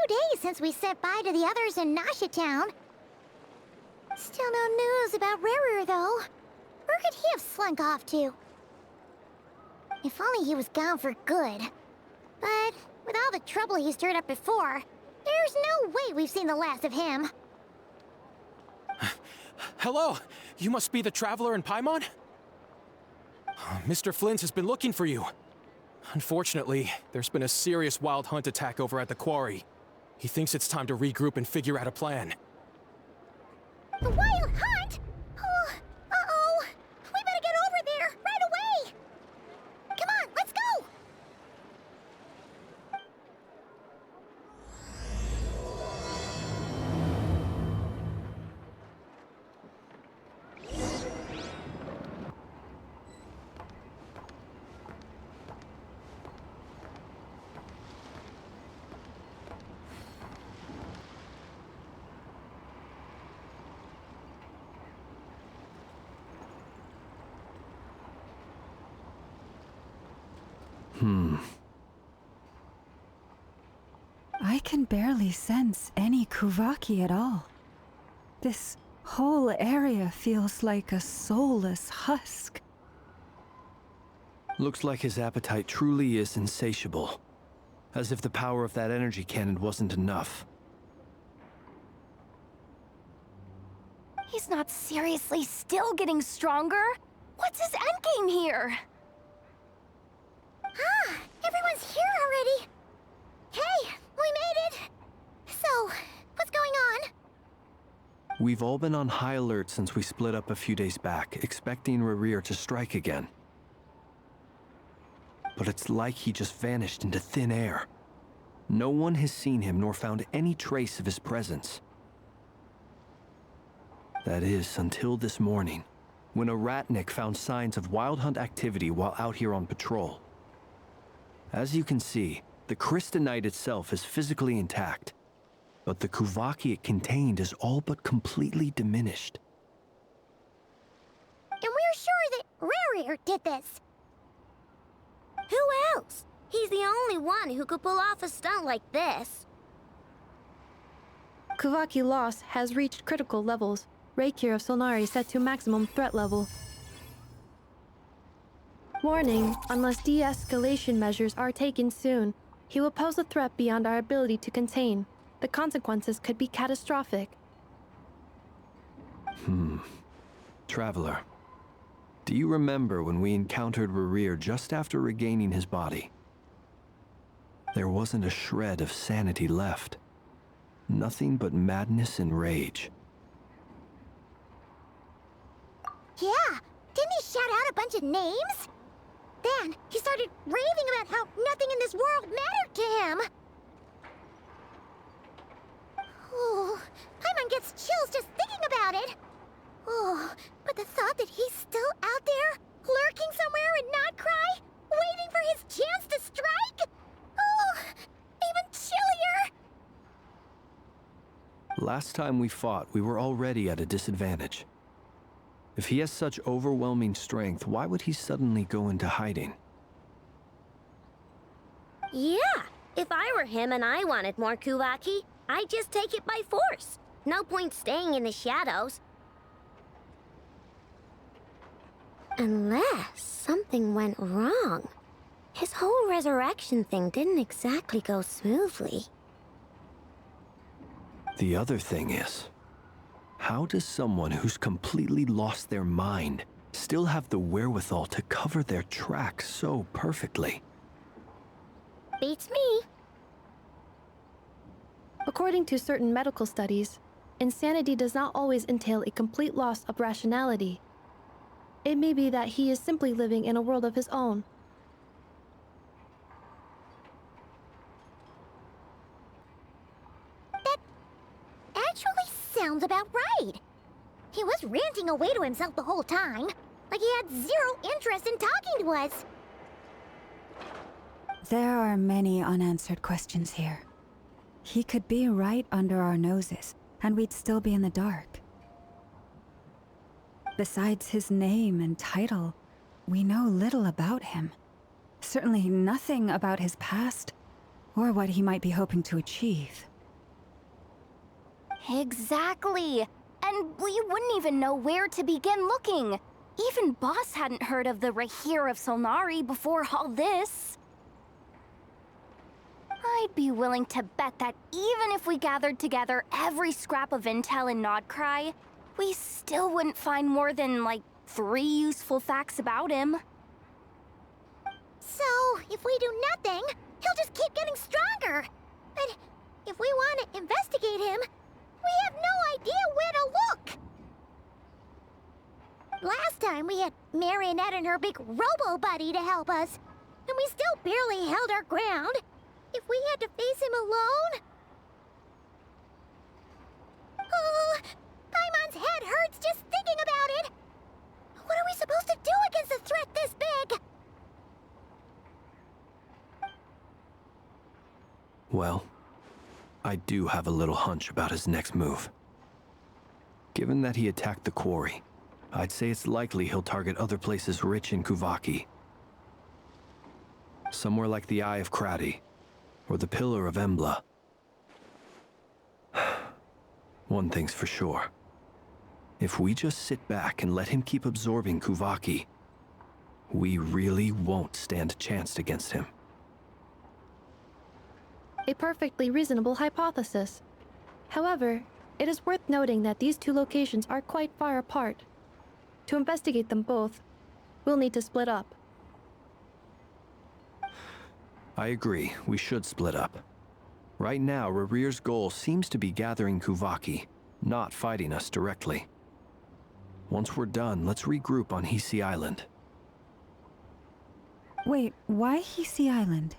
days since we said bye to the others in Nasha Town. Still no news about Rarer, though. Where could he have slunk off to? If only he was gone for good. But with all the trouble he stirred up before, there's no way we've seen the last of him. Hello! You must be the traveler in Paimon? Mr. Flint has been looking for you. Unfortunately, there's been a serious wild hunt attack over at the quarry. He thinks it's time to regroup and figure out a plan. The wild hunt? Oh, uh-oh! We better get over there, right away! Come on, let's go! I can barely sense any Kuvaki at all. This whole area feels like a soulless husk. Looks like his appetite truly is insatiable. As if the power of that energy cannon wasn't enough. He's not seriously still getting stronger? What's his endgame here? Ah, everyone's here already. Hey, we made it. So, what's going on? We've all been on high alert since we split up a few days back, expecting Rarir to strike again. But it's like he just vanished into thin air. No one has seen him nor found any trace of his presence. That is, until this morning, when a ratnik found signs of wild hunt activity while out here on patrol. As you can see, the crystalline itself is physically intact, but the Kuvaki it contained is all but completely diminished. And we're sure that Rarir did this. Who else? He's the only one who could pull off a stunt like this. Kuvaki loss has reached critical levels. Reikir of Solnari set to maximum threat level. Warning, unless de-escalation measures are taken soon, he will pose a threat beyond our ability to contain. The consequences could be catastrophic. Traveler, do you remember when we encountered Rarir just after regaining his body? There wasn't a shred of sanity left. Nothing but madness and rage. Yeah, didn't he shout out a bunch of names? Then he started raving about how nothing in this world mattered to him. Oh, Paimon gets chills just thinking about it. Oh, but the thought that he's still out there, lurking somewhere and not cry, waiting for his chance to strike? Oh, even chillier. Last time we fought, we were already at a disadvantage. If he has such overwhelming strength, why would he suddenly go into hiding? Yeah, if I were him and I wanted more Kuvaki, I'd just take it by force. No point staying in the shadows. Unless something went wrong. His whole resurrection thing didn't exactly go smoothly. The other thing is, how does someone who's completely lost their mind still have the wherewithal to cover their tracks so perfectly? Beats me. According to certain medical studies, insanity does not always entail a complete loss of rationality. It may be that he is simply living in a world of his own. That actually sounds about right. He was ranting away to himself the whole time, like he had zero interest in talking to us. There are many unanswered questions here. He could be right under our noses, and we'd still be in the dark. Besides his name and title, we know little about him. Certainly nothing about his past, or what he might be hoping to achieve. Exactly. And we wouldn't even know where to begin looking. Even Boss hadn't heard of the Rahir of Solnari before all this. I'd be willing to bet that even if we gathered together every scrap of intel in Nodcry, we still wouldn't find more than, like, 3 useful facts about him. So, if we do nothing, he'll just keep getting stronger. But if we want to investigate him, we have no idea where to look. Last time we had Marionette and her big robo-buddy to help us, and we still barely held our ground. If we had to face him alone... Oh, Paimon's head hurts just thinking about it. What are we supposed to do against a threat this big? Well, I do have a little hunch about his next move. Given that he attacked the quarry, I'd say it's likely he'll target other places rich in Kuvaki. Somewhere like the Eye of Krati, or the Pillar of Embla. One thing's for sure. If we just sit back and let him keep absorbing Kuvaki, we really won't stand a chance against him. A perfectly reasonable hypothesis. However, it is worth noting that these 2 locations are quite far apart. To investigate them both, we'll need to split up. I agree, we should split up. Right now, Rarir's goal seems to be gathering Kuvaki, not fighting us directly. Once we're done, let's regroup on Hisi Island. Wait, why Hisi Island?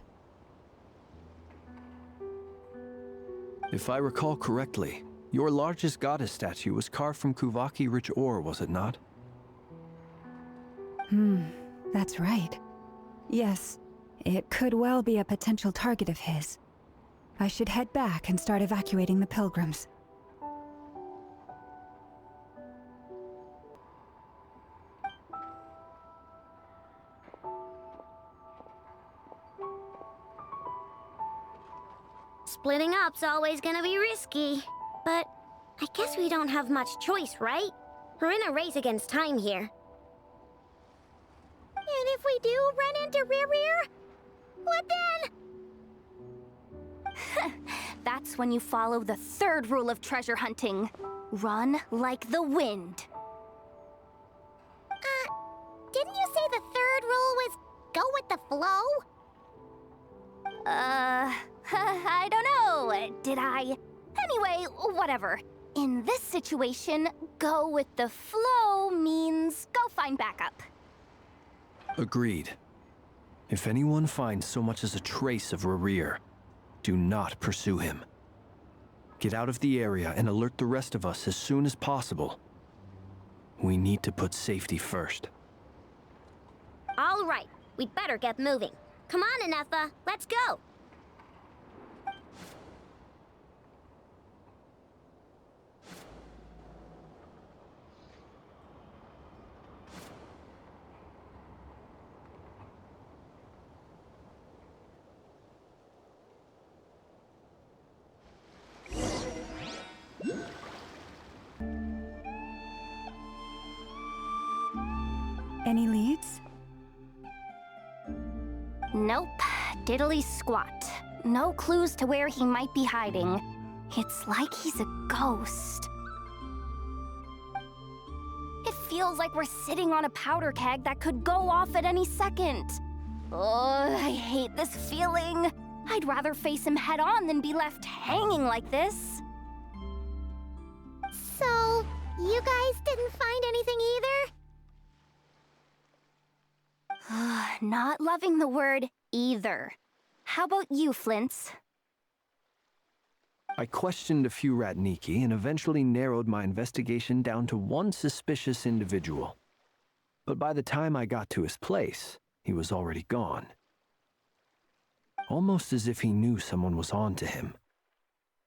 If I recall correctly, your largest goddess statue was carved from Kuvaki-rich ore, was it not? That's right. Yes, it could well be a potential target of his. I should head back and start evacuating the pilgrims. Splitting up's always gonna be risky. But I guess we don't have much choice, right? We're in a race against time here. And if we do run into Rarir, what then? That's when you follow the 3rd rule of treasure hunting. Run like the wind. Didn't you say the 3rd rule was go with the flow? I don't know, did I? Anyway, whatever. In this situation, go with the flow means go find backup. Agreed. If anyone finds so much as a trace of Rarir, do not pursue him. Get out of the area and alert the rest of us as soon as possible. We need to put safety first. All right, we'd better get moving. Come on, Anefa, let's go. Any leads? Nope, diddly squat. No clues to where he might be hiding. It's like he's a ghost. It feels like we're sitting on a powder keg that could go off at any second. Oh, I hate this feeling. I'd rather face him head on than be left hanging like this. So, you guys didn't find anything either? Not loving the word either. How about you, Flint's? I questioned a few Ratniki and eventually narrowed my investigation down to one suspicious individual. But by the time I got to his place, he was already gone. Almost as if he knew someone was on to him.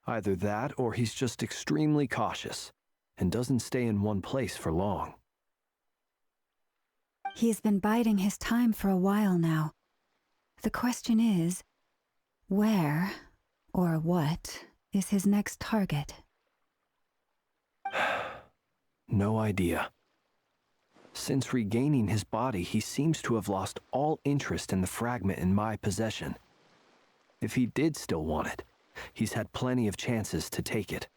Either that or he's just extremely cautious and doesn't stay in one place for long. He's been biding his time for a while now. The question is, where or what is his next target? No idea. Since regaining his body, he seems to have lost all interest in the fragment in my possession. If he did still want it, he's had plenty of chances to take it.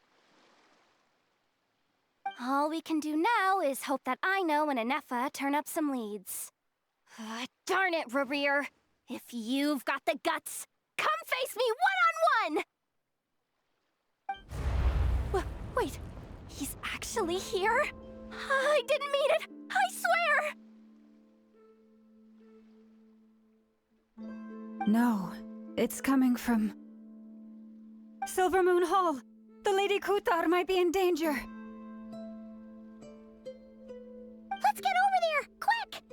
All we can do now is hope that Ino and Anefa turn up some leads. Darn it, Rereer! If you've got the guts, come face me one-on-one! Wait, he's actually here? I didn't mean it! I swear! No, it's coming from Silver Moon Hall. The Lady Kutar might be in danger. Let's get over there, quick!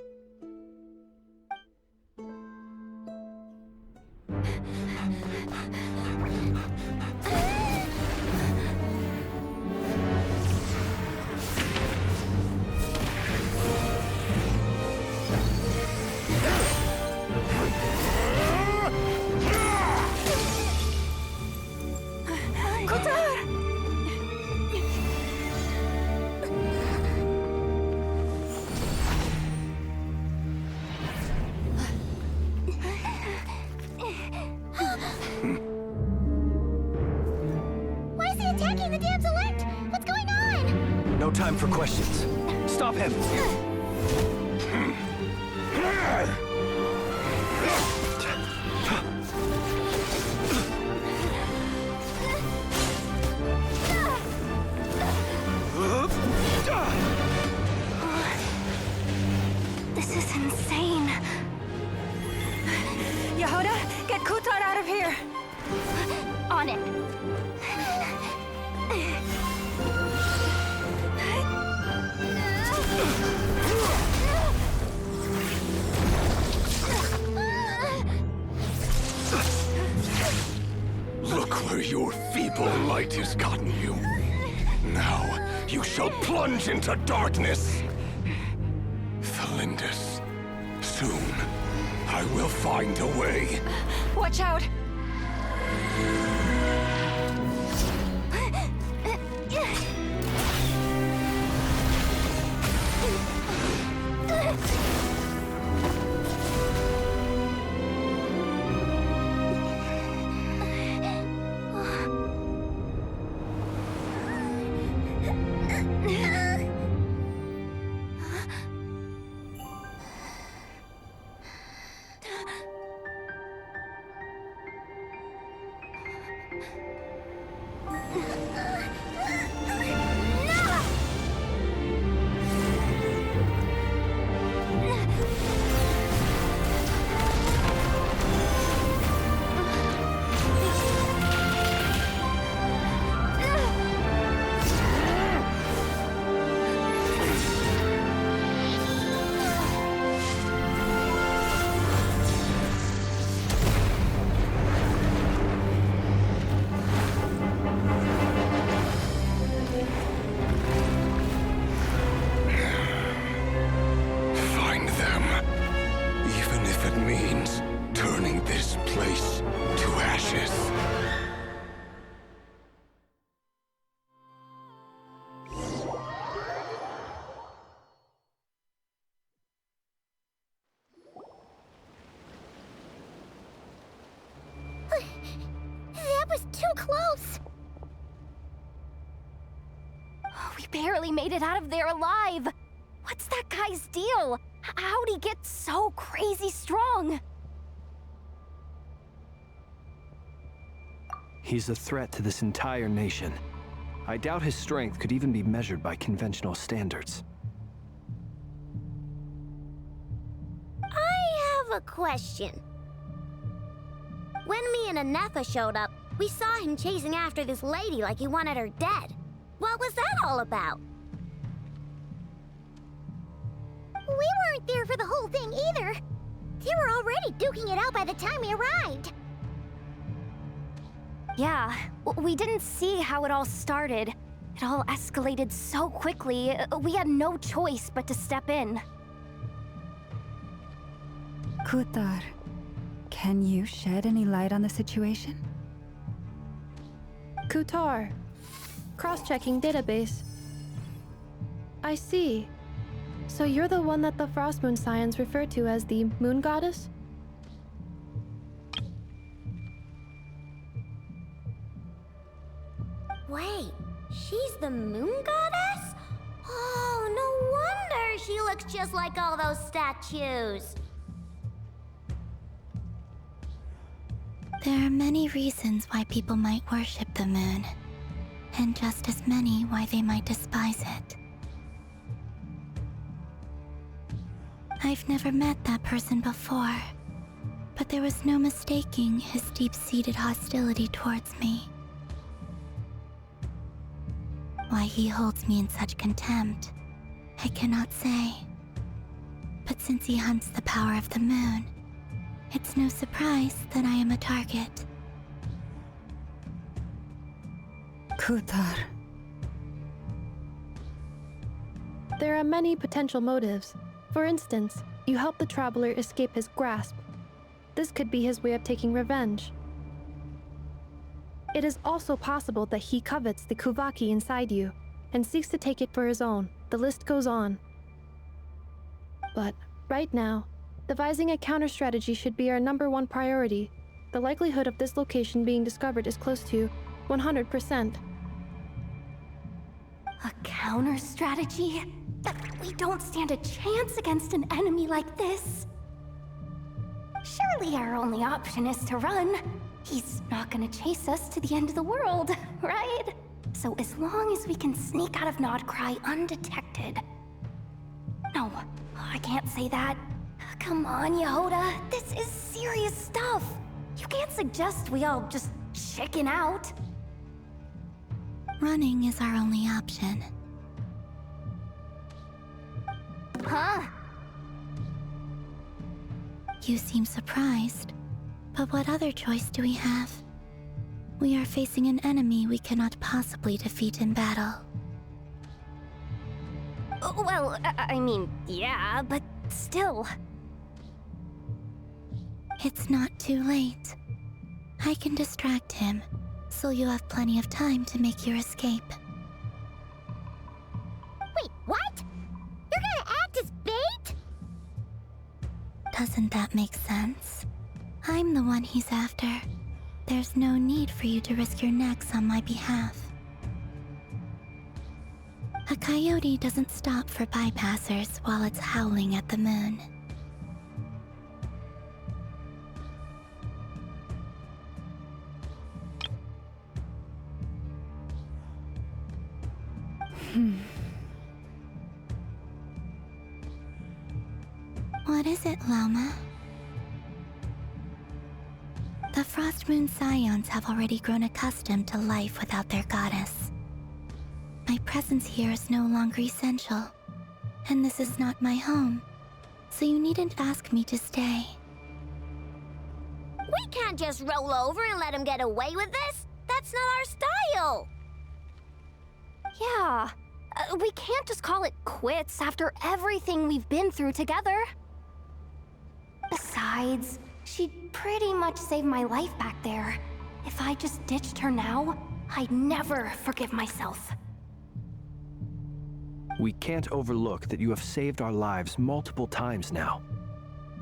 No time for questions. Stop him! This is insane. Yehuda, get Kutar out of here! On it. Look where your feeble light has gotten you. Now you shall plunge into darkness. Felindus, soon I will find a way. Watch out! Barely made it out of there alive. What's that guy's deal? How'd he get so crazy strong? He's a threat to this entire nation. I doubt his strength could even be measured by conventional standards. I have a question. When me and Anefa showed up, we saw him chasing after this lady like he wanted her dead. What was that all about? We weren't there for the whole thing either. They were already duking it out by the time we arrived. Yeah, we didn't see how it all started. It all escalated so quickly, we had no choice but to step in. Kutar, can you shed any light on the situation? Kutar. Cross-checking database. I see. So you're the one that the Frost Moon Scions refer to as the Moon Goddess? Wait, she's the Moon Goddess? Oh, no wonder she looks just like all those statues. There are many reasons why people might worship the moon, and just as many why they might despise it. I've never met that person before, but there was no mistaking his deep-seated hostility towards me. Why he holds me in such contempt, I cannot say. But since he hunts the power of the moon, it's no surprise that I am a target. Kutar. There are many potential motives. For instance, you help the traveler escape his grasp. This could be his way of taking revenge. It is also possible that he covets the Kuvaki inside you and seeks to take it for his own. The list goes on. But right now, devising a counter-strategy should be our #1 priority. The likelihood of this location being discovered is close to 100%. A counter-strategy? We don't stand a chance against an enemy like this. Surely our only option is to run. He's not gonna chase us to the end of the world, right? So as long as we can sneak out of Nodcry undetected. No, I can't say that. Come on, Yehoda. This is serious stuff. You can't suggest we all just chicken out. Running is our only option. Huh? You seem surprised, but what other choice do we have? We are facing an enemy we cannot possibly defeat in battle. Well, I mean, yeah, but still. It's not too late. I can distract him, so you have plenty of time to make your escape. Wait, what? You're gonna act as bait? Doesn't that make sense? I'm the one he's after. There's no need for you to risk your necks on my behalf. A coyote doesn't stop for bypassers while it's howling at the moon. What is it, Lama? The Frost Moon Scions have already grown accustomed to life without their goddess. My presence here is no longer essential, and this is not my home, so you needn't ask me to stay. We can't just roll over and let him get away with this. That's not our style. Yeah, we can't just call it quits after everything we've been through together. Besides, she'd pretty much saved my life back there. If I just ditched her now, I'd never forgive myself. We can't overlook that you have saved our lives multiple times now.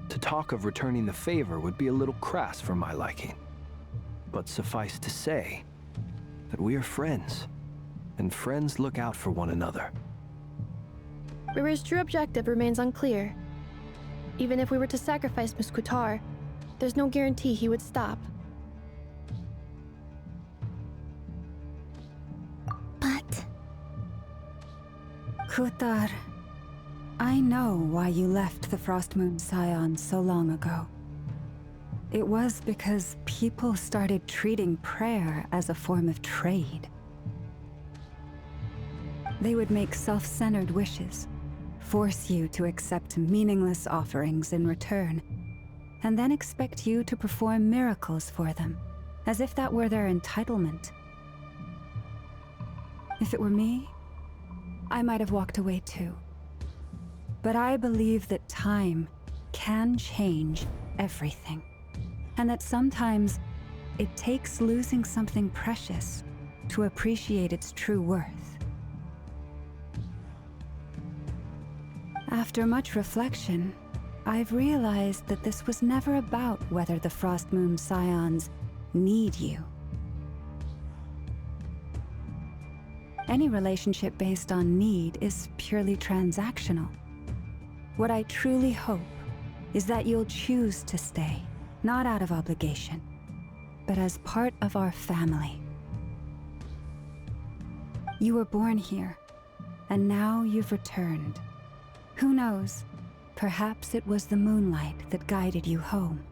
To talk of returning the favor would be a little crass for my liking. But suffice to say that we are friends, and friends look out for one another. Rira's true objective remains unclear. Even if we were to sacrifice Miss Kutar, there's no guarantee he would stop. But... Kutar, I know why you left the Frost Moon Scions so long ago. It was because people started treating prayer as a form of trade. They would make self-centered wishes, force you to accept meaningless offerings in return, and then expect you to perform miracles for them, as if that were their entitlement. If it were me, I might have walked away too. But I believe that time can change everything, and that sometimes it takes losing something precious to appreciate its true worth. After much reflection, I've realized that this was never about whether the Frost Moon Scions need you. Any relationship based on need is purely transactional. What I truly hope is that you'll choose to stay, not out of obligation, but as part of our family. You were born here, and now you've returned. Who knows? Perhaps it was the moonlight that guided you home.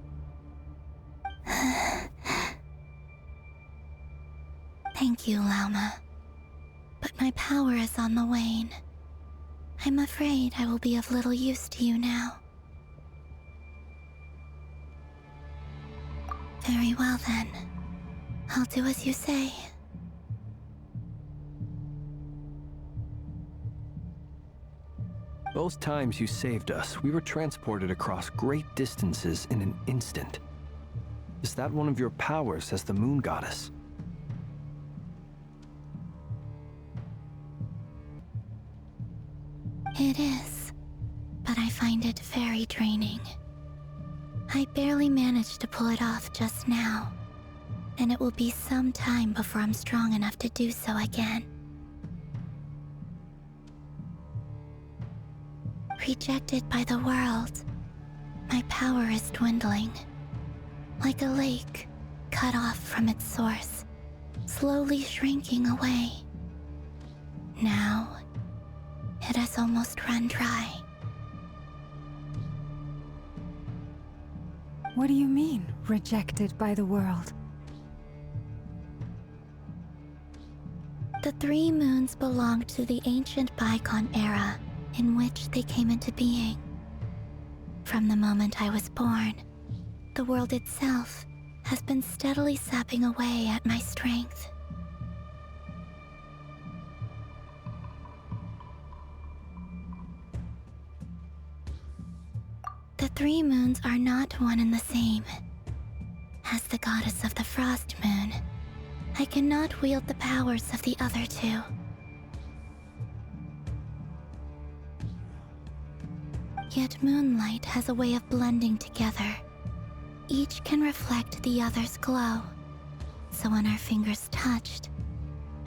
Thank you, Lauma. But my power is on the wane. I'm afraid I will be of little use to you now. Very well then. I'll do as you say. Both times you saved us, we were transported across great distances in an instant. Is that one of your powers as the Moon Goddess? It is, but I find it very draining. I barely managed to pull it off just now, and it will be some time before I'm strong enough to do so again. Rejected by the world, my power is dwindling. Like a lake, cut off from its source, slowly shrinking away. Now, it has almost run dry. What do you mean, rejected by the world? The 3 moons belonged to the ancient bygone era in which they came into being. From the moment I was born, the world itself has been steadily sapping away at my strength. The 3 moons are not one and the same. As the goddess of the Frost Moon, I cannot wield the powers of the other 2. Yet moonlight has a way of blending together. Each can reflect the other's glow. So when our fingers touched,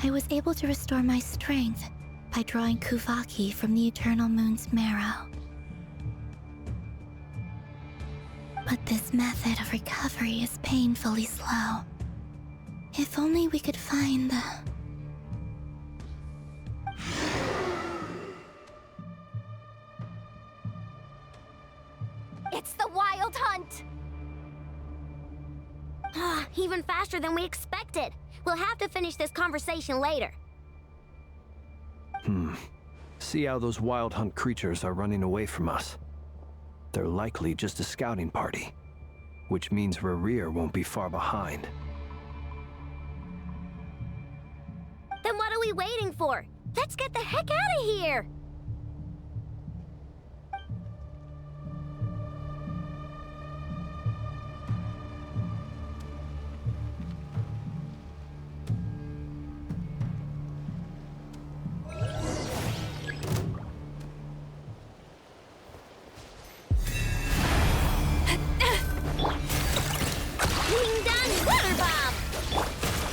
I was able to restore my strength by drawing Kuvaki from the eternal moon's marrow. But this method of recovery is painfully slow. If only we could find the... It's the Wild Hunt! Even faster than we expected. We'll have to finish this conversation later. See how those Wild Hunt creatures are running away from us. They're likely just a scouting party, which means Rerir won't be far behind. Then what are we waiting for? Let's get the heck out of here!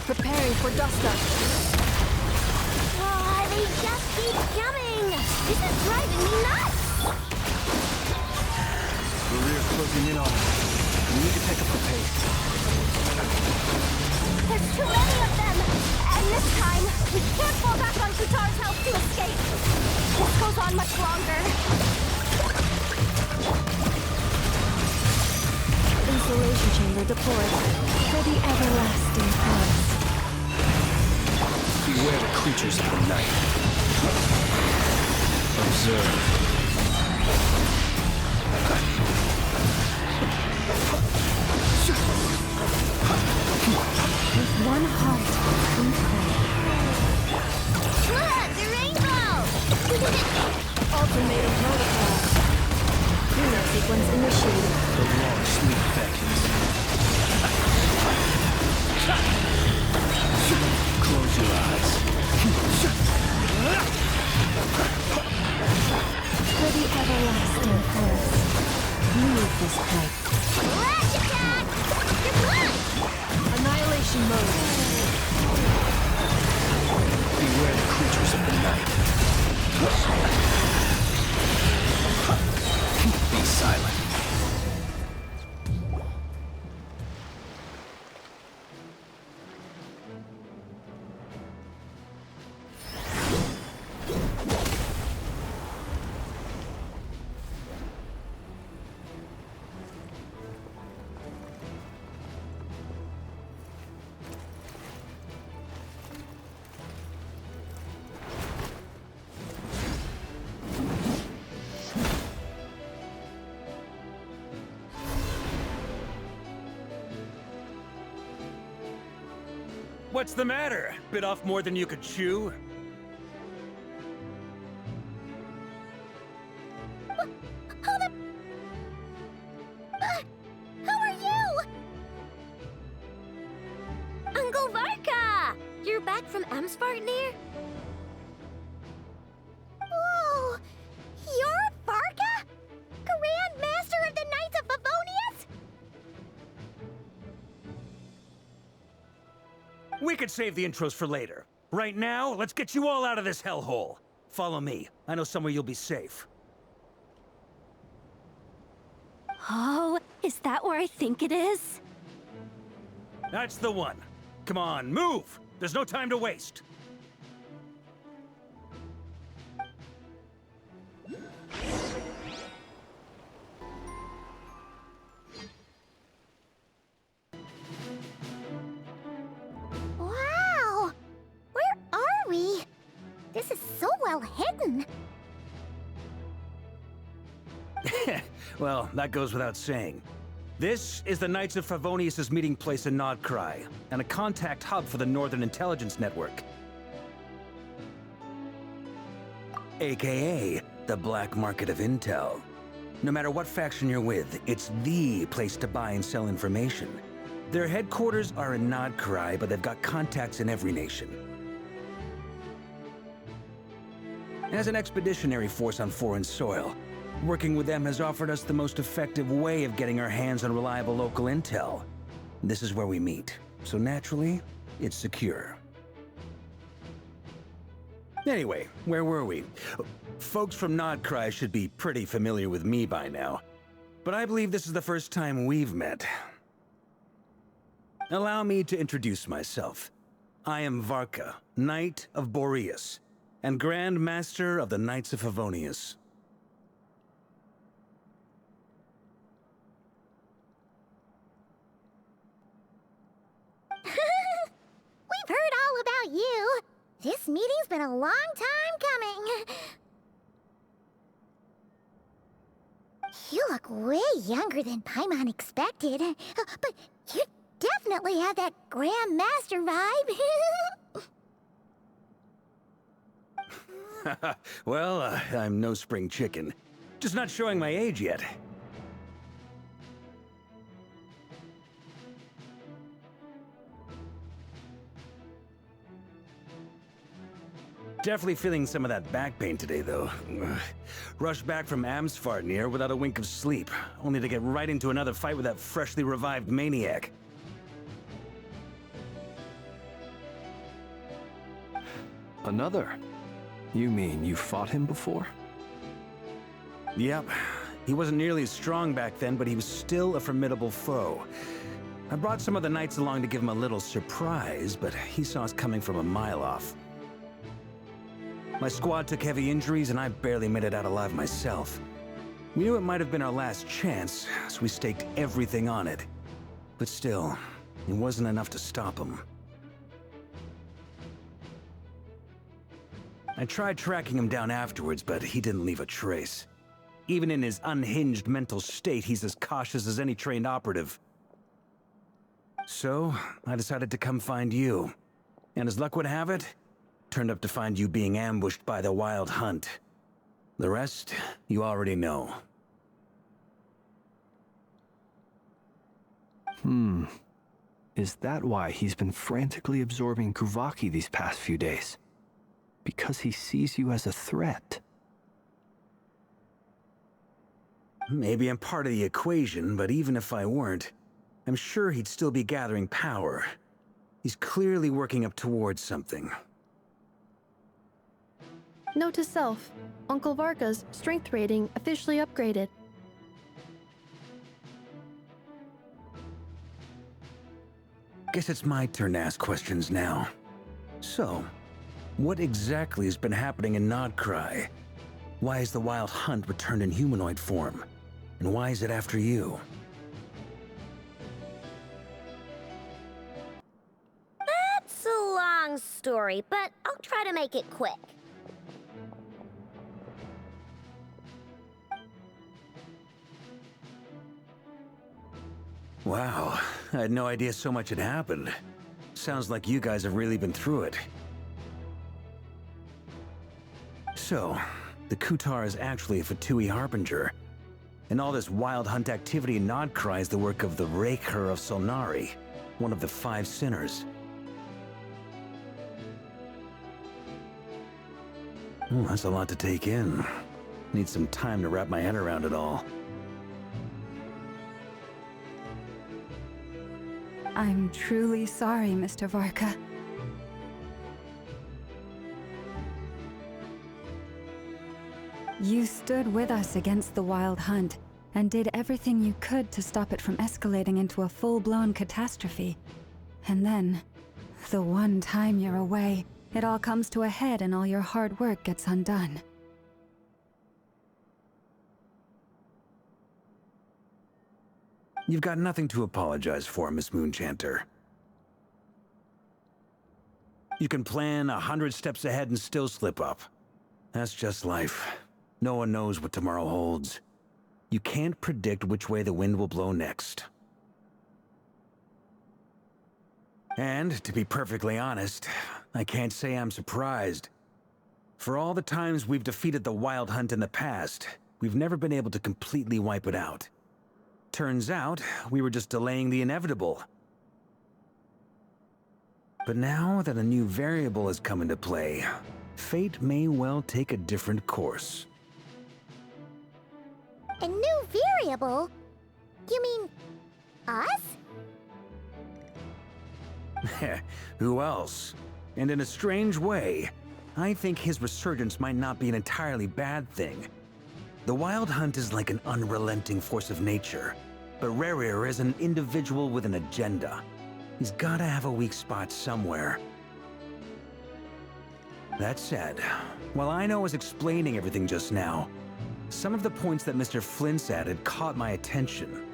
Preparing for dust-up. They just keep coming! This is driving me nuts! Rerir's closing in on us. We need to pick up the pace. There's too many of them! And this time, we can't fall back on Kutar's help to escape! This goes on much longer. Insulation chamber deployed for the everlasting forest. Beware the creatures of the night. Observe. With one heart, we pray. Look! The rainbow! Ultimatum protocol. Lunar sequence initiated. The long sleep beckons. Close your eyes. For the everlasting forest, leave this place. Flash attack! Goodbye! Annihilation mode. Beware the creatures of the night. Be silent. What's the matter? Bit off more than you could chew? Who are you? Uncle Varka! You're back from Amsvartnir? Whoa! You're Varka? Grand Master of the Knights of Favonius? We could save the intros for later. Right now, let's get you all out of this hellhole. Follow me. I know somewhere you'll be safe. Oh, is that where I think it is? That's the one. Come on, move! There's no time to waste. Wow! Where are we? This is so well hidden. Well, that goes without saying. This is the Knights of Favonius' meeting place in Nodcry, and a contact hub for the Northern Intelligence Network. AKA, the black market of intel. No matter what faction you're with, it's the place to buy and sell information. Their headquarters are in Nodcry, but they've got contacts in every nation. As an expeditionary force on foreign soil, working with them has offered us the most effective way of getting our hands on reliable local intel. This is where we meet, so naturally, it's secure. Anyway, where were we? Folks from Nodcry should be pretty familiar with me by now, but I believe this is the first time we've met. Allow me to introduce myself. I am Varka, Knight of Boreas, and Grand Master of the Knights of Favonius. We've heard all about you. This meeting's been a long time coming. You look way younger than Paimon expected. But you definitely have that Grand Master vibe. Well, I'm no spring chicken. Just not showing my age yet. Definitely feeling some of that back pain today, though. Rushed back from Amsvartnir without a wink of sleep, only to get right into another fight with that freshly revived maniac. Another? You mean you fought him before? Yep. He wasn't nearly as strong back then, but he was still a formidable foe. I brought some of the knights along to give him a little surprise, but he saw us coming from a mile off. My squad took heavy injuries, and I barely made it out alive myself. We knew it might have been our last chance, so we staked everything on it. But still, it wasn't enough to stop him. I tried tracking him down afterwards, but he didn't leave a trace. Even in his unhinged mental state, he's as cautious as any trained operative. So, I decided to come find you. And as luck would have it, turned up to find you being ambushed by the Wild Hunt. The rest, you already know. Is that why he's been frantically absorbing Kuvaki these past few days? Because he sees you as a threat? Maybe I'm part of the equation, but even if I weren't, I'm sure he'd still be gathering power. He's clearly working up towards something. Note to self, Uncle Varka's strength rating officially upgraded. Guess it's my turn to ask questions now. So, what exactly has been happening in Nodcry? Why is the Wild Hunt returned in humanoid form? And why is it after you? That's a long story, but I'll try to make it quick. Wow, I had no idea so much had happened. Sounds like you guys have really been through it. So, the Kutar is actually a Fatui Harbinger. And all this Wild Hunt activity in Nodcry is the work of the Raker of Solnari, one of the 5 sinners. Oh, that's a lot to take in. Need some time to wrap my head around it all. I'm truly sorry, Mr. Varka. You stood with us against the Wild Hunt, and did everything you could to stop it from escalating into a full-blown catastrophe. And then, the one time you're away, it all comes to a head and all your hard work gets undone. You've got nothing to apologize for, Miss Moonchanter. You can plan 100 steps ahead and still slip up. That's just life. No one knows what tomorrow holds. You can't predict which way the wind will blow next. And, to be perfectly honest, I can't say I'm surprised. For all the times we've defeated the Wild Hunt in the past, we've never been able to completely wipe it out. Turns out, we were just delaying the inevitable. But now that a new variable has come into play, fate may well take a different course. A new variable? You mean us? Who else? And in a strange way, I think his resurgence might not be an entirely bad thing. The Wild Hunt is like an unrelenting force of nature, but Rerir is an individual with an agenda. He's gotta have a weak spot somewhere. That said, while Aino was explaining everything just now, some of the points that Mr. Flint's added caught my attention.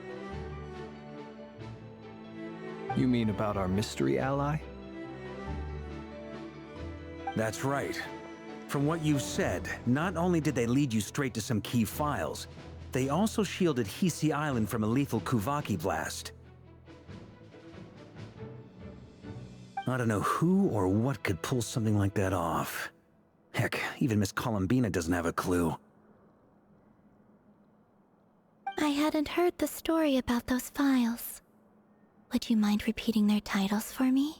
You mean about our mystery ally? That's right. From what you've said, not only did they lead you straight to some key files, they also shielded Hisi Island from a lethal Kuvaki blast. I don't know who or what could pull something like that off. Heck, even Miss Columbina doesn't have a clue. I hadn't heard the story about those files. Would you mind repeating their titles for me?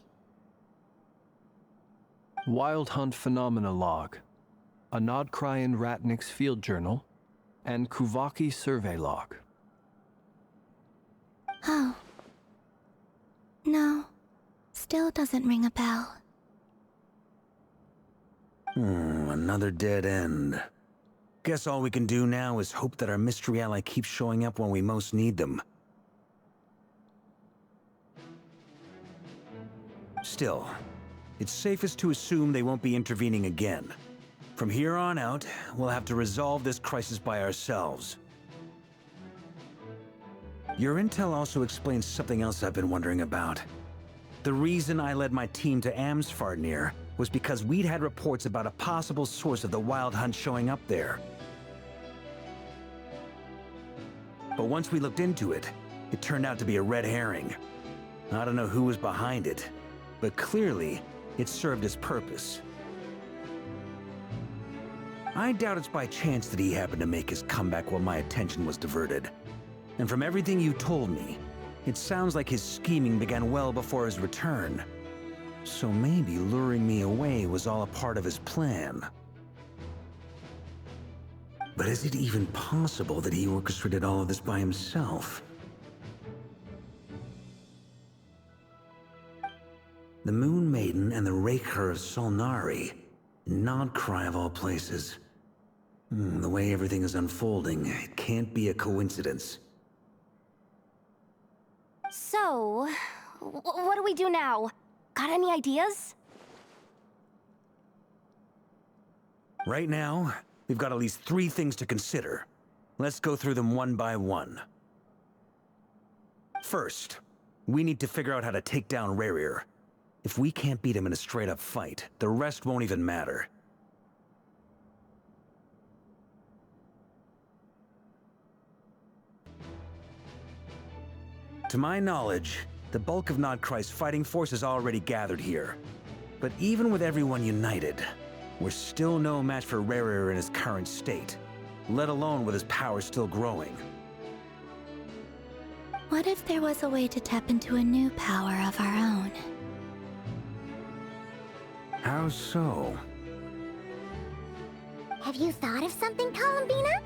Wild Hunt Phenomena Log, a Nodcryan Ratnik's Field Journal, and Kuvaki Survey Log. Oh. No. Still doesn't ring a bell. Another dead end. Guess all we can do now is hope that our mystery ally keeps showing up when we most need them. Still, it's safest to assume they won't be intervening again. From here on out, we'll have to resolve this crisis by ourselves. Your intel also explains something else I've been wondering about. The reason I led my team to Amsfarnir was because we'd had reports about a possible source of the Wild Hunt showing up there. But once we looked into it, it turned out to be a red herring. I don't know who was behind it, but clearly, it served its purpose. I doubt it's by chance that he happened to make his comeback while my attention was diverted. And from everything you told me, it sounds like his scheming began well before his return. So maybe luring me away was all a part of his plan. But is it even possible that he orchestrated all of this by himself? The Moon Maiden and the Raker of Solnari. Nodcry of all places. The way everything is unfolding, it can't be a coincidence. So, what do we do now? Got any ideas? Right now, we've got at least 3 things to consider. Let's go through them one by one. First, we need to figure out how to take down Rerir. If we can't beat him in a straight-up fight, the rest won't even matter. To my knowledge, the bulk of Nodcry's fighting force is already gathered here. But even with everyone united, we're still no match for Rerir in his current state, let alone with his power still growing. What if there was a way to tap into a new power of our own? How so? Have you thought of something, Columbina?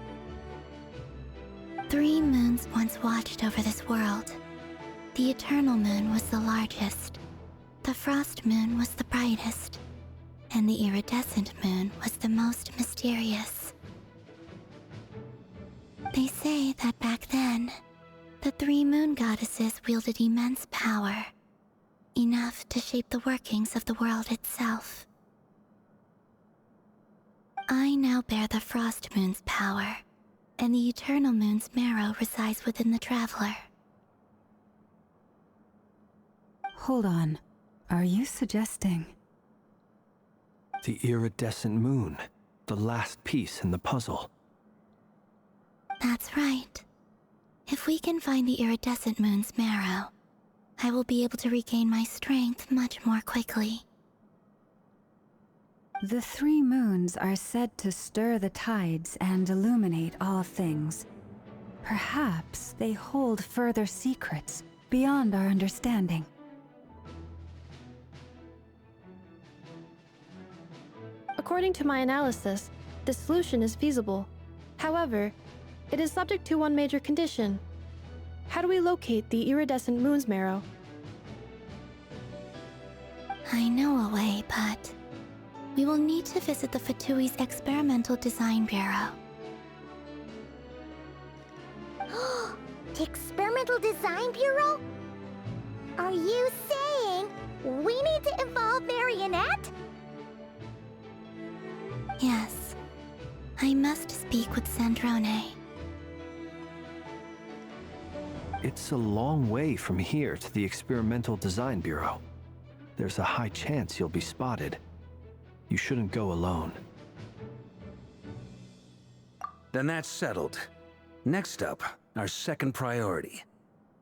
3 moons once watched over this world. The Eternal Moon was the largest. The Frost Moon was the brightest. And the Iridescent Moon was the most mysterious. They say that back then, the 3 moon goddesses wielded immense power. Enough to shape the workings of the world itself. I now bear the Frost Moon's power, and the Eternal Moon's marrow resides within the Traveler. Hold on. Are you suggesting... The iridescent moon, the last piece in the puzzle. That's right. If we can find the Iridescent Moon's marrow, I will be able to regain my strength much more quickly. The 3 moons are said to stir the tides and illuminate all things. Perhaps they hold further secrets beyond our understanding. According to my analysis, the solution is feasible. However, it is subject to one major condition. How do we locate the Iridescent Moon's marrow? I know a way, but we will need to visit the Fatui's Experimental Design Bureau. The Experimental Design Bureau? Are you saying we need to involve Marionette? Yes. I must speak with Sandrone. It's a long way from here to the Experimental Design Bureau. There's a high chance you'll be spotted. You shouldn't go alone. Then that's settled. Next up, our second priority.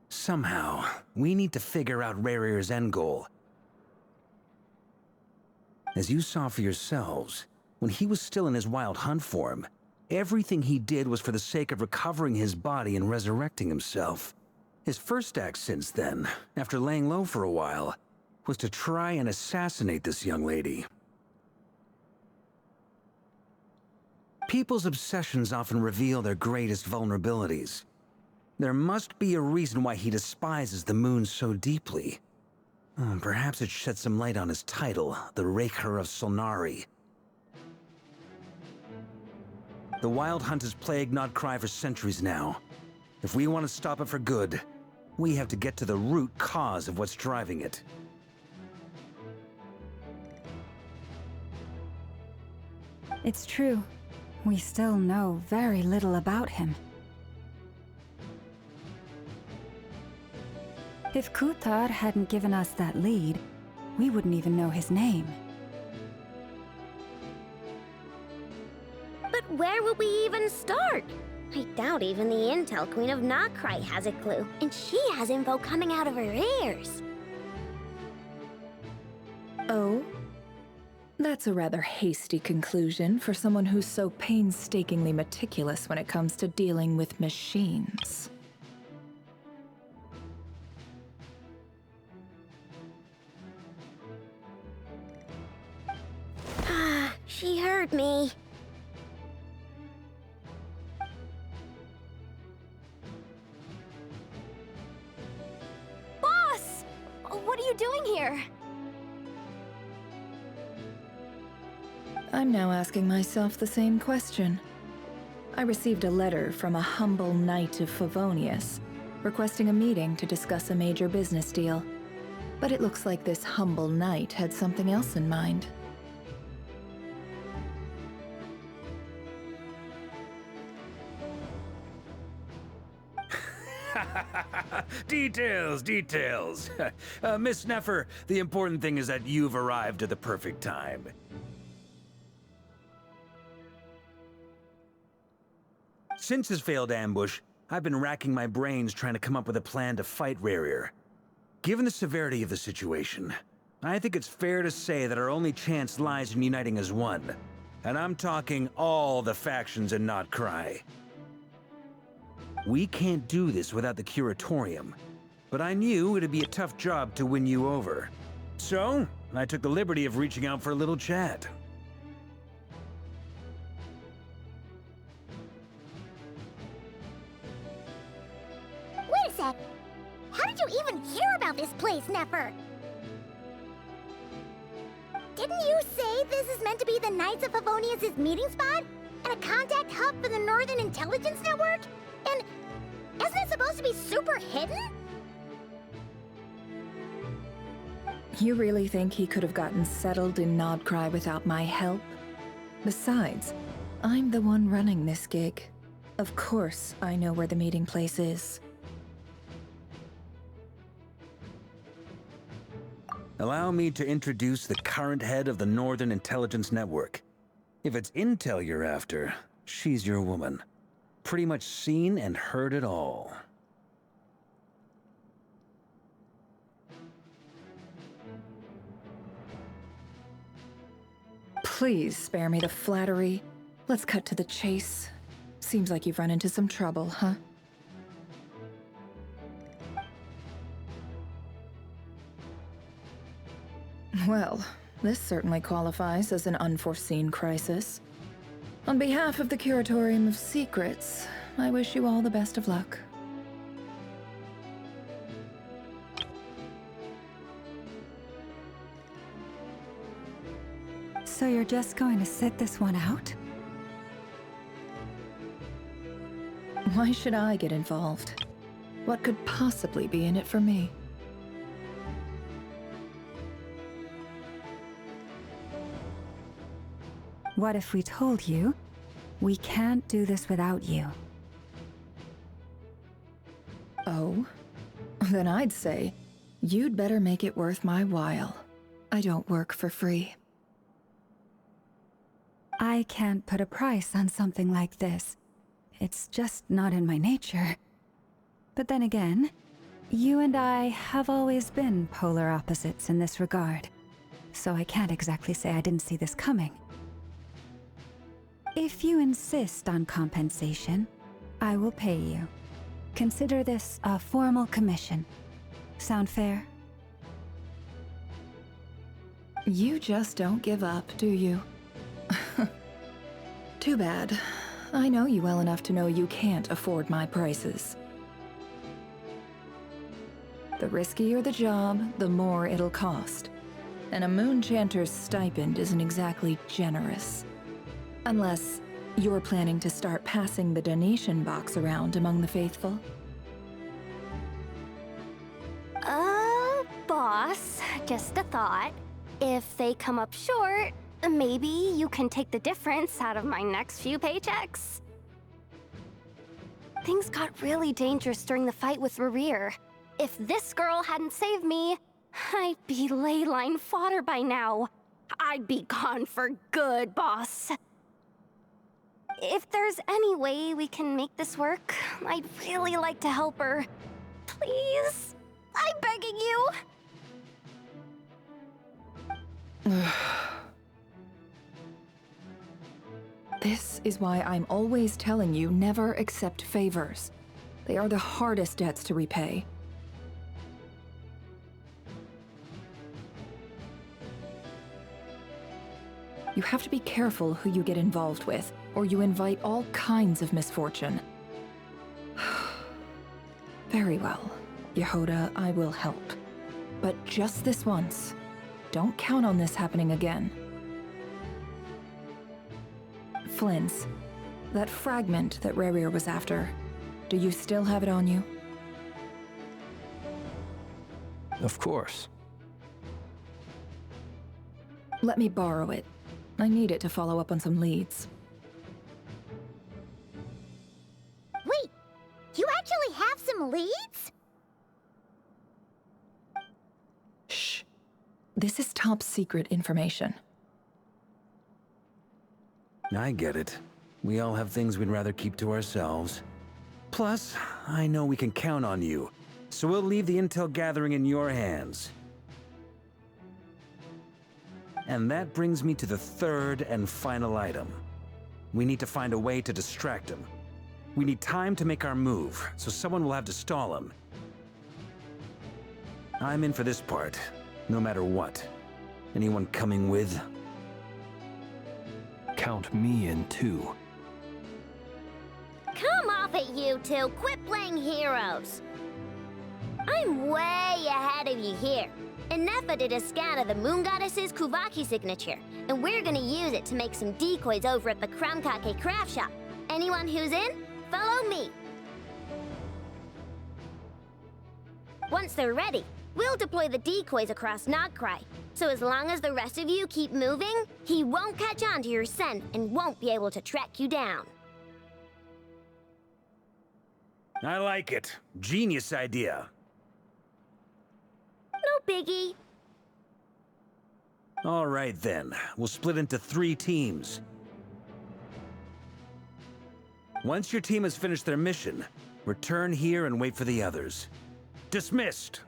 Somehow, we need to figure out Rerir's end goal. As you saw for yourselves, when he was still in his wild hunt form, everything he did was for the sake of recovering his body and resurrecting himself. His first act since then, after laying low for a while, was to try and assassinate this young lady. People's obsessions often reveal their greatest vulnerabilities. There must be a reason why he despises the moon so deeply. Perhaps it sheds some light on his title, the Raker of Solnari. The Wild Hunt has plagued Nodcry for centuries now. If we want to stop it for good, we have to get to the root cause of what's driving it. It's true. We still know very little about him. If Kutar hadn't given us that lead, we wouldn't even know his name. But where would we even start? I doubt even the Intel Queen of Nodcry has a clue, and she has info coming out of her ears. Oh? That's a rather hasty conclusion for someone who's so painstakingly meticulous when it comes to dealing with machines. She heard me. you doing here? I'm now asking myself the same question. I received a letter from a humble knight of Favonius, requesting a meeting to discuss a major business deal. But it looks like this humble knight had something else in mind. Details, details. Miss Neffer, the important thing is that you've arrived at the perfect time. Since his failed ambush, I've been racking my brains trying to come up with a plan to fight Rerir. Given the severity of the situation, I think it's fair to say that our only chance lies in uniting as one. And I'm talking all the factions in Notcry. We can't do this without the Curatorium, but I knew it'd be a tough job to win you over. So, I took the liberty of reaching out for a little chat. Wait a sec. How did you even hear about this place, Neffer? Didn't you say this is meant to be the Knights of Favonius' meeting spot? And a contact hub for the Northern Intelligence Network? And isn't it supposed to be super hidden? You really think he could have gotten settled in Notcry without my help? Besides, I'm the one running this gig. Of course I know where the meeting place is. Allow me to introduce the current head of the Northern Intelligence Network. If it's intel you're after, she's your woman. Pretty much seen and heard it all. Please spare me the flattery. Let's cut to the chase. Seems like you've run into some trouble, huh? Well, this certainly qualifies as an unforeseen crisis. On behalf of the Curatorium of Secrets, I wish you all the best of luck. So you're just going to sit this one out? Why should I get involved? What could possibly be in it for me? What if we told you we can't do this without you? Oh? Then I'd say, you'd better make it worth my while. I don't work for free. I can't put a price on something like this. It's just not in my nature. But then again, you and I have always been polar opposites in this regard. So I can't exactly say I didn't see this coming. If you insist on compensation, I will pay you. Consider this a formal commission. Sound fair? You just don't give up, do you? Too bad. I know you well enough to know you can't afford my prices. The riskier the job, the more it'll cost. And a Moonchanter's stipend isn't exactly generous. Unless you're planning to start passing the donation box around among the faithful. Boss, just a thought. If they come up short, maybe you can take the difference out of my next few paychecks. Things got really dangerous during the fight with Rerir. If this girl hadn't saved me, I'd be ley line fodder by now. I'd be gone for good, boss. If there's any way we can make this work, I'd really like to help her. Please? I'm begging you. This is why I'm always telling you never accept favors. They are the hardest debts to repay. You have to be careful who you get involved with, or you invite all kinds of misfortune. Very well, Yehoda, I will help. But just this once. Don't count on this happening again. Flins, that fragment that Rerir was after, do you still have it on you? Of course. Let me borrow it. I need it to follow up on some leads. Wait, you actually have some leads? Shh. This is top secret information. I get it. We all have things we'd rather keep to ourselves. Plus, I know we can count on you, so we'll leave the intel gathering in your hands. And that brings me to the third and final item. We need to find a way to distract him. We need time to make our move, so someone will have to stall him. I'm in for this part, no matter what. Anyone coming with? Count me in too. Come off it, you two. Quit playing heroes. I'm way ahead of you here. Nefa did a scan of the Moon Goddess's Kuvaki signature, and we're gonna use it to make some decoys over at the Krumkake craft shop. Anyone who's in, follow me. Once they're ready, we'll deploy the decoys across Nagcry. So as long as the rest of you keep moving, he won't catch on to your scent and won't be able to track you down. I like it. Genius idea. No biggie. All right then, we'll split into 3 teams. Once your team has finished their mission, return here and wait for the others. Dismissed!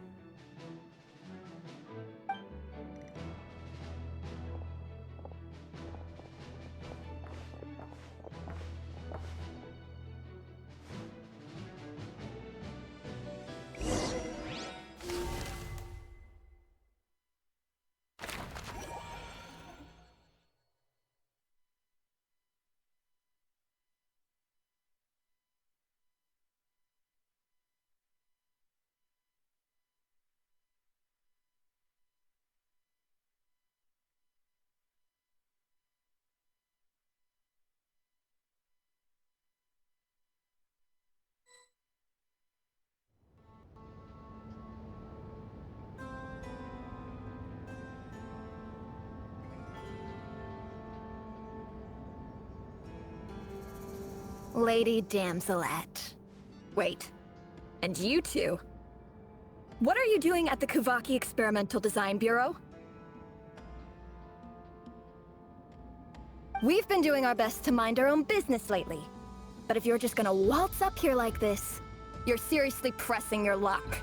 Lady Damselette. Wait. And you two? What are you doing at the Kuvaki Experimental Design Bureau? We've been doing our best to mind our own business lately. But if you're just gonna waltz up here like this, you're seriously pressing your luck.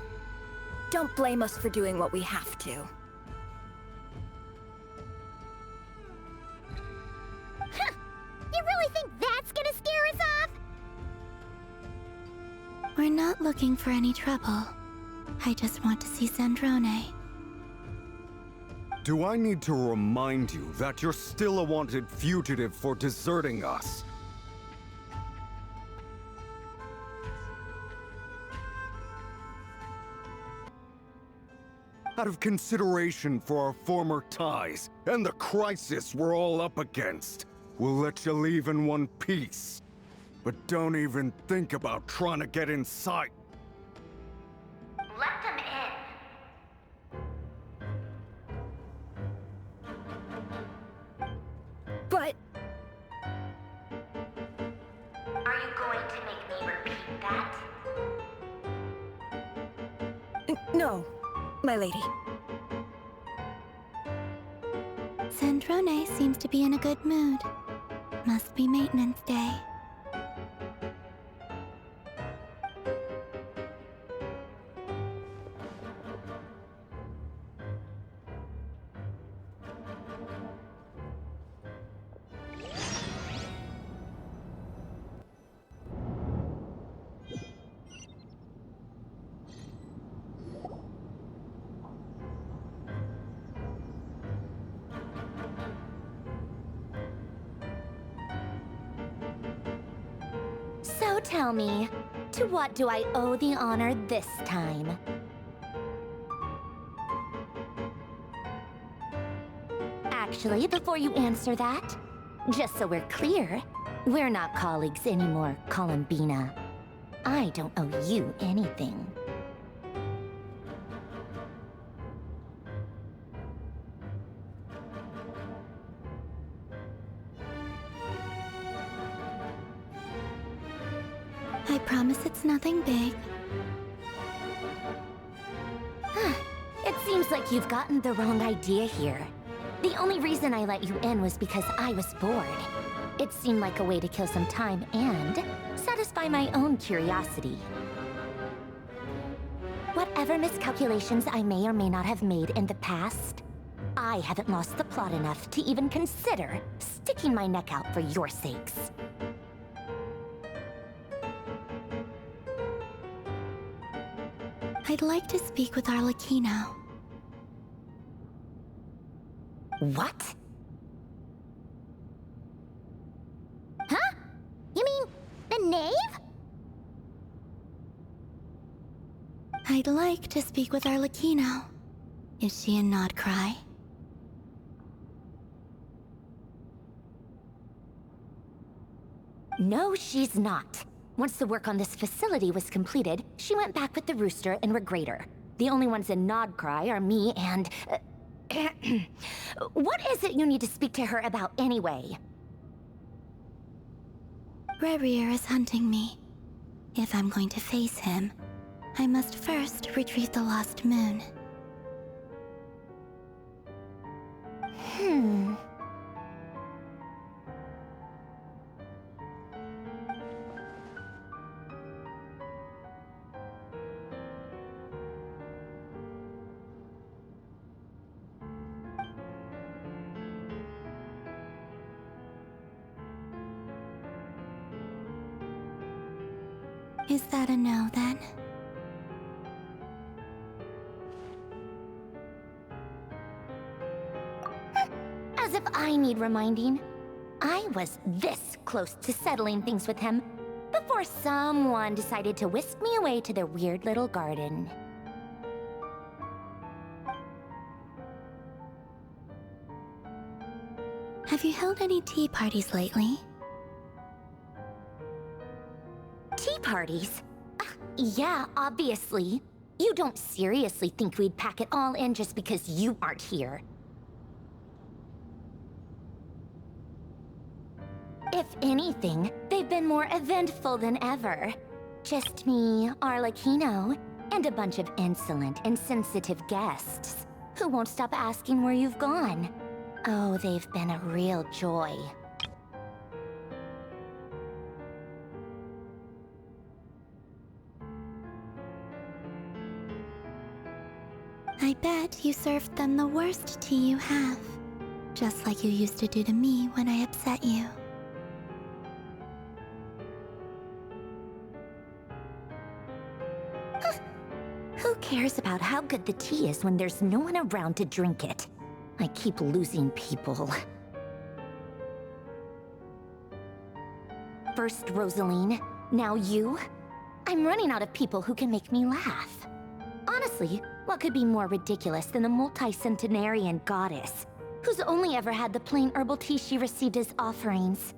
Don't blame us for doing what we have to. You really think that's gonna scare us off? We're not looking for any trouble. I just want to see Zandrone. Do I need to remind you that you're still a wanted fugitive for deserting us? Out of consideration for our former ties and the crisis we're all up against, we'll let you leave in one piece. But don't even think about trying to get inside. Let them in. But... Are you going to make me repeat that? No, my lady. Zandrone seems to be in a good mood. Must be maintenance day. So tell me, to what do I owe the honor this time? actually, before you answer that. Just so we're clear, we're not colleagues anymore, Columbina. I don't owe you anything. I promise it's nothing big. It seems like you've gotten the wrong idea here. The only reason I let you in was because I was bored. It seemed like a way to kill some time and satisfy my own curiosity. Whatever miscalculations I may or may not have made in the past, I haven't lost the plot enough to even consider sticking my neck out for your sakes. I'd like to speak with Arlecchino. What? Huh? You mean the knave? I'd like to speak with Arlecchino. Is she in Nodcry? No, she's not. Once the work on this facility was completed, she went back with the Rooster and Regrator. The only ones in Nodcry are me and... What is it you need to speak to her about anyway? Rerir is hunting me. If I'm going to face him, I must first retrieve the lost moon. Is that a no, then? As if I need reminding. I was this close to settling things with him before someone decided to whisk me away to their weird little garden. Have you held any tea parties lately? Tea parties? Yeah, obviously. You don't seriously think we'd pack it all in just because you aren't here. If anything, they've been more eventful than ever. Just me, Arlecchino, and a bunch of insolent, insensitive guests who won't stop asking where you've gone. Oh, they've been a real joy. I bet you served them the worst tea you have. Just like you used to do to me when I upset you. Who cares about how good the tea is when there's no one around to drink it? I keep losing people. First Rosaline, now you? I'm running out of people who can make me laugh. Honestly, what could be more ridiculous than the multi-centenarian goddess, who's only ever had the plain herbal tea she received as offerings?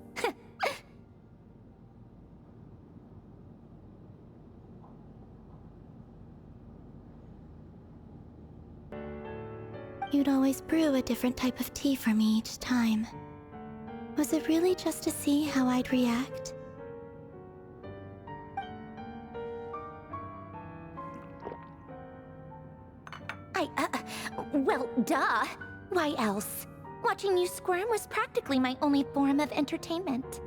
You'd always brew a different type of tea for me each time. Was it really just to see how I'd react? Well, duh. Why else? Watching you squirm was practically my only form of entertainment.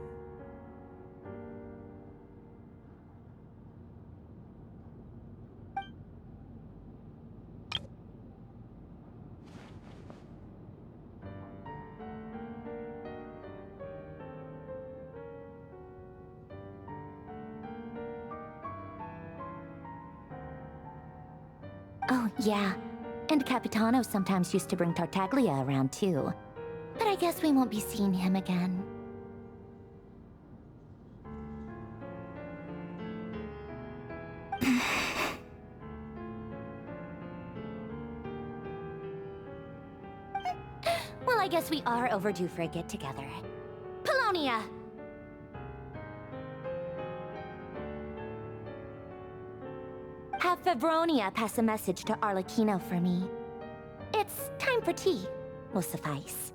Oh, yeah. And Capitano sometimes used to bring Tartaglia around, too. But I guess we won't be seeing him again. Well, Well, I guess we are overdue for a get-together. Polonia! Have Fevronia pass a message to Arlecchino for me. It's time for tea. Will suffice.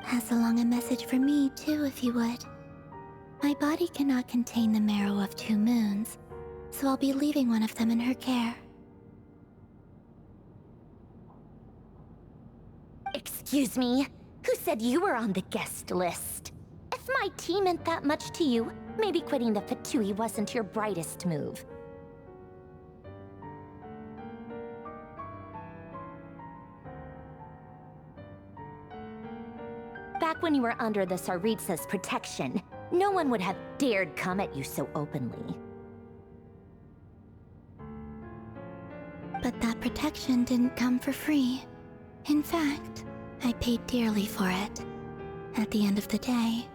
Pass along a message for me, too, if you would. My body cannot contain the marrow of 2 moons, so I'll be leaving one of them in her care. Excuse me? Who said you were on the guest list? If my tea meant that much to you, maybe quitting the Fatui wasn't your brightest move. Back when you were under the Tsaritsa's protection, no one would have dared come at you so openly. But that protection didn't come for free. In fact, I paid dearly for it. At the end of the day,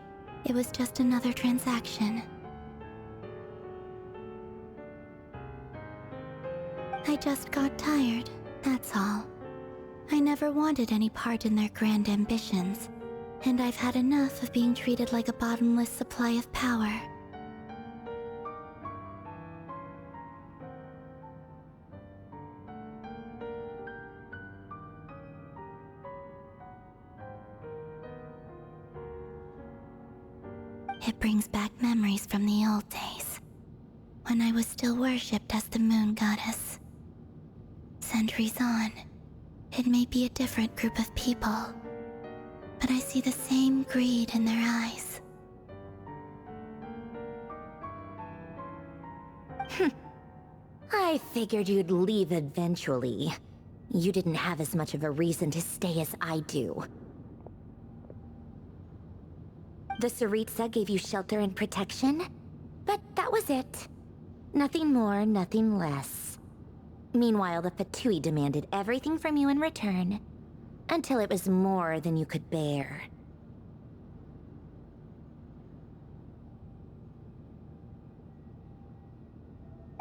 it was just another transaction. I just got tired, that's all. I never wanted any part in their grand ambitions, and I've had enough of being treated like a bottomless supply of power. It brings back memories from the old days, when I was still worshipped as the moon goddess. Centuries on, it may be a different group of people, but I see the same greed in their eyes. I figured you'd leave eventually. You didn't have as much of a reason to stay as I do. The Tsaritsa gave you shelter and protection, but that was it. Nothing more, nothing less. Meanwhile, the Fatui demanded everything from you in return, until it was more than you could bear.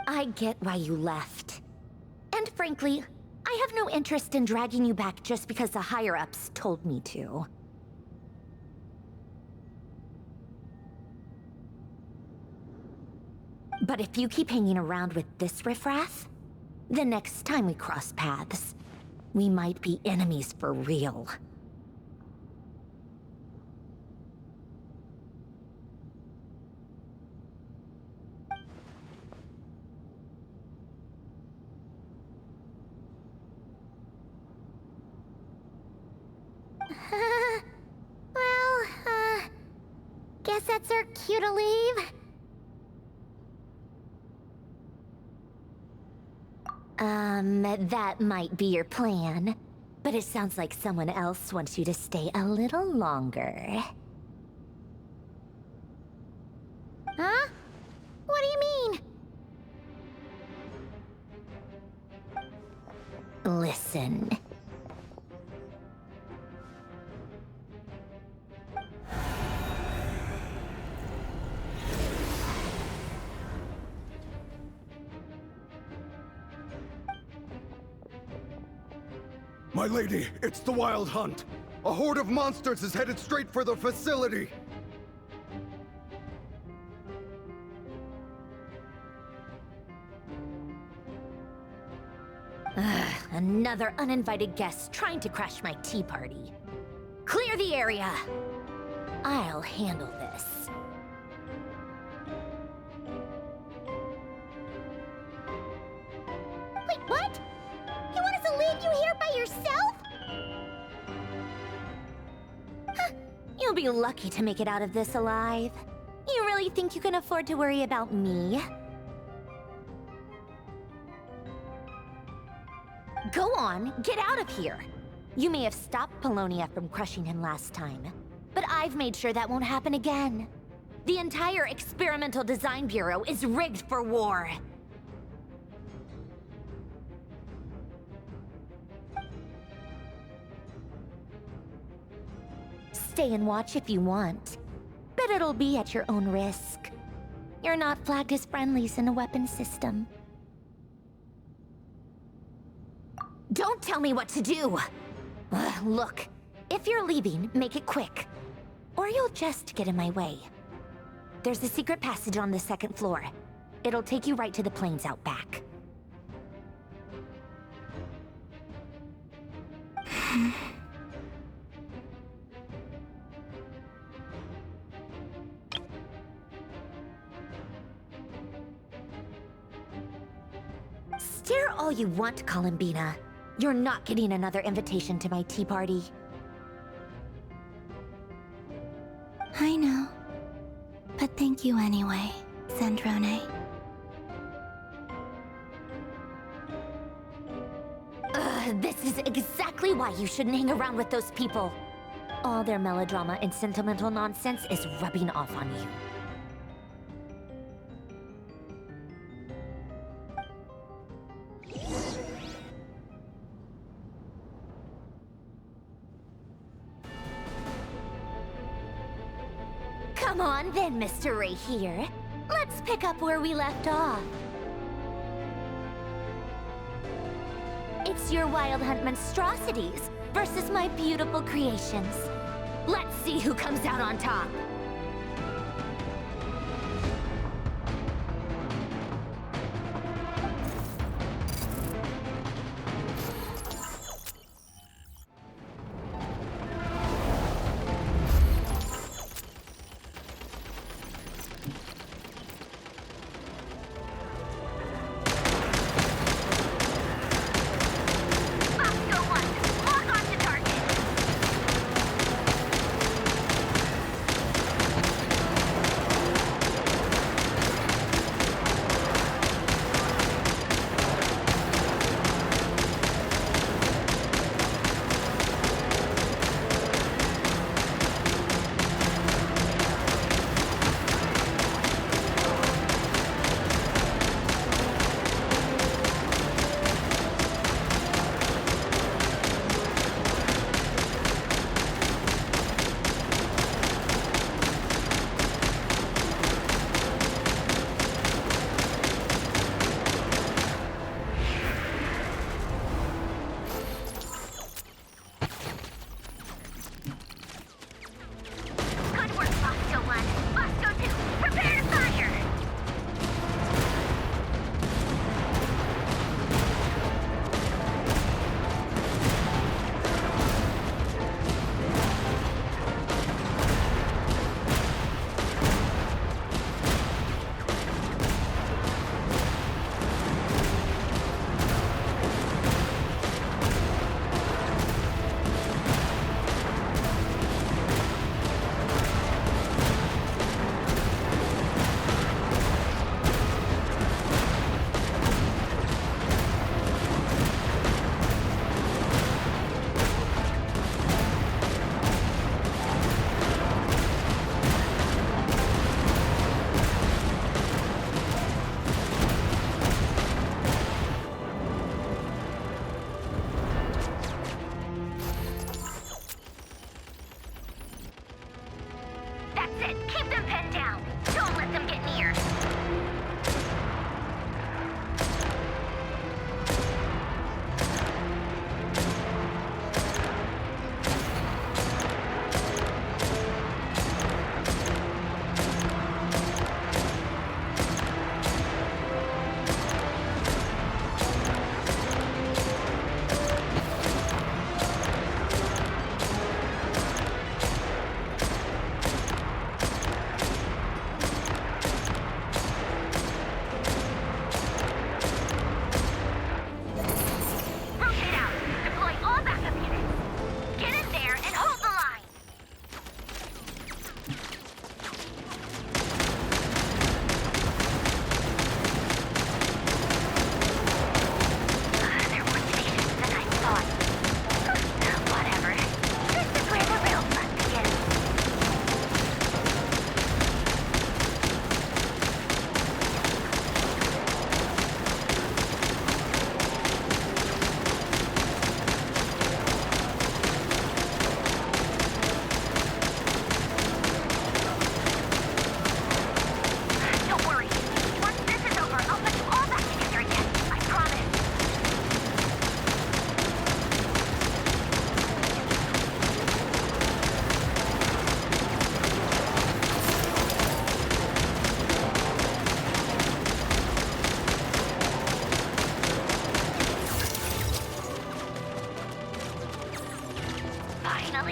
I get why you left. And frankly, I have no interest in dragging you back just because the higher-ups told me to. But if you keep hanging around with this riffraff, the next time we cross paths, we might be enemies for real. Guess that's our cue to leave. That might be your plan, but it sounds like someone else wants you to stay a little longer. Huh? What do you mean? Listen. My lady, it's the Wild Hunt. A horde of monsters is headed straight for the facility. Another uninvited guest trying to crash my tea party. Clear the area! I'll handle this. Wait, what? You want us to leave you here by yourself? Huh. You'll be lucky to make it out of this alive. You really think you can afford to worry about me? Go on, get out of here! You may have stopped Polonia from crushing him last time, but I've made sure that won't happen again. The entire Experimental Design Bureau is rigged for war. Stay and watch if you want, but it'll be at your own risk. You're not flagged as friendlies in the weapons system. Don't tell me what to do! Look, if you're leaving, make it quick. Or you'll just get in my way. There's a secret passage on the second floor. It'll take you right to the plains out back. Stare all you want, Columbina. You're not getting another invitation to my tea party. I know. But thank you anyway, Zandrone. This is exactly why you shouldn't hang around with those people. All their melodrama and sentimental nonsense is rubbing off on you. Come on then, Mr. Ray here. Let's pick up where we left off. It's your Wild Hunt monstrosities versus my beautiful creations. Let's see who comes out on top.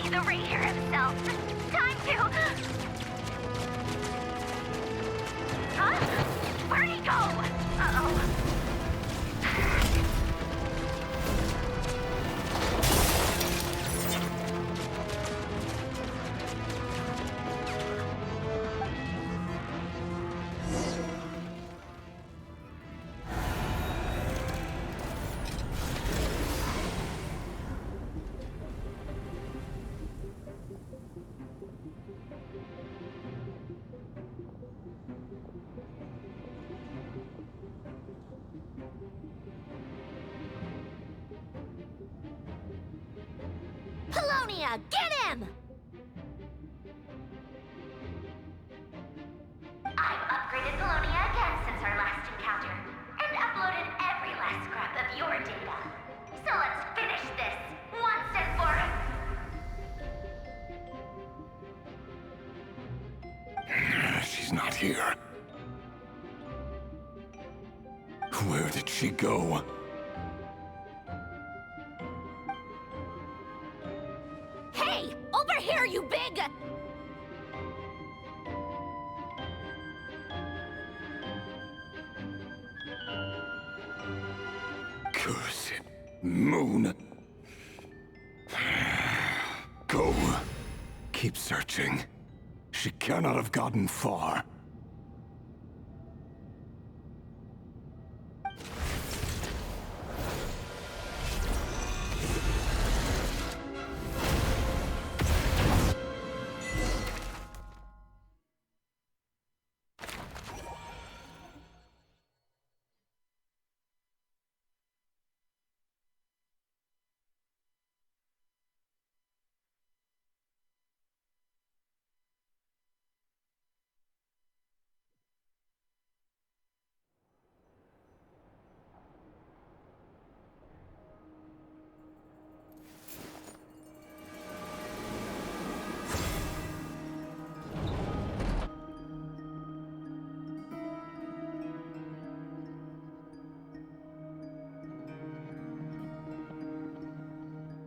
be the Ranger himself. Time to... Huh? Where'd he go? Uh-oh. Polonia, get him! I've upgraded Polonia again since our last encounter, and uploaded every last scrap of your data. So let's finish this, once and for all. She's not here. Where did she go? Hey! Over here, you big... Cursed moon. Go. Keep searching. She cannot have gotten far.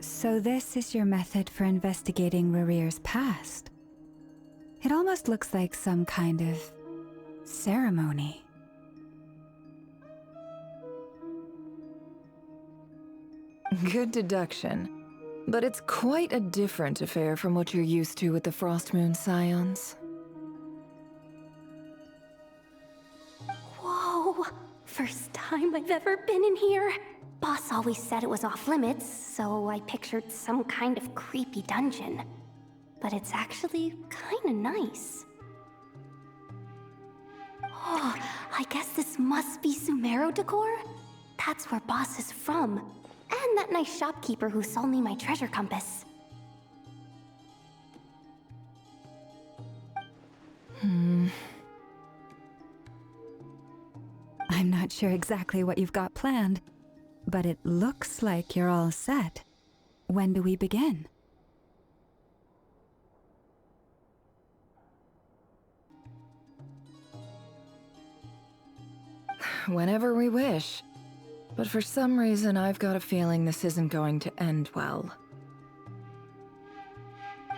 So this is your method for investigating Rarir's past? It almost looks like some kind of ceremony. Good deduction. But it's quite a different affair from what you're used to with the Frost Moon Scions. Whoa! First time I've ever been in here. Boss always said it was off limits, so I pictured some kind of creepy dungeon. But it's actually kinda nice. Oh, I guess this must be Sumero decor? That's where Boss is from. And that nice shopkeeper who sold me my treasure compass. I'm not sure exactly what you've got planned, but it looks like you're all set. When do we begin? Whenever we wish. But for some reason, I've got a feeling this isn't going to end well.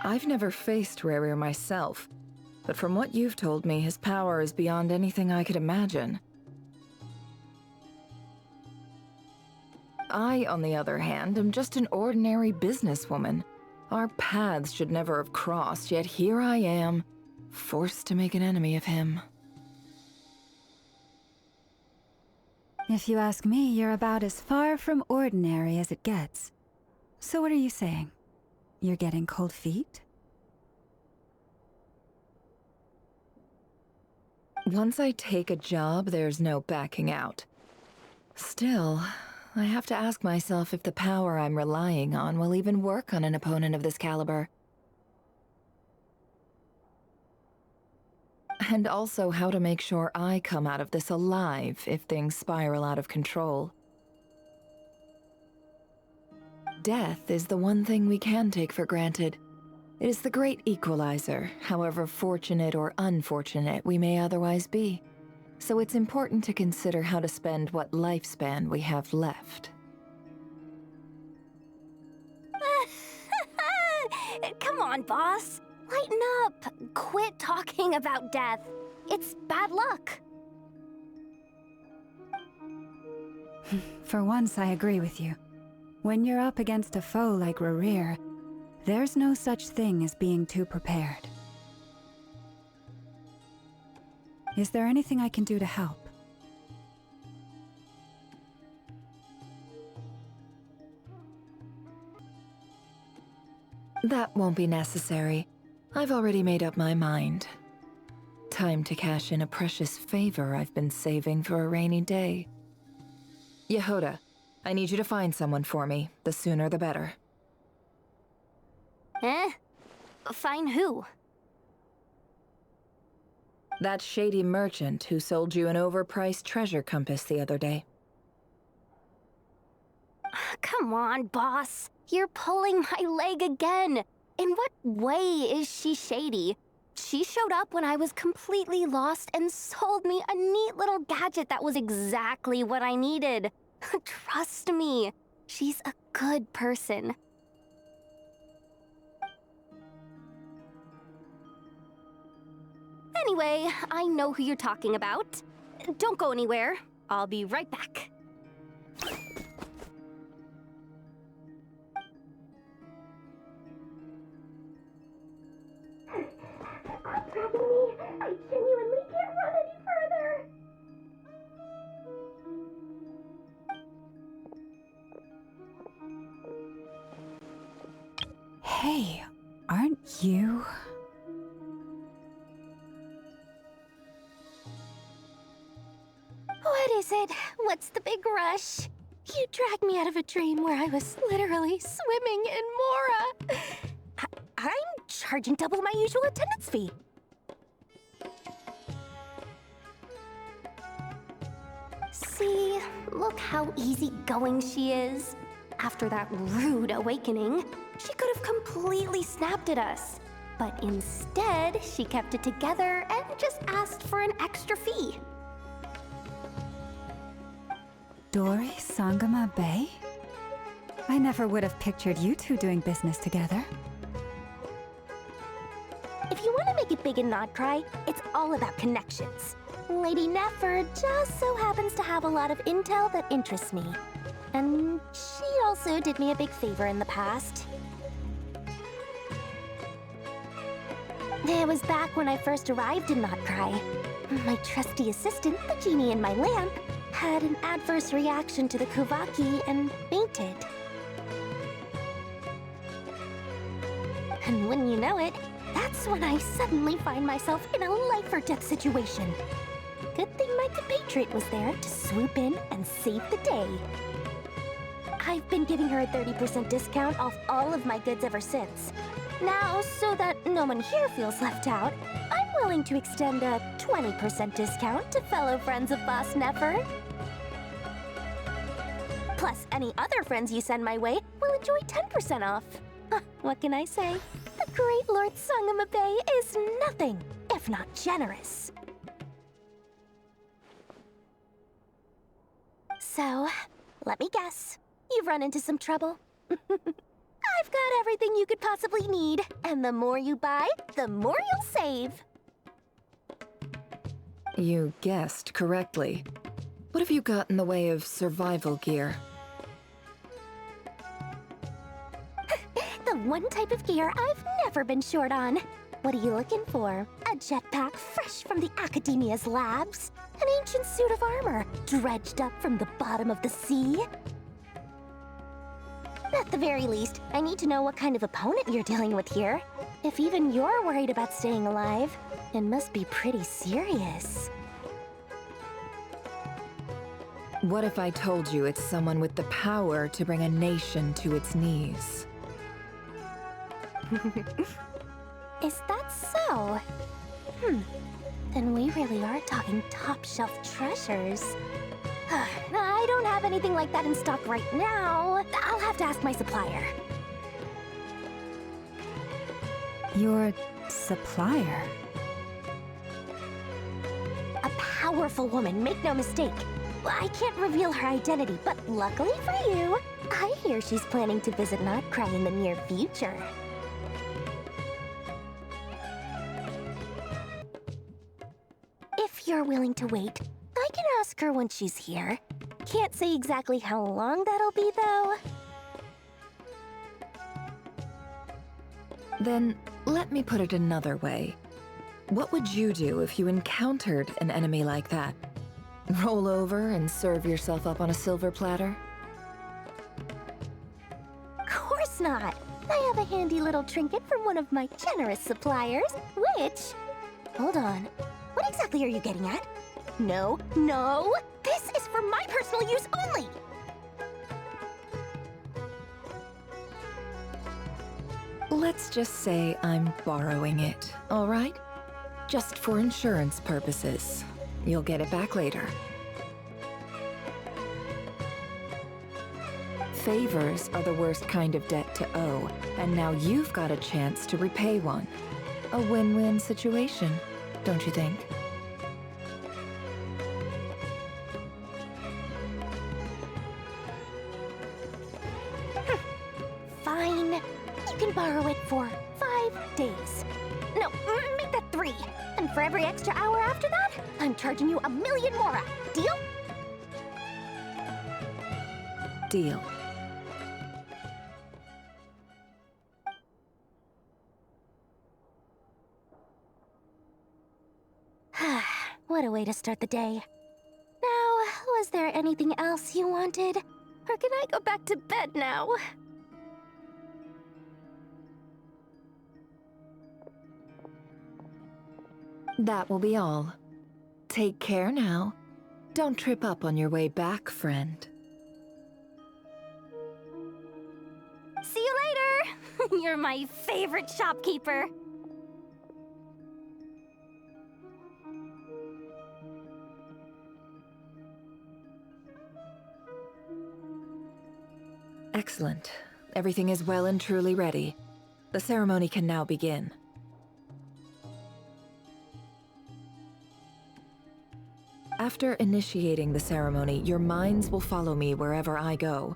I've never faced Rarir myself, but from what you've told me, his power is beyond anything I could imagine. I, on the other hand, am just an ordinary businesswoman. Our paths should never have crossed, yet here I am, forced to make an enemy of him. If you ask me, you're about as far from ordinary as it gets. So what are you saying? You're getting cold feet? Once I take a job, there's no backing out. Still, I have to ask myself if the power I'm relying on will even work on an opponent of this caliber. And also how to make sure I come out of this alive if things spiral out of control. Death is the one thing we can take for granted. It is the great equalizer, however fortunate or unfortunate we may otherwise be. So it's important to consider how to spend what lifespan we have left. on, boss. Lighten up. Quit talking about death. It's bad luck. For once, I agree with you. When you're up against a foe like Rerir, there's no such thing as being too prepared. Is there anything I can do to help? That won't be necessary. I've already made up my mind. Time to cash in a precious favor I've been saving for a rainy day. Yehoda, I need you to find someone for me. The sooner the better. Find who? That shady merchant who sold you an overpriced treasure compass the other day. Come on, boss. You're pulling my leg again. In what way is she shady? She showed up when I was completely lost and sold me a neat little gadget that was exactly what I needed. Trust me, she's a good person. Anyway, I know who you're talking about. Don't go anywhere. I'll be right back. I genuinely can't run any further. Hey, aren't you... What is it? What's the big rush? You dragged me out of a dream where I was literally swimming in Mora. I'm charging double my usual attendance fee. See, look how easygoing she is. After that rude awakening, she could have completely snapped at us. But instead, she kept it together and just asked for an extra fee. Dori Sangama Bay? I never would have pictured you two doing business together. If you want to make it big and not cry, it's all about connections. Lady Nefer just so happens to have a lot of intel that interests me. And she also did me a big favor in the past. It was back when I first arrived in Notcry. My trusty assistant, the genie in my lamp, had an adverse reaction to the Kuvaki and fainted. And wouldn't you know it, that's when I suddenly find myself in a life-or-death situation. Good thing my compatriot was there to swoop in and save the day. I've been giving her a 30% discount off all of my goods ever since. Now, so that no one here feels left out, I'm willing to extend a 20% discount to fellow friends of Boss Nefer. Plus, any other friends you send my way will enjoy 10% off. What can I say? The great Lord Sangama Bay is nothing if not generous. So, let me guess. You've run into some trouble? I've got everything you could possibly need, and the more you buy, the more you'll save. You guessed correctly. What have you got in the way of survival gear? The one type of gear I've never been short on. What are you looking for? A jetpack fresh from the Academia's labs? An ancient suit of armor dredged up from the bottom of the sea? At the very least, I need to know what kind of opponent you're dealing with here. If even you're worried about staying alive, it must be pretty serious. What if I told you it's someone with the power to bring a nation to its knees? Is that so? Then we really are talking top-shelf treasures. I don't have anything like that in stock right now. I'll have to ask my supplier. Your supplier? A powerful woman, make no mistake. I can't reveal her identity, but luckily for you, I hear she's planning to visit Notcry in the near future. are willing to wait, I can ask her when she's here. Can't say exactly how long that'll be, though. Then, let me put it another way. What would you do if you encountered an enemy like that? Roll over and serve yourself up on a silver platter? Of course not! I have a handy little trinket from one of my generous suppliers, which... Hold on. What exactly are you getting at? No, no! This is for my personal use only! Let's just say I'm borrowing it, all right? Just for insurance purposes. You'll get it back later. Favors are the worst kind of debt to owe, and now you've got a chance to repay one. A win-win situation, don't you think? Fine. You can borrow it for 5 days. No, make that 3. And for every extra hour after that, I'm charging you 1,000,000 more. Deal? Deal. What a way to start the day. Now, was there anything else you wanted? Or can I go back to bed now? That will be all. Take care now. Don't trip up on your way back, friend. See you later! You're my favorite shopkeeper. Excellent. Everything is well and truly ready. The ceremony can now begin. After initiating the ceremony, your minds will follow me wherever I go.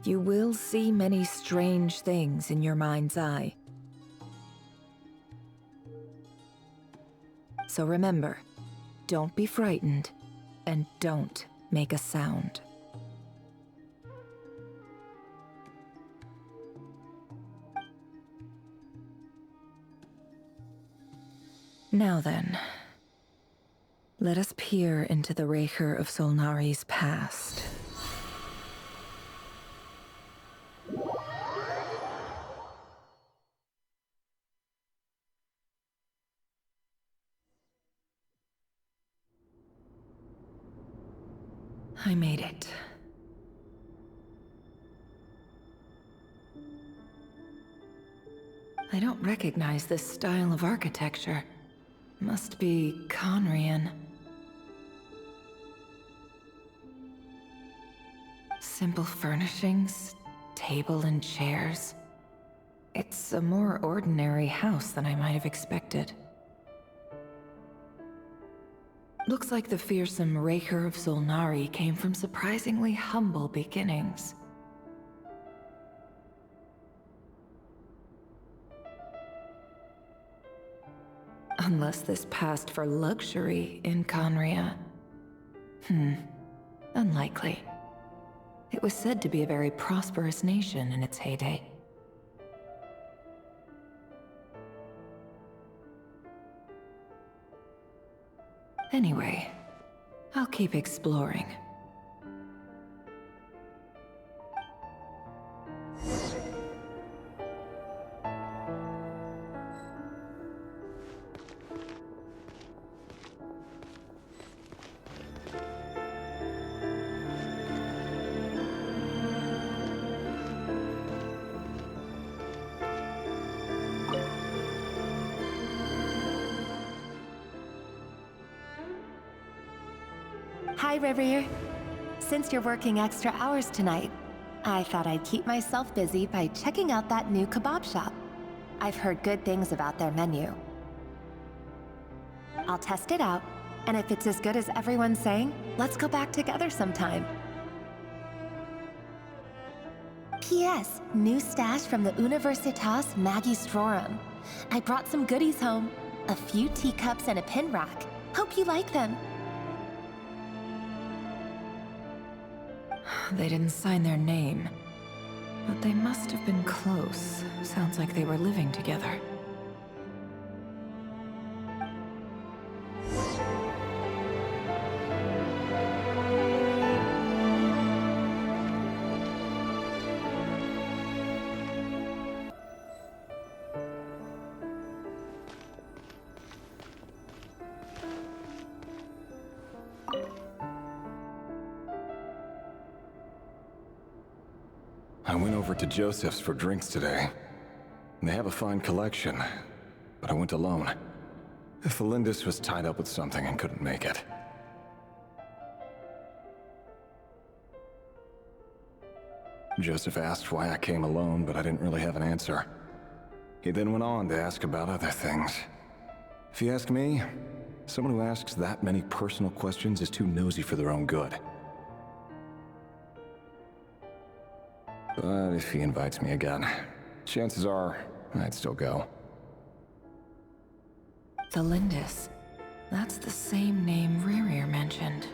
You will see many strange things in your mind's eye. So remember, don't be frightened, and don't make a sound. Now then, let us peer into the Raker of Solnari's past. I made it. I don't recognize this style of architecture. Must be Conrian. Simple furnishings, table and chairs. It's a more ordinary house than I might have expected. Looks like the fearsome Raker of Solnari came from surprisingly humble beginnings. Unless this passed for luxury in Conria. Unlikely. It was said to be a very prosperous nation in its heyday. Anyway, I'll keep exploring. Hi, River. Since you're working extra hours tonight, I thought I'd keep myself busy by checking out that new kebab shop. I've heard good things about their menu. I'll test it out, and if it's as good as everyone's saying, let's go back together sometime. P.S. New stash from the Universitas Magistrorum. I brought some goodies home. A few teacups and a pin rack. Hope you like them. They didn't sign their name, but they must have been close. Sounds like they were living together. I went over to Joseph's for drinks today. They have a fine collection, but I went alone. Felindis was tied up with something and couldn't make it. Joseph asked why I came alone, but I didn't really have an answer. He then went on to ask about other things. If you ask me, someone who asks that many personal questions is too nosy for their own good. But if he invites me again, chances are I'd still go. Felindis. That's the same name Rerir mentioned.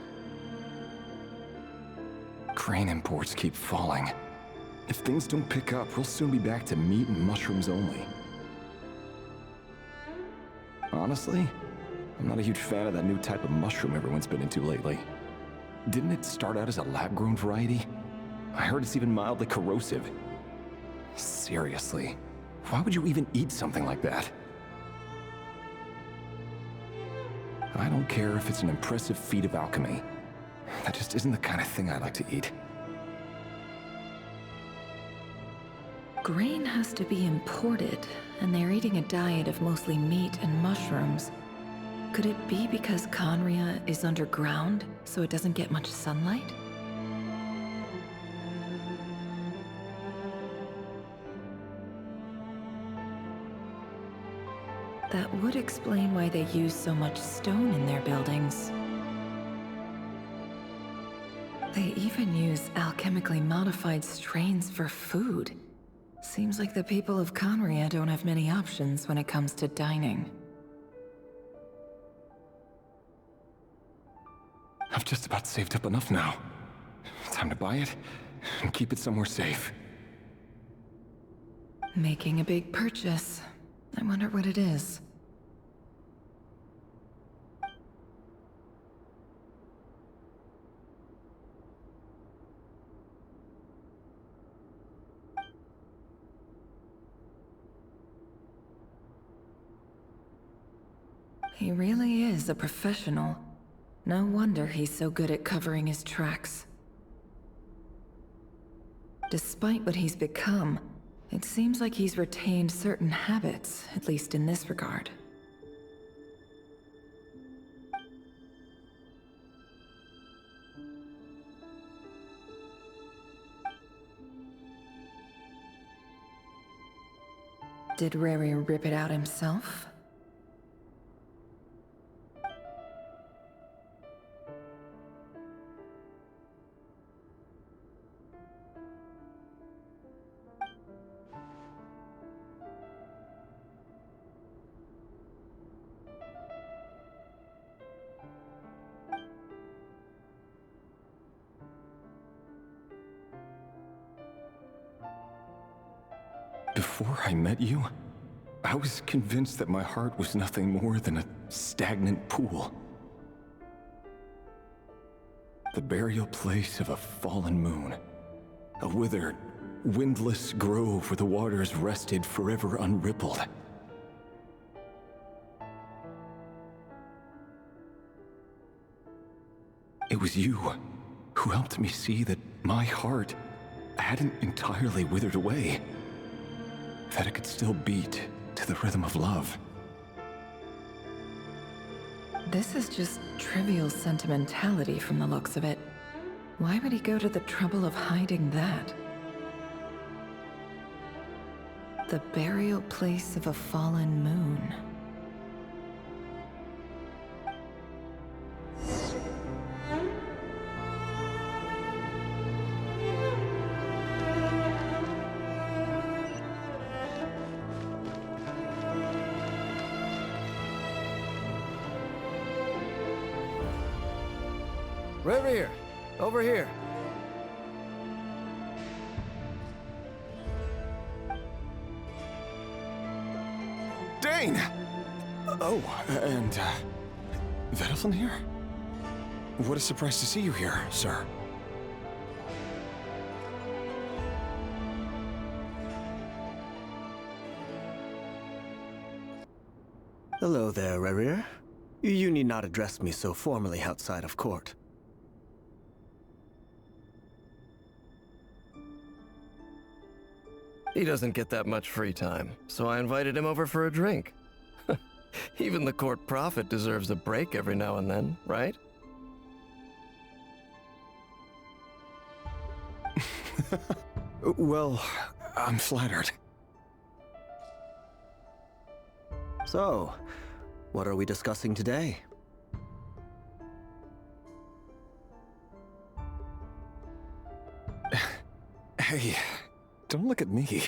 Grain imports keep falling. If things don't pick up, we'll soon be back to meat and mushrooms only. Honestly, I'm not a huge fan of that new type of mushroom everyone's been into lately. Didn't it start out as a lab-grown variety? I heard it's even mildly corrosive. Seriously, why would you even eat something like that? I don't care if it's an impressive feat of alchemy. That just isn't the kind of thing I like to eat. Grain has to be imported, and they're eating a diet of mostly meat and mushrooms. Could it be because Conria is underground, so it doesn't get much sunlight? That would explain why they use so much stone in their buildings. They even use alchemically modified strains for food. Seems like the people of Conria don't have many options when it comes to dining. I've just about saved up enough now. Time to buy it and keep it somewhere safe. Making a big purchase. I wonder what it is. He really is a professional. No wonder he's so good at covering his tracks. Despite what he's become, it seems like he's retained certain habits, at least in this regard. Did Rerir rip it out himself? Before I met you, I was convinced that my heart was nothing more than a stagnant pool. The burial place of a fallen moon. A withered, windless grove where the waters rested forever unrippled. It was you who helped me see that my heart hadn't entirely withered away. That it could still beat to the rhythm of love. This is just trivial sentimentality from the looks of it. Why would he go to the trouble of hiding that? The burial place of a fallen moon. Reverie, over here. Dane! Oh, and, Vedalfin here? What a surprise to see you here, sir. Hello there, Rerir. You need not address me so formally outside of court. He doesn't get that much free time, so I invited him over for a drink. Even the court prophet deserves a break every now and then, right? Well, I'm flattered. So, what are we discussing today? Hey, don't look at me.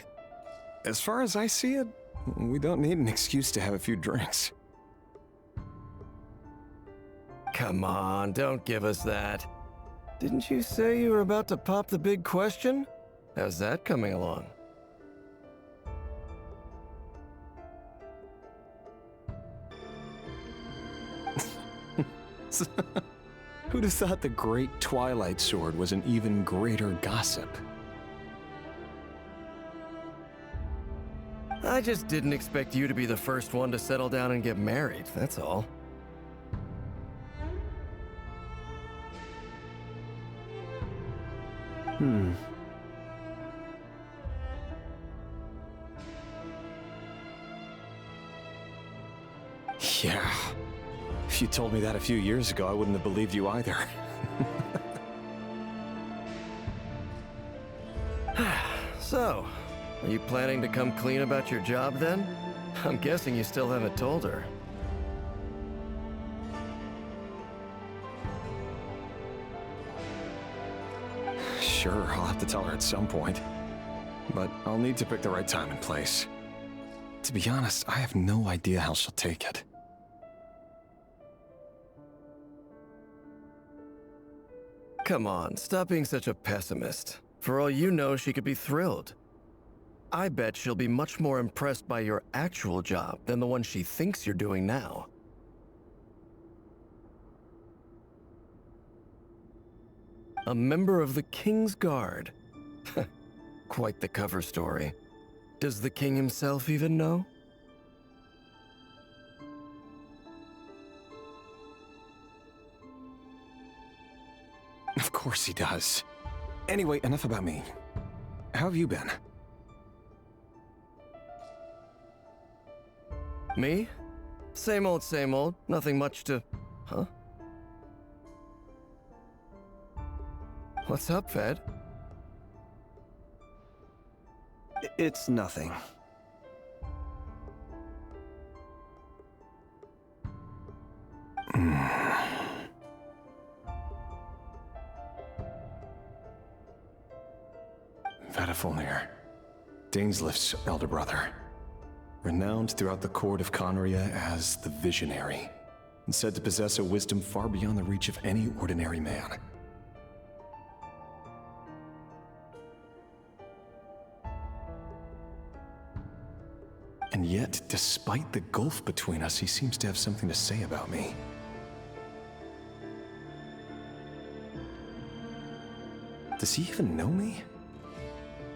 As far as I see it, we don't need an excuse to have a few drinks. Come on, don't give us that. Didn't you say you were about to pop the big question? How's that coming along? Who'd have thought the great Twilight Sword was an even greater gossip? I just didn't expect you to be the first one to settle down and get married, that's all. Yeah. If you told me that a few years ago, I wouldn't have believed you either. So, are you planning to come clean about your job then? I'm guessing you still haven't told her. Sure, I'll have to tell her at some point. But I'll need to pick the right time and place. To be honest, I have no idea how she'll take it. Come on, stop being such a pessimist. For all you know, she could be thrilled. I bet she'll be much more impressed by your actual job than the one she thinks you're doing now. A member of the King's Guard. Quite the cover story. Does the king himself even know? Of course he does. Anyway, enough about me. How have you been? Me? Same old, same old. Nothing much to... Huh? What's up, Fed? It's nothing. Vedalfin, Dainslift's elder brother. Renowned throughout the court of Conria as the Visionary, and said to possess a wisdom far beyond the reach of any ordinary man. And yet, despite the gulf between us, he seems to have something to say about me. Does he even know me?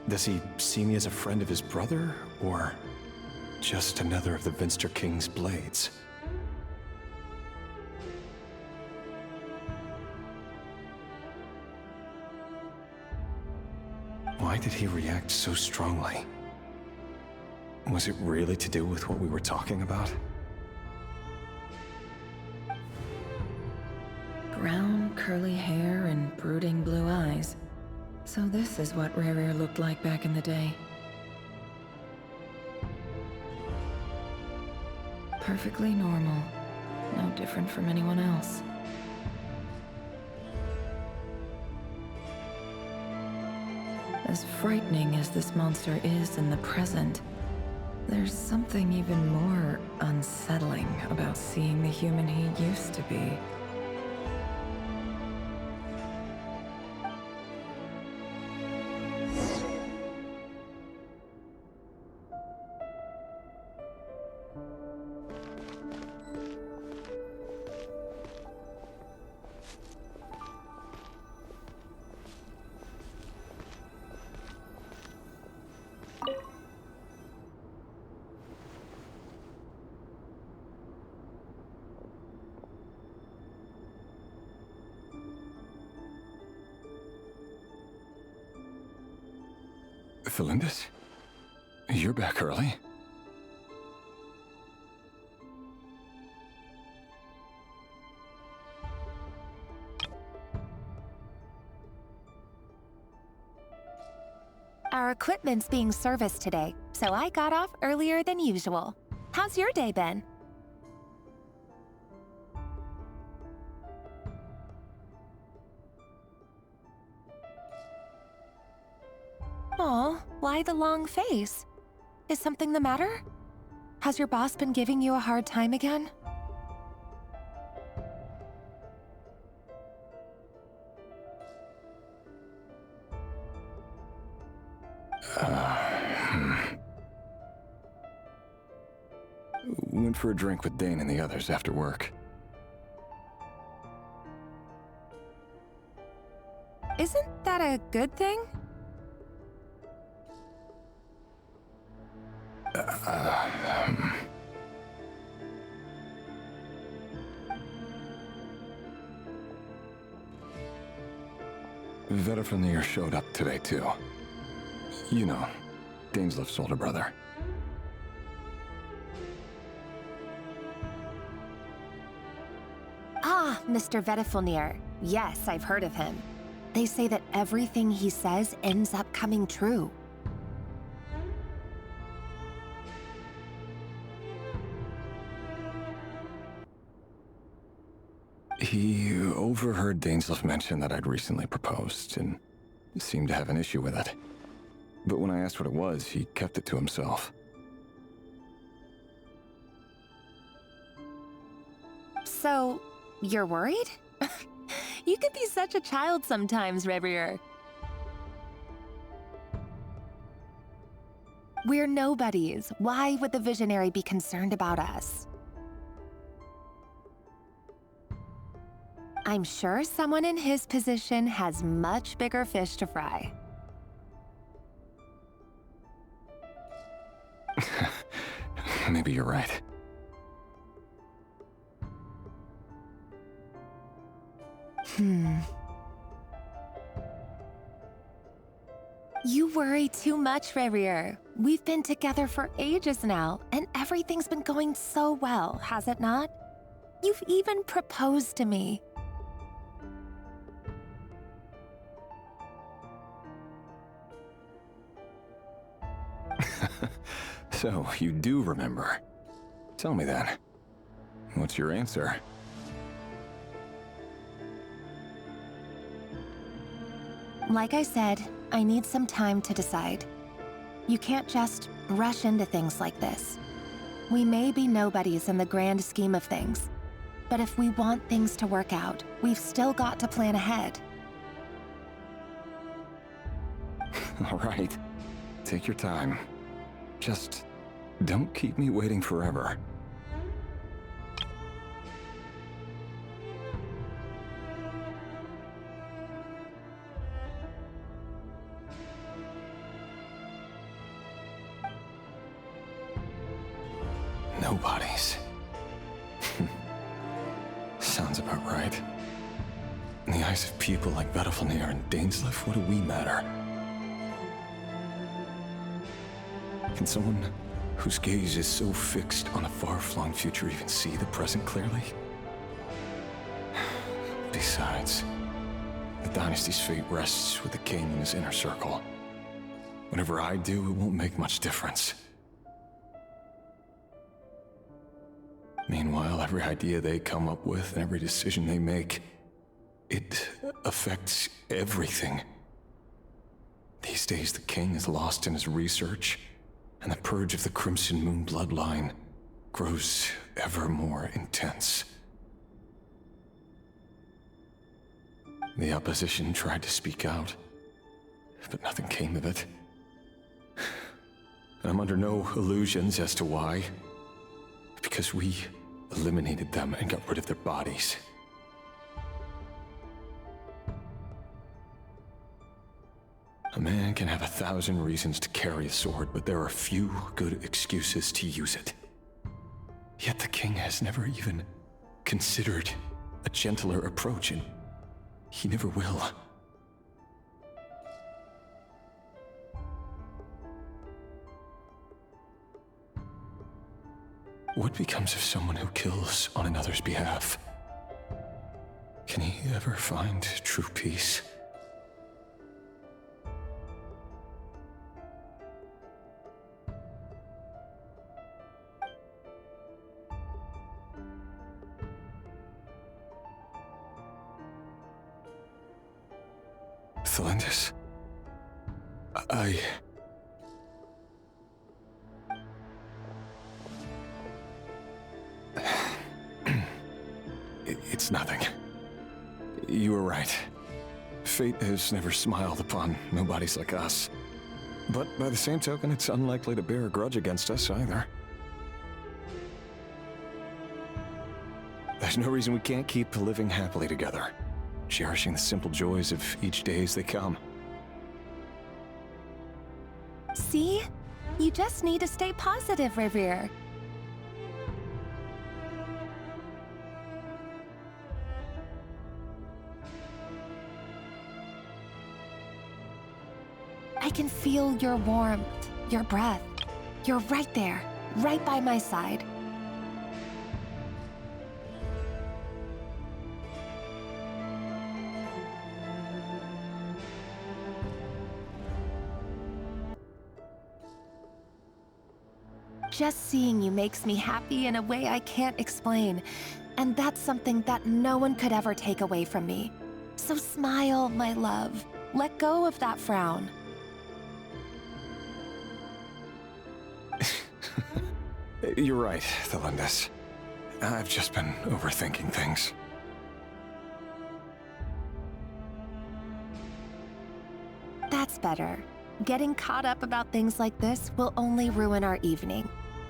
Does he see me as a friend of his brother, or just another of the Vinster King's blades? Why did he react so strongly? Was it really to do with what we were talking about? Brown, curly hair and brooding blue eyes. So this is what Rerir looked like back in the day. Perfectly normal. No different from anyone else. As frightening as this monster is in the present, there's something even more unsettling about seeing the human he used to be. Felindus? You're back early? Our equipment's being serviced today, so I got off earlier than usual. How's your day been? Aw, why the long face? Is something the matter? Has your boss been giving you a hard time again? Went for a drink with Dane and the others after work. Isn't that a good thing? Vedifnir showed up today, too. You know, Daneslif's older brother. Ah, Mr. Vedifnir. Yes, I've heard of him. They say that everything he says ends up coming true. He overheard Daneslif mention that I'd recently proposed, and seemed to have an issue with it. But when I asked what it was, he kept it to himself. So, you're worried? You can be such a child sometimes, Revier. We're nobodies. Why would the Visionary be concerned about us? I'm sure someone in his position has much bigger fish to fry. Maybe you're right. You worry too much, Revier. We've been together for ages now, and everything's been going so well, has it not? You've even proposed to me. So, you do remember. Tell me then. What's your answer? Like I said, I need some time to decide. You can't just rush into things like this. We may be nobodies in the grand scheme of things, but if we want things to work out, we've still got to plan ahead. All right. Take your time. Just don't keep me waiting forever. Nobodies. Sounds about right. In the eyes of people like Vedifnir and Daneslif, what do we matter? Can someone whose gaze is so fixed on a far-flung future even see the present clearly? Besides, the dynasty's fate rests with the king and his inner circle. Whatever I do, it won't make much difference. Meanwhile, every idea they come up with and every decision they make, it affects everything. These days, the king is lost in his research, and the purge of the Crimson Moon bloodline grows ever more intense. The opposition tried to speak out, but nothing came of it. And I'm under no illusions as to why. Because we eliminated them and got rid of their bodies. A man can have 1,000 reasons to carry a sword, but there are few good excuses to use it. Yet the king has never even considered a gentler approach, and he never will. What becomes of someone who kills on another's behalf? Can he ever find true peace? Thalendis, It's nothing. You were right. Fate has never smiled upon nobodies like us. But by the same token, it's unlikely to bear a grudge against us either. There's no reason we can't keep living happily together, cherishing the simple joys of each day as they come. See? You just need to stay positive, Revere. I can feel your warmth, your breath. You're right there, right by my side. Just seeing you makes me happy in a way I can't explain. And that's something that no one could ever take away from me. So smile, my love. Let go of that frown. You're right, Thalendis. I've just been overthinking things. That's better. Getting caught up about things like this will only ruin our evening.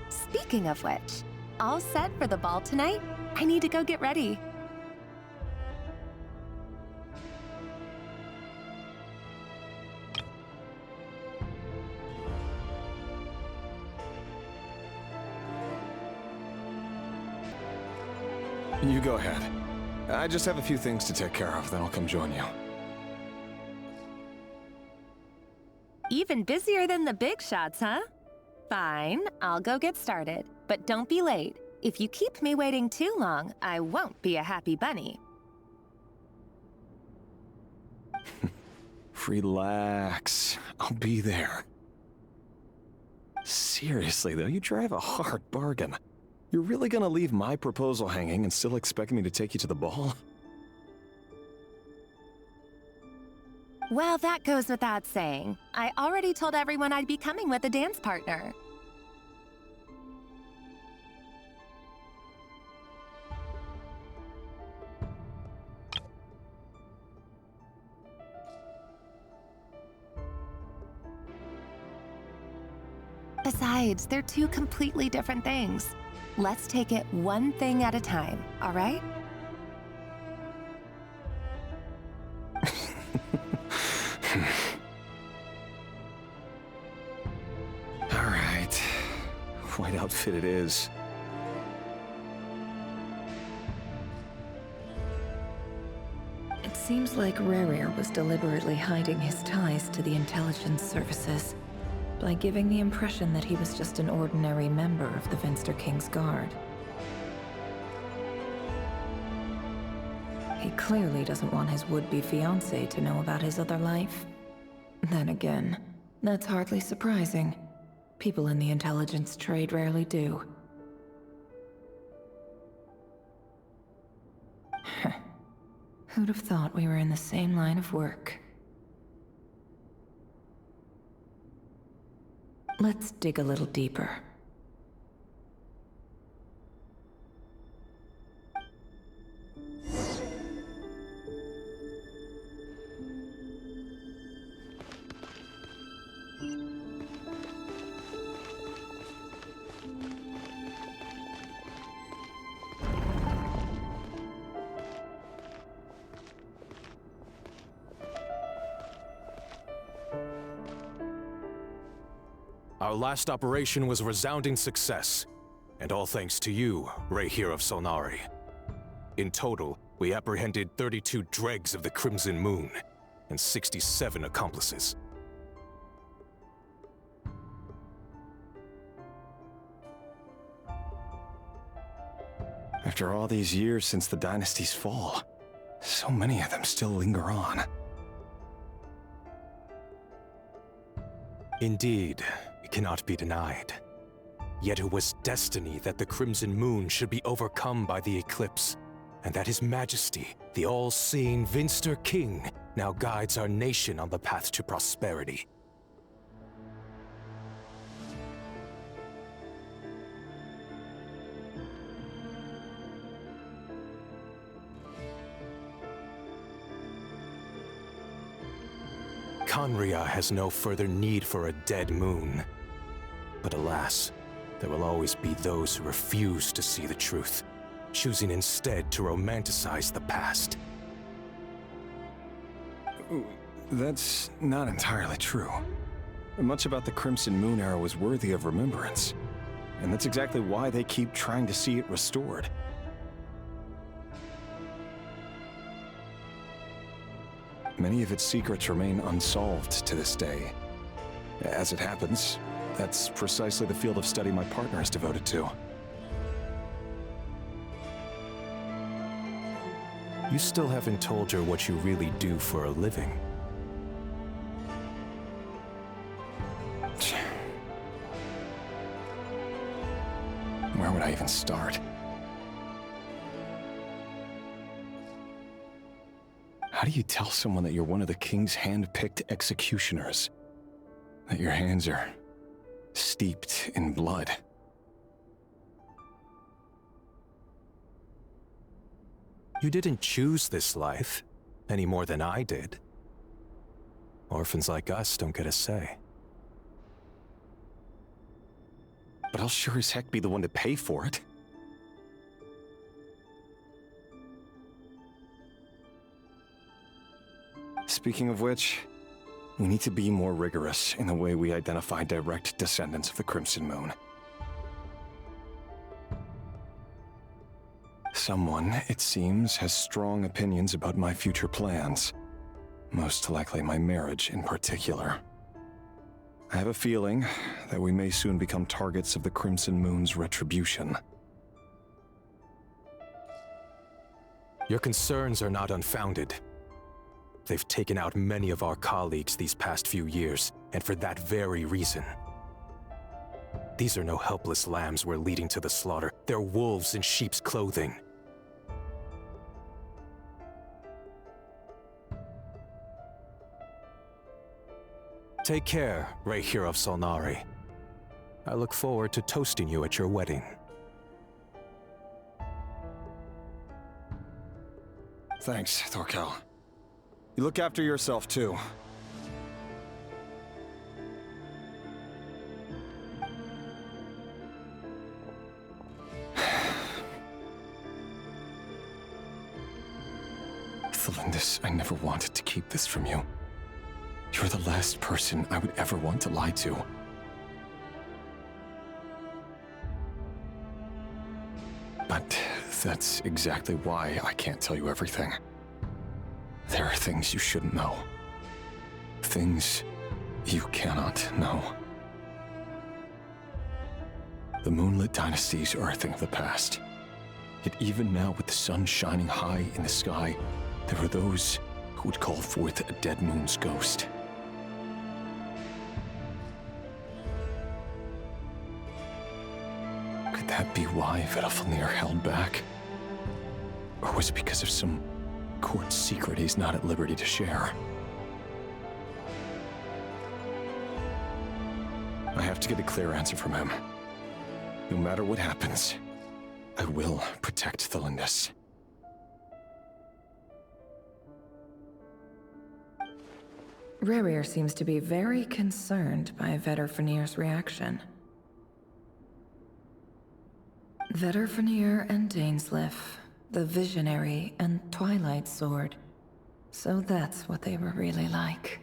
Speaking of which, all set for the ball tonight? I need to go get ready. You go ahead. I just have a few things to take care of, then I'll come join you. Even busier than the big shots, huh? Fine, I'll go get started. But don't be late. If you keep me waiting too long, I won't be a happy bunny. Relax. I'll be there. Seriously, though, you drive a hard bargain. You're really gonna leave my proposal hanging and still expect me to take you to the ball? Well, that goes without saying. I already told everyone I'd be coming with a dance partner. Besides, they're two completely different things. Let's take it one thing at a time, all right? All right. White outfit it is. It seems like Rerir was deliberately hiding his ties to the intelligence services by giving the impression that he was just an ordinary member of the Venster King's Guard. He clearly doesn't want his would-be fiancée to know about his other life. Then again, that's hardly surprising. People in the intelligence trade rarely do. Who'd have thought we were in the same line of work? Let's dig a little deeper. Our last operation was a resounding success, and all thanks to you, Rehir of Solnari. In total, we apprehended 32 dregs of the Crimson Moon, and 67 accomplices. After all these years since the dynasty's fall, so many of them still linger on. Indeed, it cannot be denied. Yet it was destiny that the Crimson Moon should be overcome by the eclipse, and that His Majesty, the all-seeing Vinster King, now guides our nation on the path to prosperity. Conria has no further need for a dead moon. But alas, there will always be those who refuse to see the truth, choosing instead to romanticize the past. That's not entirely true. Much about the Crimson Moon era was worthy of remembrance, and that's exactly why they keep trying to see it restored. Many of its secrets remain unsolved to this day. As it happens, that's precisely the field of study my partner is devoted to. You still haven't told her what you really do for a living. Where would I even start? How do you tell someone that you're one of the king's hand-picked executioners? That your hands are steeped in blood? You didn't choose this life, any more than I did. Orphans like us don't get a say. But I'll sure as heck be the one to pay for it. Speaking of which, we need to be more rigorous in the way we identify direct descendants of the Crimson Moon. Someone, it seems, has strong opinions about my future plans. Most likely my marriage in particular. I have a feeling that we may soon become targets of the Crimson Moon's retribution. Your concerns are not unfounded. They've taken out many of our colleagues these past few years, and for that very reason. These are no helpless lambs we're leading to the slaughter. They're wolves in sheep's clothing. Take care, Rayhir of Solnari. I look forward to toasting you at your wedding. Thanks, Thorkel. You look after yourself, too. Thelindis, I never wanted to keep this from you. You're the last person I would ever want to lie to. But that's exactly why I can't tell you everything. There are things you shouldn't know. Things you cannot know. The Moonlit dynasties are a thing of the past. Yet even now, with the sun shining high in the sky, there are those who would call forth a dead moon's ghost. Could that be why Vedalfnir held back? Or was it because of some court secret he's not at liberty to share? I have to get a clear answer from him. No matter what happens, I will protect Thelindis. Rerir seems to be very concerned by Vedalfnir's reaction. Vedalfnir and Dainsleif, the Visionary and Twilight Sword. So that's what they were really like.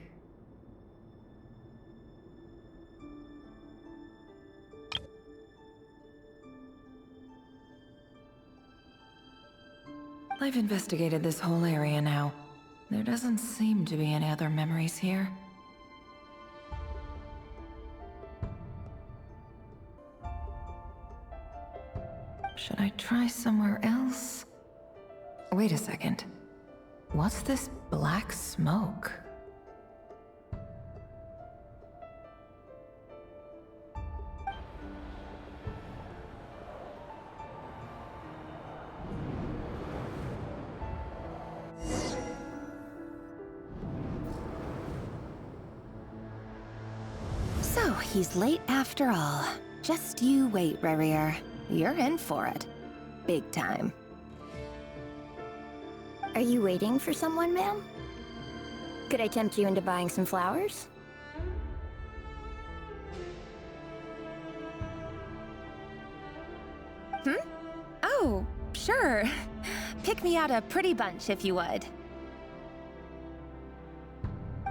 I've investigated this whole area now. There doesn't seem to be any other memories here. Should I try somewhere else? Wait a second. What's this black smoke? So, he's late after all. Just you wait, Rarier. You're in for it. Big time. Are you waiting for someone, ma'am? Could I tempt you into buying some flowers? Oh, sure. Pick me out a pretty bunch if you would.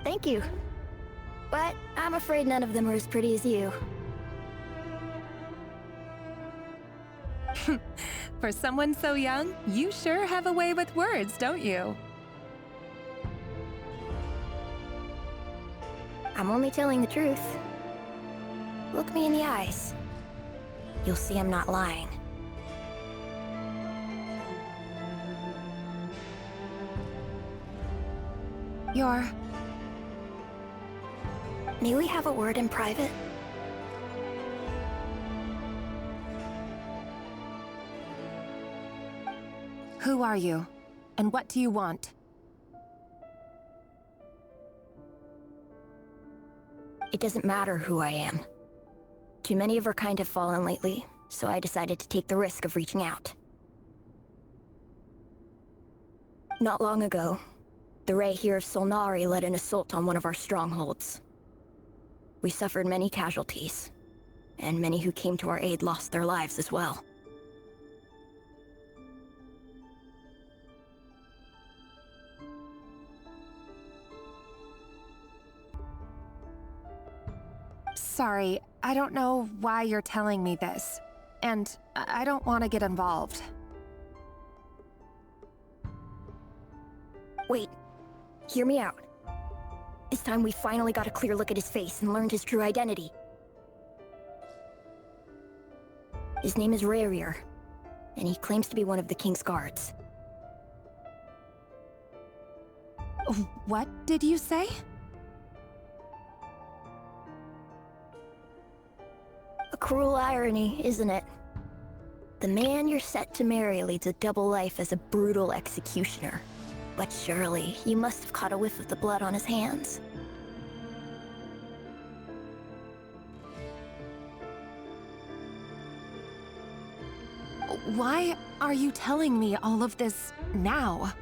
Thank you. But I'm afraid none of them are as pretty as you. For someone so young, you sure have a way with words, don't you? I'm only telling the truth. Look me in the eyes. You'll see I'm not lying. You're... May we have a word in private? Who are you? And what do you want? It doesn't matter who I am. Too many of her kind have fallen lately, so I decided to take the risk of reaching out. Not long ago, the Ray here of Solnari led an assault on one of our strongholds. We suffered many casualties, and many who came to our aid lost their lives as well. Sorry, I don't know why you're telling me this, and I don't want to get involved. Wait, hear me out. This time we finally got a clear look at his face and learned his true identity. His name is Rarier, and he claims to be one of the King's guards. What did you say? A cruel irony, isn't it? The man you're set to marry leads a double life as a brutal executioner. But surely, you must have caught a whiff of the blood on his hands. Why are you telling me all of this now?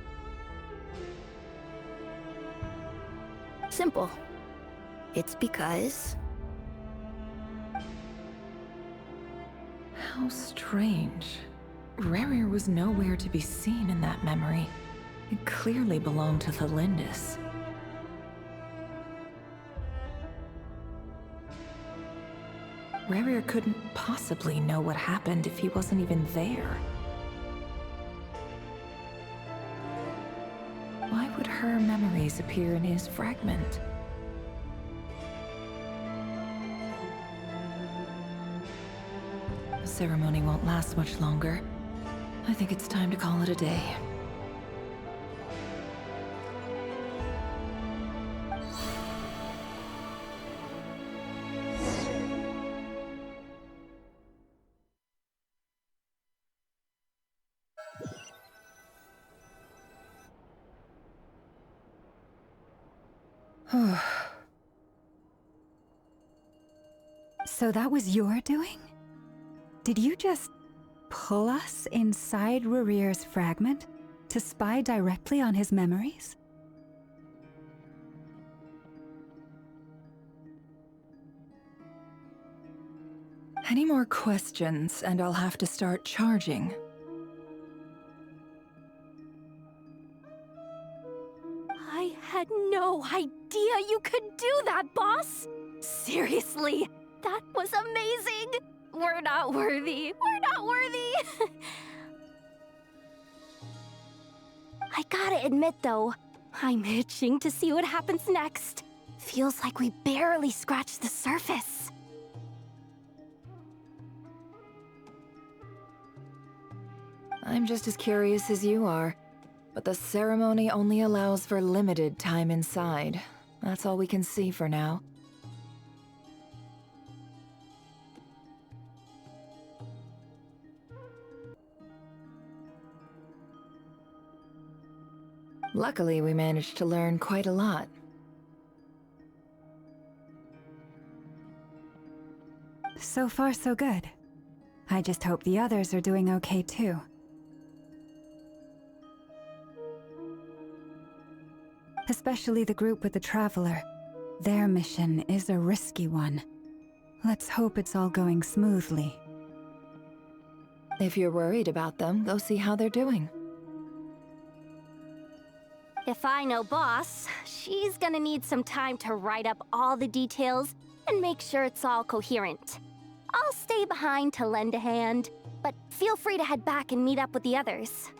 Simple. It's because... How strange. Rarier was nowhere to be seen in that memory. It clearly belonged to the Lindis. Rarier couldn't possibly know what happened if he wasn't even there. Why would her memories appear in his fragment? The ceremony won't last much longer. I think it's time to call it a day. So that was your doing? Did you just pull us inside Rarier's fragment to spy directly on his memories? Any more questions, and I'll have to start charging. I had no idea you could do that, boss! Seriously, that was amazing! We're not worthy. We're not worthy! I gotta admit, though, I'm itching to see what happens next. Feels like we barely scratched the surface. I'm just as curious as you are. But the ceremony only allows for limited time inside. That's all we can see for now. Luckily, we managed to learn quite a lot. So far, so good. I just hope the others are doing okay too. Especially the group with the Traveler. Their mission is a risky one. Let's hope it's all going smoothly. If you're worried about them, go see how they're doing. If I know Boss, she's gonna need some time to write up all the details and make sure it's all coherent. I'll stay behind to lend a hand, but feel free to head back and meet up with the others.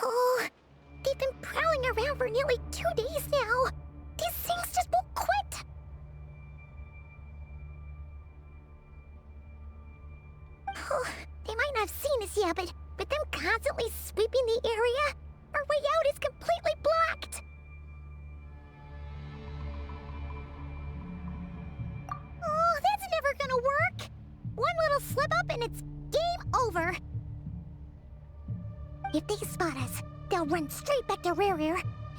Oh, they've been prowling around for nearly 2 days now. These things just won't quit. Oh, they might not have seen us yet, but them constantly sweeping the area, our way out is completely blocked. Oh, that's never gonna work. One little slip up and it's game over. If they spot us, they'll run straight back to Rare.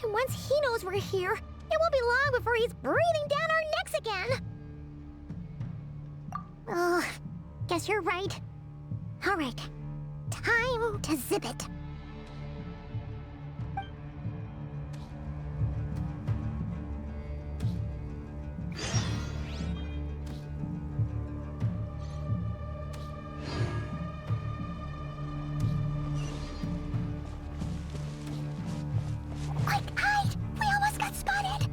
And once he knows we're here, it won't be long before he's breathing down our necks again. Oh, guess you're right. All right, time to zip it. We almost got spotted!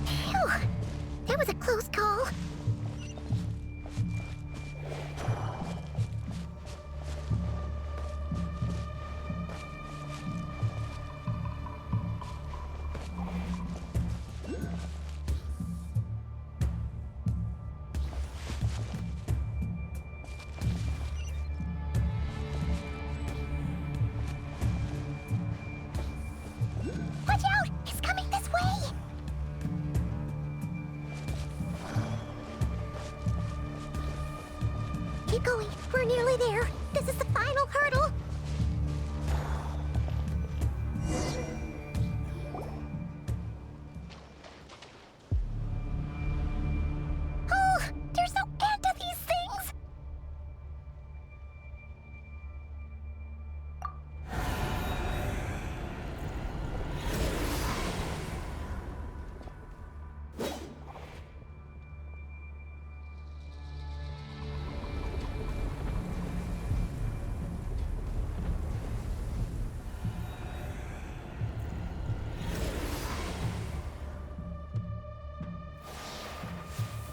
Phew! That was a close call. Watch out! It's coming this way! Keep going. We're nearly there. This is the final hurdle. Oh, there's no end to these things!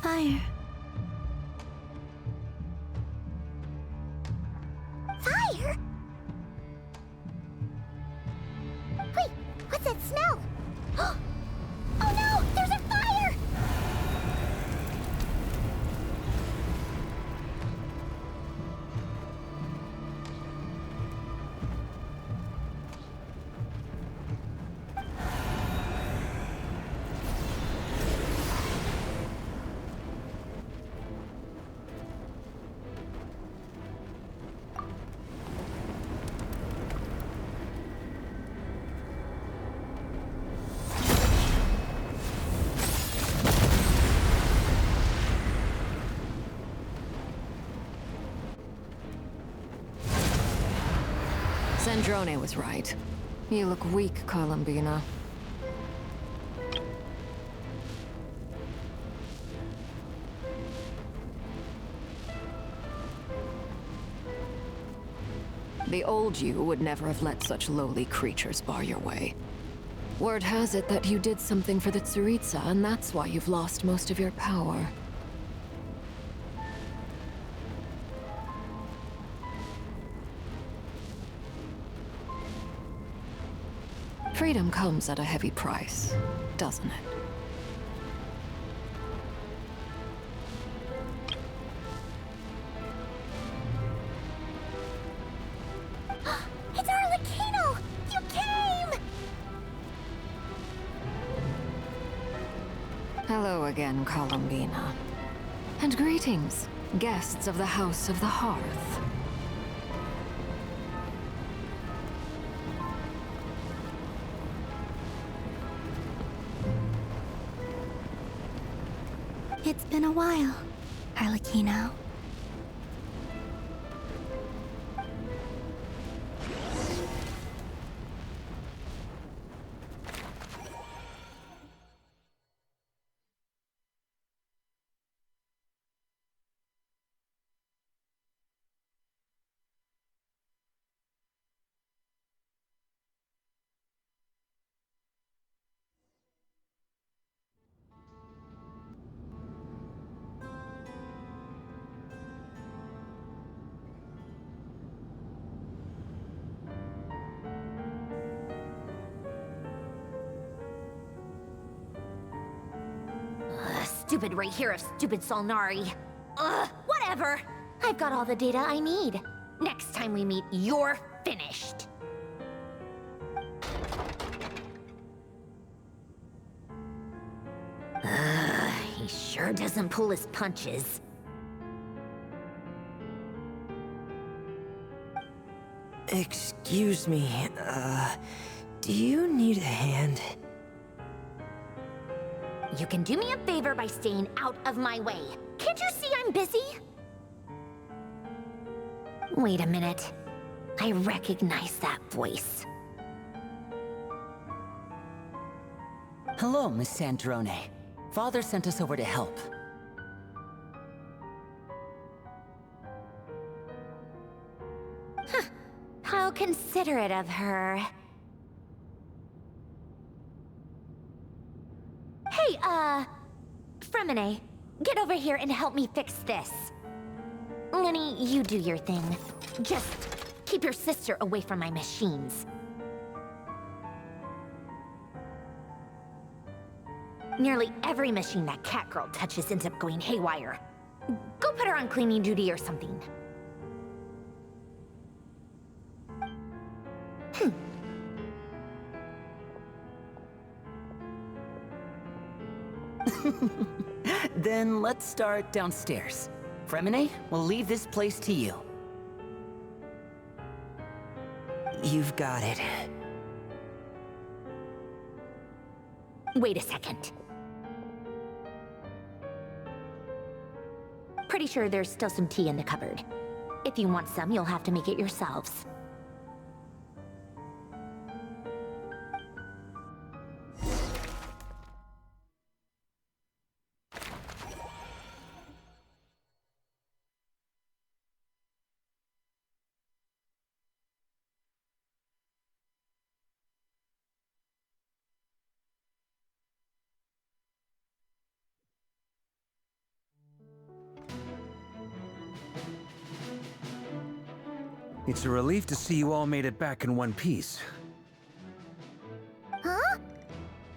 Fire. Fire? Wait, what's that smell? Oh no, there's a fire! Sandrone was right. You look weak, Columbina. The old you would never have let such lowly creatures bar your way. Word has it that you did something for the Tsaritsa, and that's why you've lost most of your power. Freedom comes at a heavy price, doesn't it? It's Arlecchino! You came! Hello again, Columbina. And greetings, guests of the House of the Hearth. It's been a while, Arlecchino. Stupid right here of stupid Solnari. Ugh, whatever. I've got all the data I need. Next time we meet, you're finished. He sure doesn't pull his punches. Excuse me, do you need a hand? You can do me a favor by staying out of my way. Can't you see I'm busy? Wait a minute. I recognize that voice. Hello, Miss Sandrone. Father sent us over to help. Huh. How considerate of her. Hey, Fremine, get over here and help me fix this. Lenny, you do your thing. Just keep your sister away from my machines. Nearly every machine that Catgirl touches ends up going haywire. Go put her on cleaning duty or something. Then let's start downstairs. Fremine, we'll leave this place to you. You've got it. Wait a second. Pretty sure there's still some tea in the cupboard. If you want some, you'll have to make it yourselves. It's a relief to see you all made it back in one piece. Huh?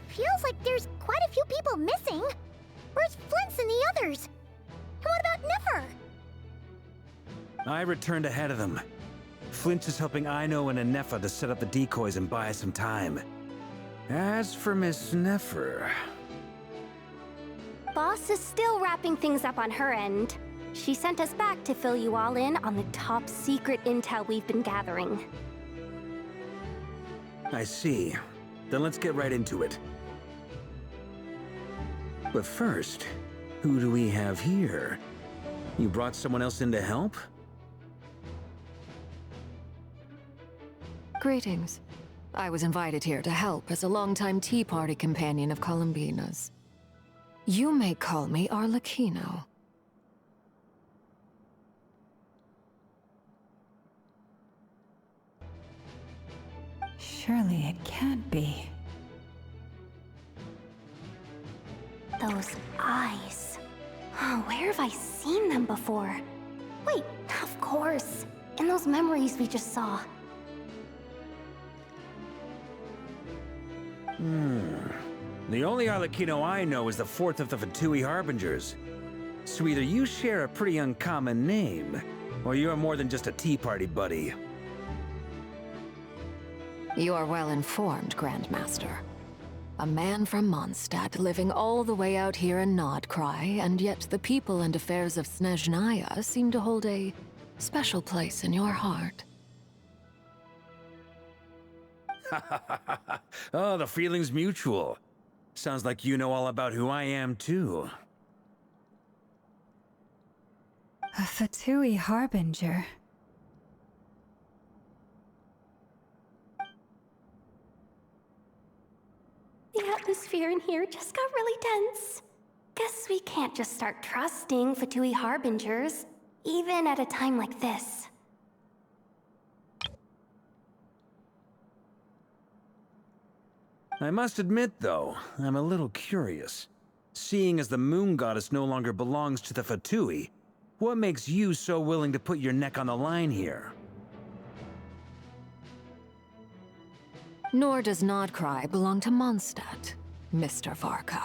Feels like there's quite a few people missing. Where's Flint's and the others? And what about Nefer? I returned ahead of them. Flint is helping Aino and Anefa to set up the decoys and buy us some time. As for Miss Nefer... Boss is still wrapping things up on her end. She sent us back to fill you all in on the top secret intel we've been gathering. I see. Then let's get right into it. But first, who do we have here? You brought someone else in to help? Greetings. I was invited here to help as a longtime tea party companion of Columbina's. You may call me Arlecchino. Surely it can't be. Those eyes. Oh, where have I seen them before? Wait, of course. In those memories we just saw. The only Arlecchino I know is the fourth of the Fatui Harbingers. So either you share a pretty uncommon name, or you're more than just a tea party buddy. You are well informed, Grandmaster. A man from Mondstadt living all the way out here in Nordkrai, and yet the people and affairs of Snezhnaya seem to hold a special place in your heart. Oh, the feeling's mutual. Sounds like you know all about who I am, too. A Fatui Harbinger. The atmosphere in here just got really tense. Guess we can't just start trusting Fatui Harbingers, even at a time like this. I must admit, though, I'm a little curious. Seeing as the moon goddess no longer belongs to the Fatui, what makes you so willing to put your neck on the line here? Nor does Nordkrai belong to Mondstadt, Mr. Varka.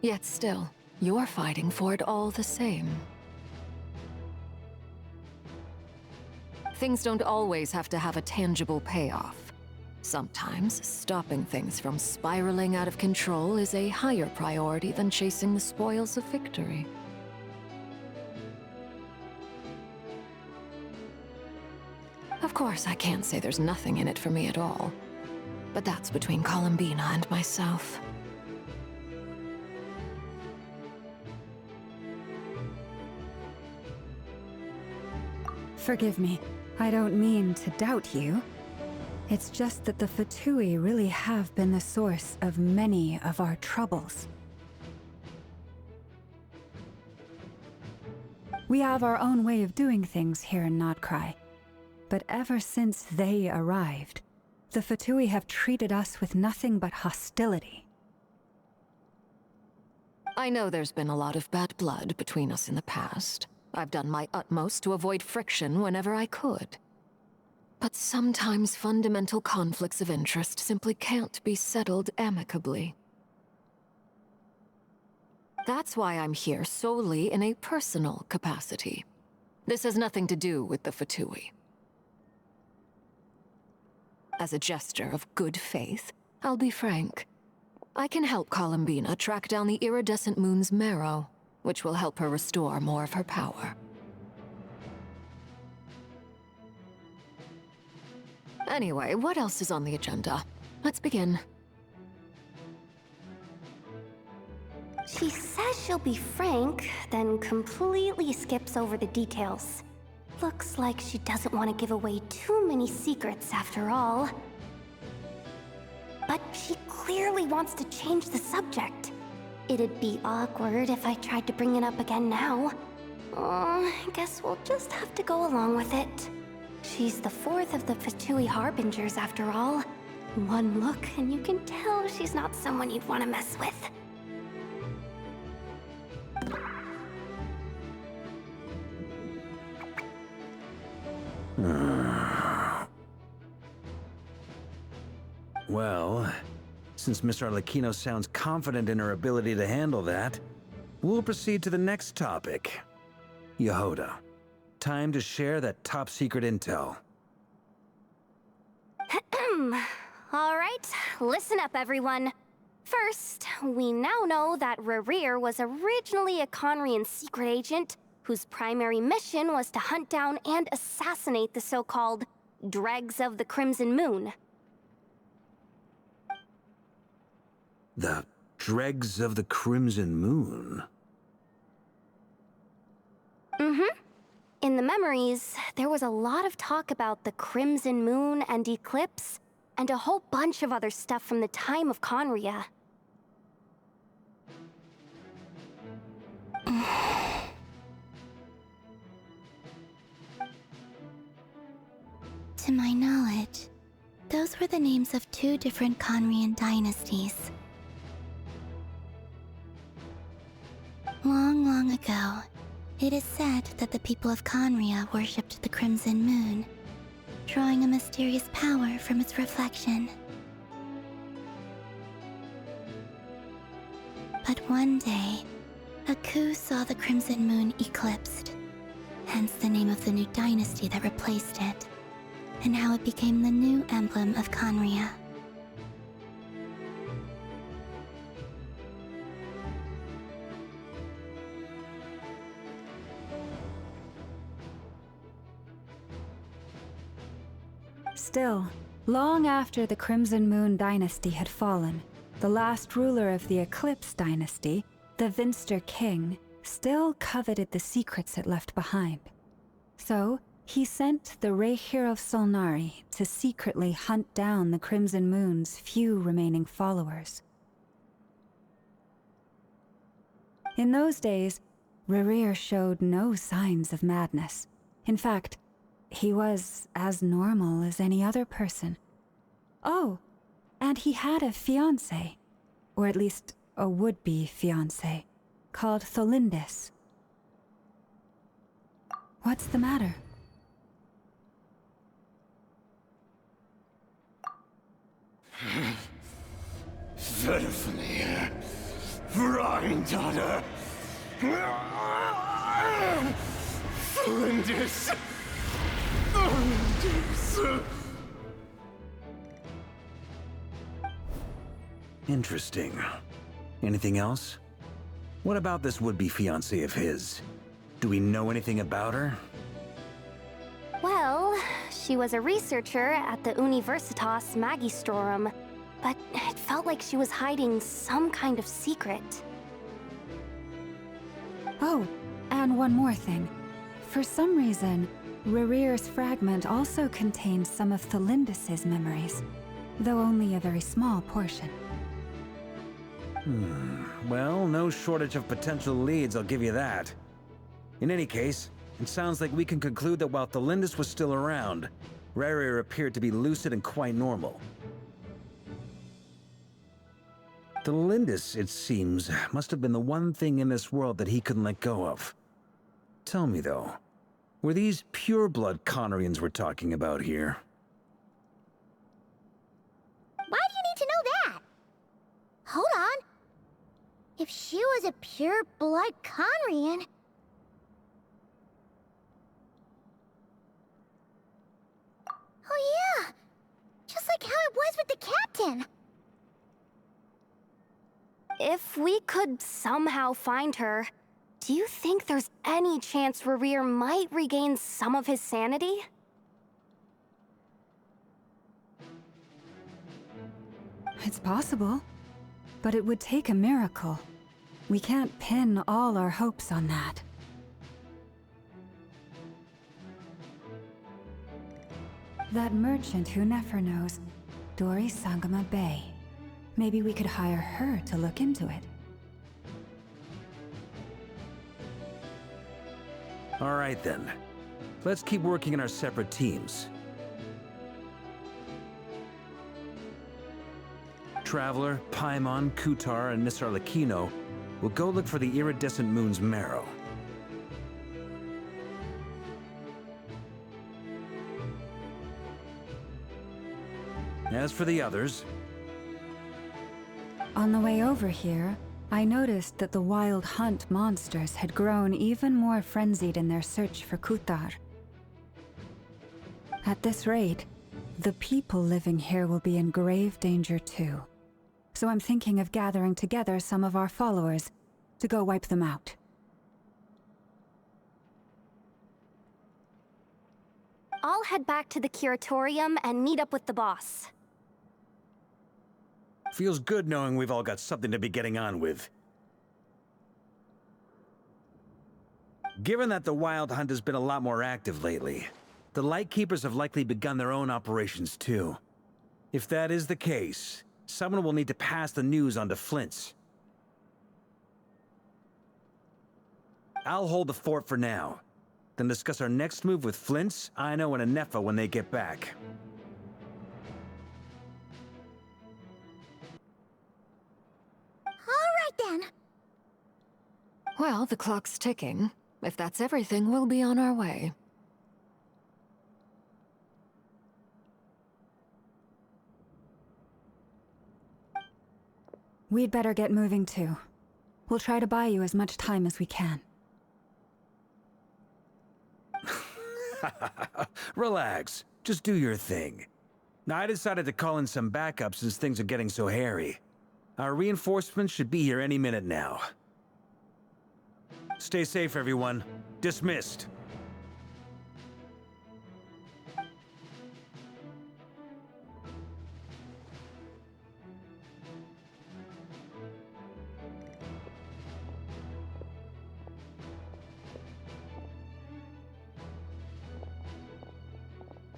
Yet still, you're fighting for it all the same. Things don't always have to have a tangible payoff. Sometimes, stopping things from spiraling out of control is a higher priority than chasing the spoils of victory. Of course, I can't say there's nothing in it for me at all. But that's between Columbina and myself. Forgive me. I don't mean to doubt you. It's just that the Fatui really have been the source of many of our troubles. We have our own way of doing things here in Nordkrai. But ever since they arrived, the Fatui have treated us with nothing but hostility. I know there's been a lot of bad blood between us in the past. I've done my utmost to avoid friction whenever I could. But sometimes fundamental conflicts of interest simply can't be settled amicably. That's why I'm here solely in a personal capacity. This has nothing to do with the Fatui. As a gesture of good faith, I'll be frank. I can help Columbina track down the iridescent moon's marrow, which will help her restore more of her power. Anyway, what else is on the agenda? Let's begin. She says she'll be frank, then completely skips over the details. Looks like she doesn't want to give away too many secrets after all. But she clearly wants to change the subject. It'd be awkward if I tried to bring it up again now. I guess we'll just have to go along with it. She's the fourth of the Fatui Harbingers after all. One look and you can tell she's not someone you'd want to mess with. Well, since Miss Arlecchino sounds confident in her ability to handle that, we'll proceed to the next topic. Yehuda, time to share that top-secret intel. All right, listen up, everyone. First, we now know that Rerir was originally a Conrian secret agent whose primary mission was to hunt down and assassinate the so-called Dregs of the Crimson Moon. The Dregs of the Crimson Moon? Mm-hmm. In the memories, there was a lot of talk about the Crimson Moon and Eclipse, and a whole bunch of other stuff from the time of Conria. To my knowledge, those were the names of 2 different Conrian dynasties. Long, long ago, it is said that the people of Conria worshipped the Crimson Moon, drawing a mysterious power from its reflection. But one day, a coup saw the Crimson Moon eclipsed, hence the name of the new dynasty that replaced it, and how it became the new emblem of Conria. Still, long after the Crimson Moon dynasty had fallen, the last ruler of the Eclipse dynasty, the Vinster King, still coveted the secrets it left behind. So, he sent the Rehir of Solnari to secretly hunt down the Crimson Moon's few remaining followers. In those days, Rerir showed no signs of madness. In fact, he was as normal as any other person. Oh, and he had a fiancé, or at least a would-be fiancé, called Tholindis. What's the matter? Verfnir, Freindaughter, Flinders, Interesting. Anything else? What about this would-be fiancé of his? Do we know anything about her? Well, she was a researcher at the Universitas Magistrorum, but it felt like she was hiding some kind of secret. Oh, and one more thing. For some reason, Rerir's fragment also contained some of Tholindis' memories, though only a very small portion. Well, no shortage of potential leads, I'll give you that. In any case, it sounds like we can conclude that while Tholindis was still around, Rerir appeared to be lucid and quite normal. Tholindis, it seems, must have been the one thing in this world that he couldn't let go of. Tell me, though, were these pure-blood Conrians we're talking about here? Why do you need to know that? Hold on. If she was a pure-blood Conrian... Oh yeah! Just like how it was with the captain! If we could somehow find her, do you think there's any chance Rerir might regain some of his sanity? It's possible, but it would take a miracle. We can't pin all our hopes on that. That merchant who never knows, Dori Sangama Bay. Maybe we could hire her to look into it. All right then. Let's keep working in our separate teams. Traveler, Paimon, Kutar, and Miss Arlecchino will go look for the iridescent moon's marrow. As for the others... On the way over here, I noticed that the wild hunt monsters had grown even more frenzied in their search for Kutar. At this rate, the people living here will be in grave danger too. So I'm thinking of gathering together some of our followers to go wipe them out. I'll head back to the Curatorium and meet up with the boss. Feels good knowing we've all got something to be getting on with. Given that the Wild Hunt has been a lot more active lately, the Lightkeepers have likely begun their own operations too. If that is the case, someone will need to pass the news on to Flint's. I'll hold the fort for now, then discuss our next move with Flint's, Aino, and Anefa when they get back. All right then. Well, the clock's ticking. If that's everything, we'll be on our way. We'd better get moving too. We'll try to buy you as much time as we can. Relax. Just do your thing. Now, I decided to call in some backup since things are getting so hairy. Our reinforcements should be here any minute now. Stay safe, everyone. Dismissed.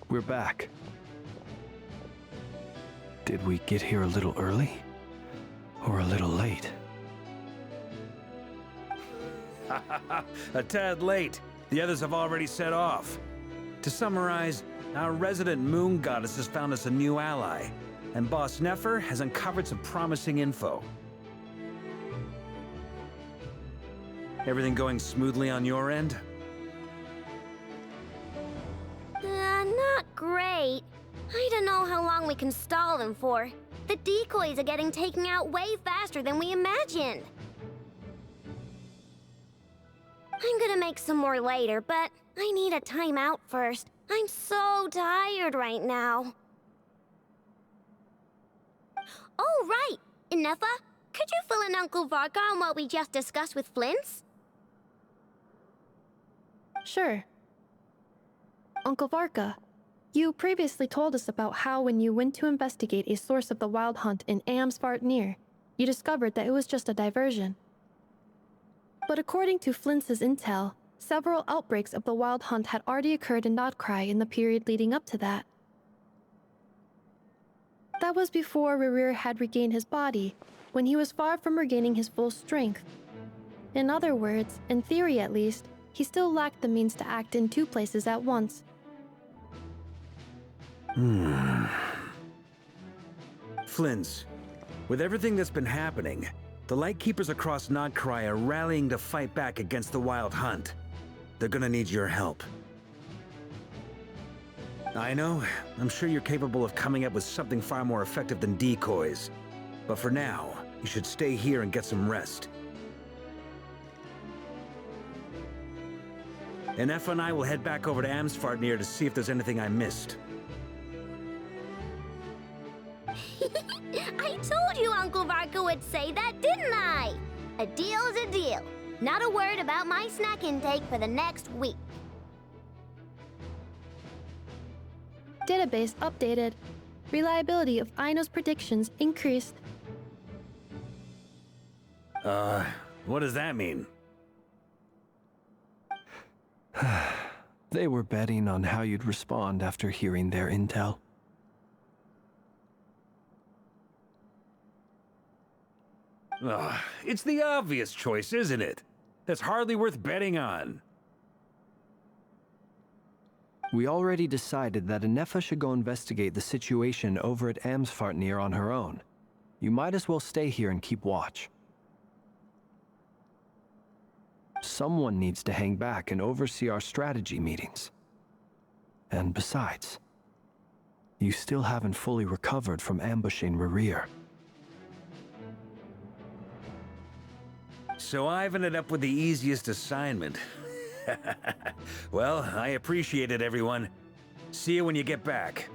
We're back. Did we get here a little early? Or a little late? A tad late. The others have already set off. To summarize, our resident moon goddess has found us a new ally, and Boss Nefer has uncovered some promising info. Everything going smoothly on your end? Not great. I don't know how long we can stall them for. The decoys are getting taken out way faster than we imagined. I'm gonna make some more later, but I need a timeout first. I'm so tired right now. Oh, right! Inefa, could you fill in Uncle Varka on what we just discussed with Flint's? Sure. Uncle Varka, you previously told us about how when you went to investigate a source of the Wild Hunt in Amsvartnir, you discovered that it was just a diversion. But according to Flint's intel, several outbreaks of the Wild Hunt had already occurred in Notcry in the period leading up to that. That was before Rerir had regained his body, when he was far from regaining his full strength. In other words, in theory at least, he still lacked the means to act in two places at once. Flint's, with everything that's been happening, the Lightkeepers across Notcry are rallying to fight back against the Wild Hunt. They're gonna need your help. I know, I'm sure you're capable of coming up with something far more effective than decoys. But for now, you should stay here and get some rest. Anefa and I will head back over to Amsvartnir to see if there's anything I missed. I told you Uncle Varka would say that, didn't I? A deal is a deal. Not a word about my snack intake for the next week. Database updated. Reliability of Aino's predictions increased. What does that mean? They were betting on how you'd respond after hearing their intel. It's the obvious choice, isn't it? That's hardly worth betting on. We already decided that Anefa should go investigate the situation over at Amsvartnir on her own. You might as well stay here and keep watch. Someone needs to hang back and oversee our strategy meetings. And besides, you still haven't fully recovered from ambushing Rerir. So I've ended up with the easiest assignment. Well, I appreciate it, everyone. See you when you get back.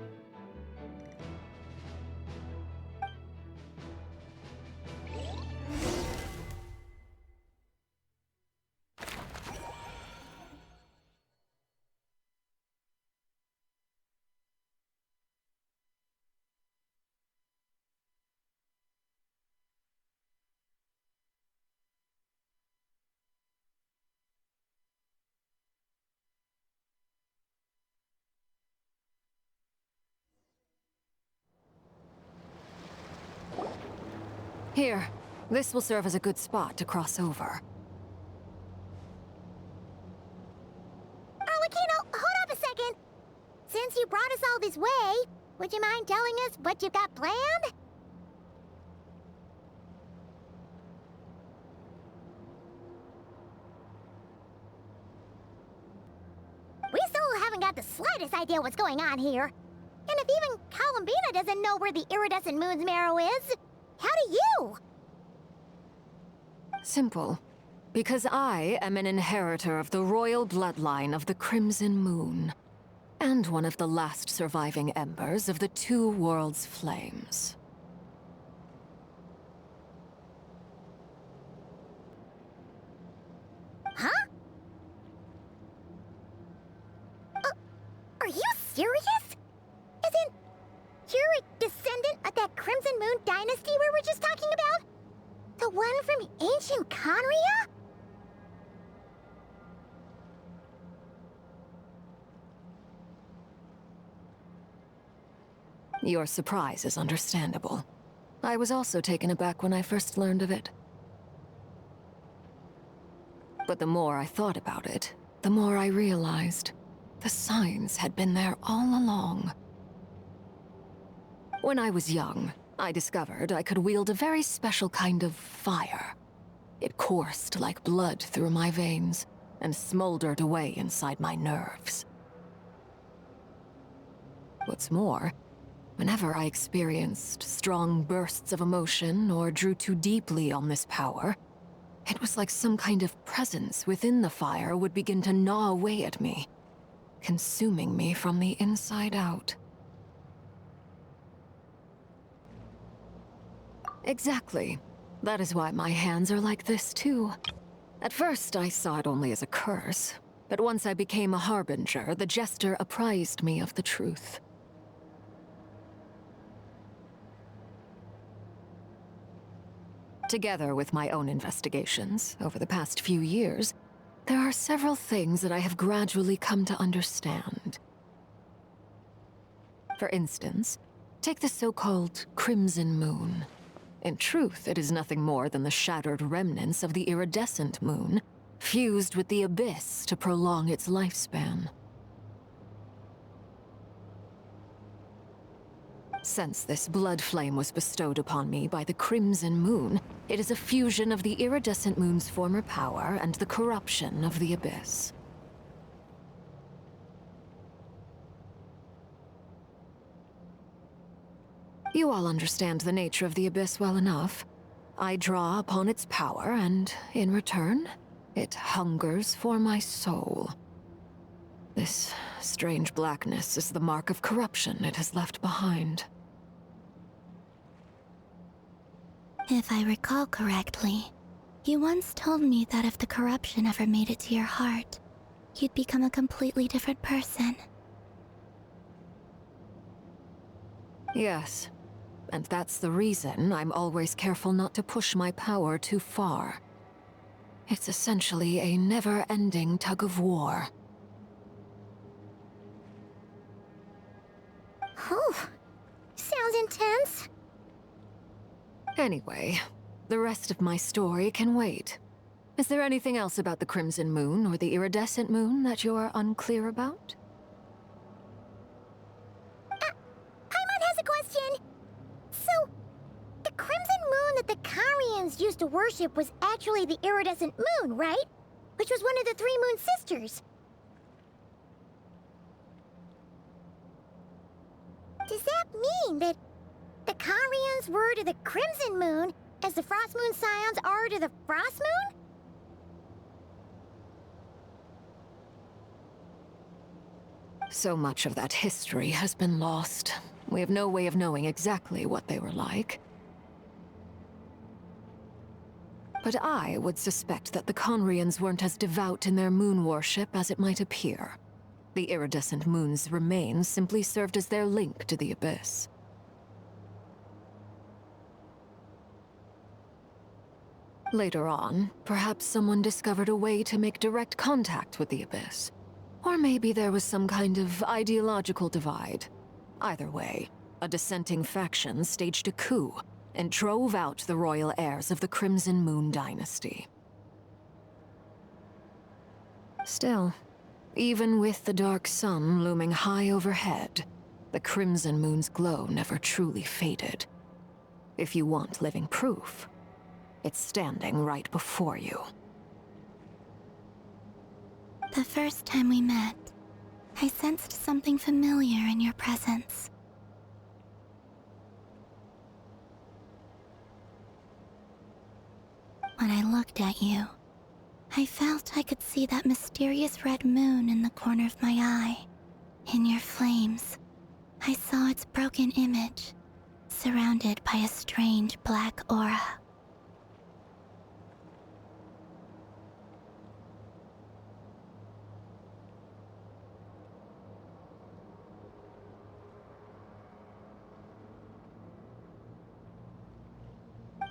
Here, this will serve as a good spot to cross over. Arlecchino, hold up a second! Since you brought us all this way, would you mind telling us what you've got planned? We still haven't got the slightest idea what's going on here. And if even Columbina doesn't know where the iridescent moon's marrow is, how do you? Simple. Because I am an inheritor of the royal bloodline of the Crimson Moon, and one of the last surviving embers of the Two Worlds' flames. Huh? Are you serious? Isn't you're a descendant of that Crimson Moon dynasty we were just talking about? The one from ancient Conria? Your surprise is understandable. I was also taken aback when I first learned of it. But the more I thought about it, the more I realized the signs had been there all along. When I was young, I discovered I could wield a very special kind of fire. It coursed like blood through my veins and smoldered away inside my nerves. What's more, whenever I experienced strong bursts of emotion or drew too deeply on this power, it was like some kind of presence within the fire would begin to gnaw away at me, consuming me from the inside out. Exactly. That is why my hands are like this, too. At first, I saw it only as a curse, but once I became a harbinger, the jester apprised me of the truth. Together with my own investigations, over the past few years, there are several things that I have gradually come to understand. For instance, take the so-called Crimson Moon. In truth, it is nothing more than the shattered remnants of the iridescent moon, fused with the abyss to prolong its lifespan. Since this blood flame was bestowed upon me by the Crimson Moon, it is a fusion of the iridescent moon's former power and the corruption of the abyss. You all understand the nature of the abyss well enough. I draw upon its power, and in return, it hungers for my soul. This strange blackness is the mark of corruption it has left behind. If I recall correctly, you once told me that if the corruption ever made it to your heart, you'd become a completely different person. Yes. And that's the reason I'm always careful not to push my power too far. It's essentially a never-ending tug of war. Whew. Sounds intense. Anyway, the rest of my story can wait. Is there anything else about the Crimson Moon or the Iridescent Moon that you're unclear about? Paimon has a question. So, the Crimson Moon that the Carians used to worship was actually the Iridescent Moon, right? Which was one of the three Moon Sisters. Does that mean that the Carians were to the Crimson Moon as the Frost Moon Scions are to the Frost Moon? So much of that history has been lost. We have no way of knowing exactly what they were like. But I would suspect that the Conrians weren't as devout in their moon worship as it might appear. The iridescent moon's remains simply served as their link to the abyss. Later on, perhaps someone discovered a way to make direct contact with the abyss. Or maybe there was some kind of ideological divide. Either way, a dissenting faction staged a coup, and drove out the royal heirs of the Crimson Moon dynasty. Still, even with the dark sun looming high overhead, the Crimson Moon's glow never truly faded. If you want living proof, it's standing right before you. The first time we met, I sensed something familiar in your presence. When I looked at you, I felt I could see that mysterious red moon in the corner of my eye. In your flames, I saw its broken image, surrounded by a strange black aura.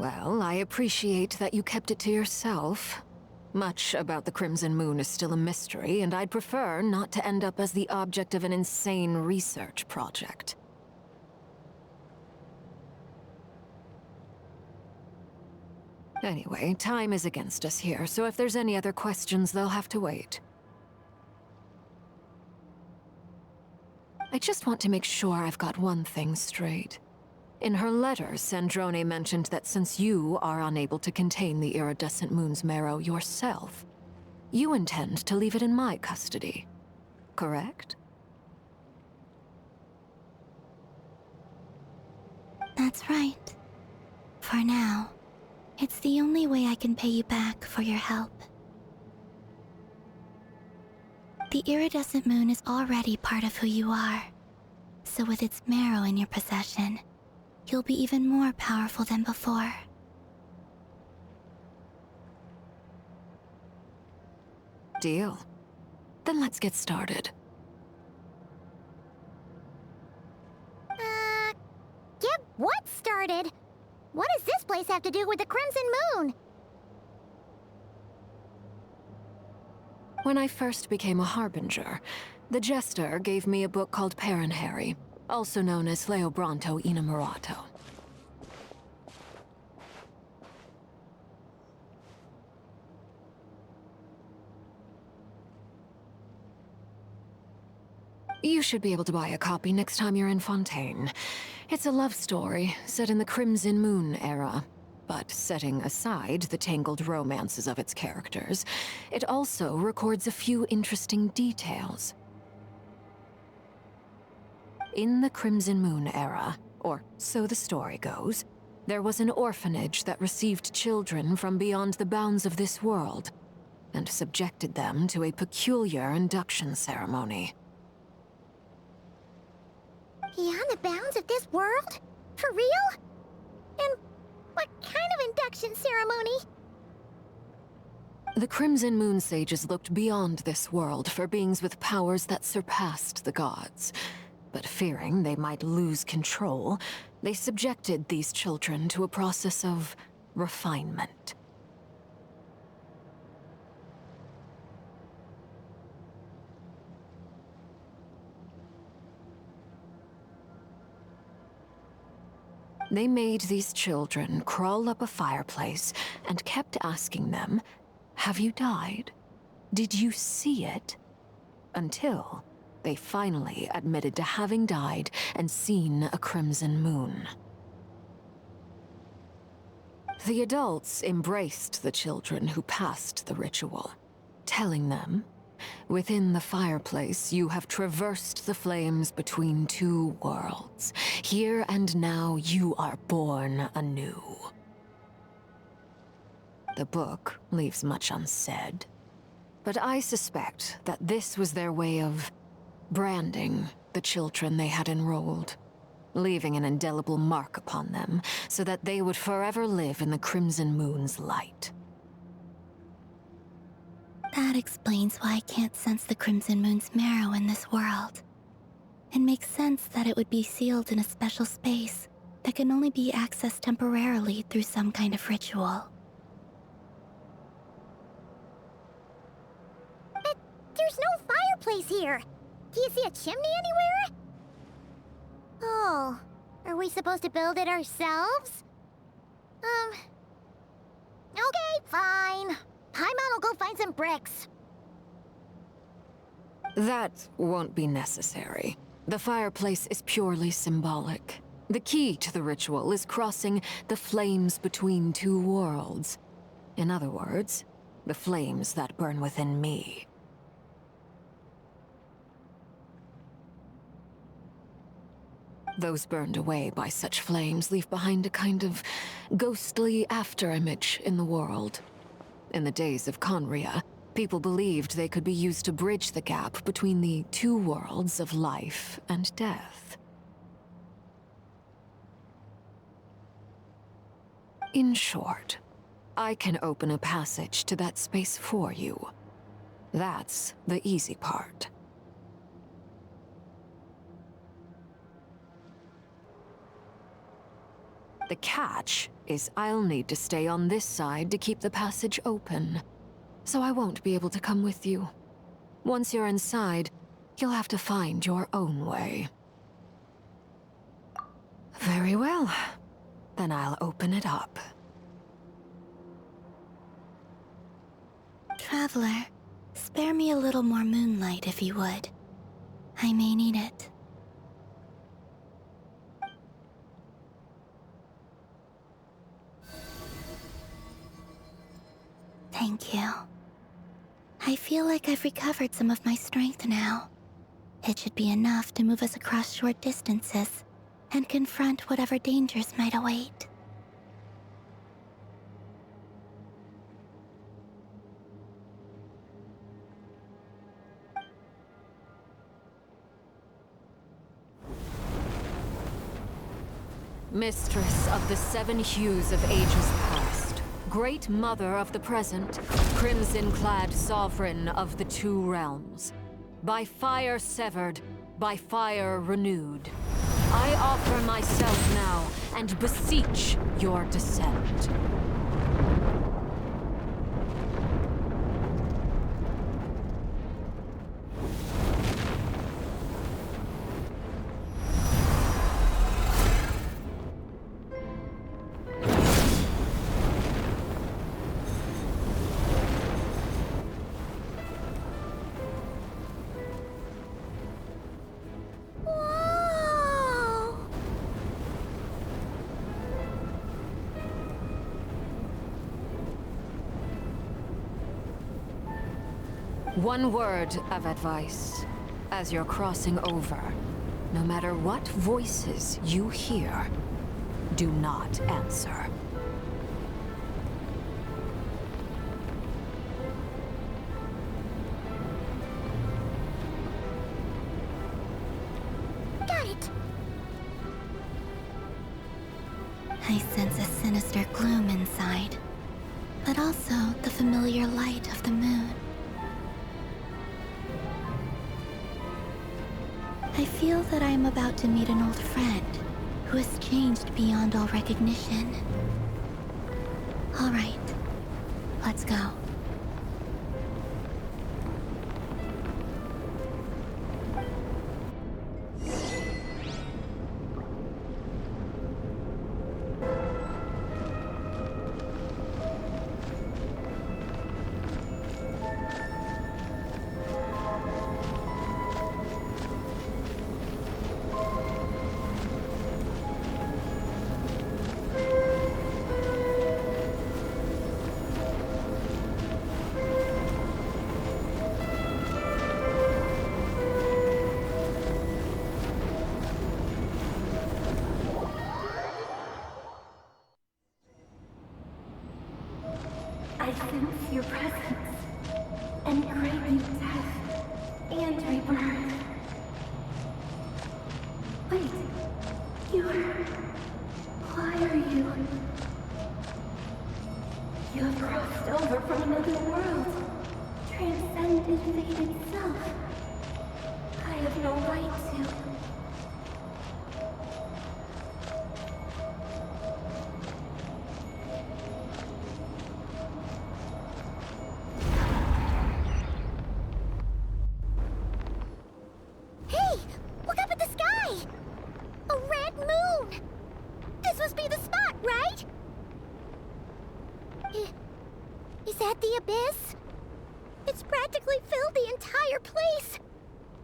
Well, I appreciate that you kept it to yourself. Much about the Crimson Moon is still a mystery, and I'd prefer not to end up as the object of an insane research project. Anyway, time is against us here, so if there's any other questions, they'll have to wait. I just want to make sure I've got one thing straight. In her letter, Sandrone mentioned that since you are unable to contain the iridescent moon's marrow yourself, you intend to leave it in my custody, correct? That's right. For now, it's the only way I can pay you back for your help. The iridescent moon is already part of who you are, so with its marrow in your possession, you'll be even more powerful than before. Deal. Then let's get started. Get what started? What does this place have to do with the Crimson Moon? When I first became a Harbinger, the Jester gave me a book called Paranhari, also known as Leobranto Inamorato. You should be able to buy a copy next time you're in Fontaine. It's a love story set in the Crimson Moon era, but setting aside the tangled romances of its characters, it also records a few interesting details. In the Crimson Moon era, or so the story goes, there was an orphanage that received children from beyond the bounds of this world, and subjected them to a peculiar induction ceremony. Beyond the bounds of this world? For real? And what kind of induction ceremony? The Crimson Moon sages looked beyond this world for beings with powers that surpassed the gods. But fearing they might lose control, they subjected these children to a process of refinement. They made these children crawl up a fireplace and kept asking them, "Have you died? Did you see it?" Until they finally admitted to having died and seen a crimson moon. The adults embraced the children who passed the ritual, telling them, "Within the fireplace, you have traversed the flames between two worlds. Here and now, you are born anew." The book leaves much unsaid, but I suspect that this was their way of branding the children they had enrolled, leaving an indelible mark upon them so that they would forever live in the Crimson Moon's light. That explains why I can't sense the Crimson Moon's marrow in this world. It makes sense that it would be sealed in a special space that can only be accessed temporarily through some kind of ritual. But there's no fireplace here. Do you see a chimney anywhere? Oh, are we supposed to build it ourselves? Okay, fine. Paimon will go find some bricks. That won't be necessary. The fireplace is purely symbolic. The key to the ritual is crossing the flames between two worlds. In other words, the flames that burn within me. Those burned away by such flames leave behind a kind of ghostly afterimage in the world. In the days of Conria, people believed they could be used to bridge the gap between the two worlds of life and death. In short, I can open a passage to that space for you. That's the easy part. The catch is I'll need to stay on this side to keep the passage open, so I won't be able to come with you. Once you're inside, you'll have to find your own way. Very well. Then I'll open it up. Traveler, spare me a little more moonlight if you would. I may need it. Thank you. I feel like I've recovered some of my strength now. It should be enough to move us across short distances and confront whatever dangers might await. Mistress of the seven hues of ages past, Great Mother of the present, crimson-clad sovereign of the two realms. By fire severed, by fire renewed. I offer myself now and beseech your descent. One word of advice. As you're crossing over, no matter what voices you hear, do not answer. Got it! I sense a sinister gloom inside, but also the familiar light of the moon. I feel that I am about to meet an old friend who has changed beyond all recognition. All right, let's go. I sense your presence, and crave you death and rebirth. Wait, why are you? You have crossed over from another world, transcended fate itself. I have no right to. that the abyss? It's practically filled the entire place.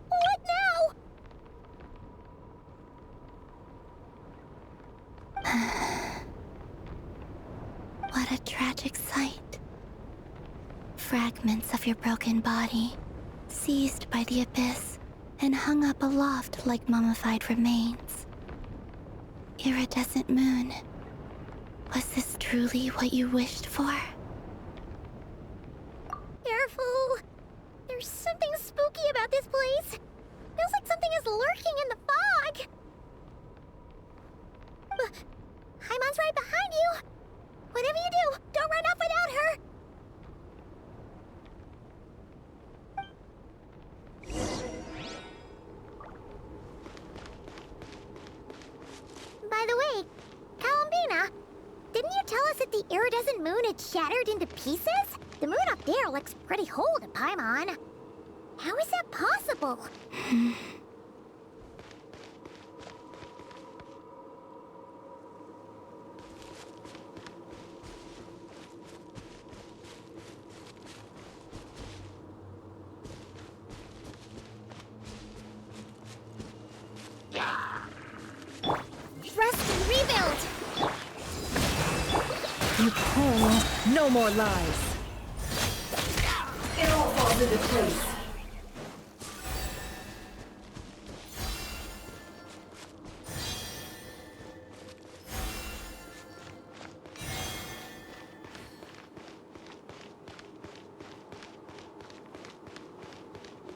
What now? What a tragic sight. Fragments of your broken body, seized by the abyss and hung up aloft like mummified remains. Iridescent moon. Was this truly what you wished for? Careful! There's something spooky about this place. Feels like something is lurking in the fog. Haimon's right behind you. Whatever you do, don't run off without her. By the way, Columbina, didn't you tell us that the iridescent moon had shattered into pieces? The moon up there looks pretty whole to Paimon. How is that possible? Rest and rebuild! You pull. No more lies. It all falls into place.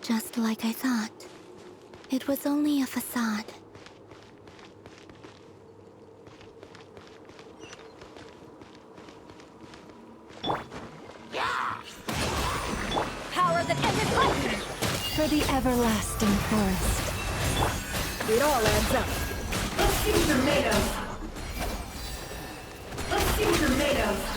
Just like I thought. It was only a facade. Power that ended life! For the everlasting forest. It all adds up. Let's see what you're made of. Let's see what you're made of.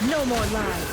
No more lies.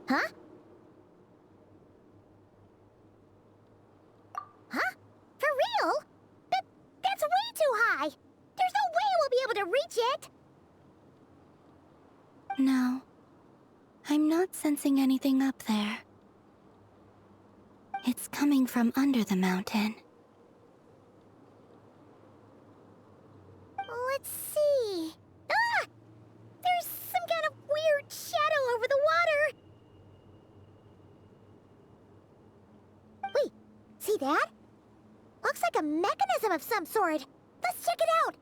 Huh? Huh? For real? That's way too high! There's no way we'll be able to reach it! No. I'm not sensing anything up there. It's coming from under the mountain. Let's see... Ah! There's some kind of weird shadow over the water! Wait, see that? Looks like a mechanism of some sort. Let's check it out!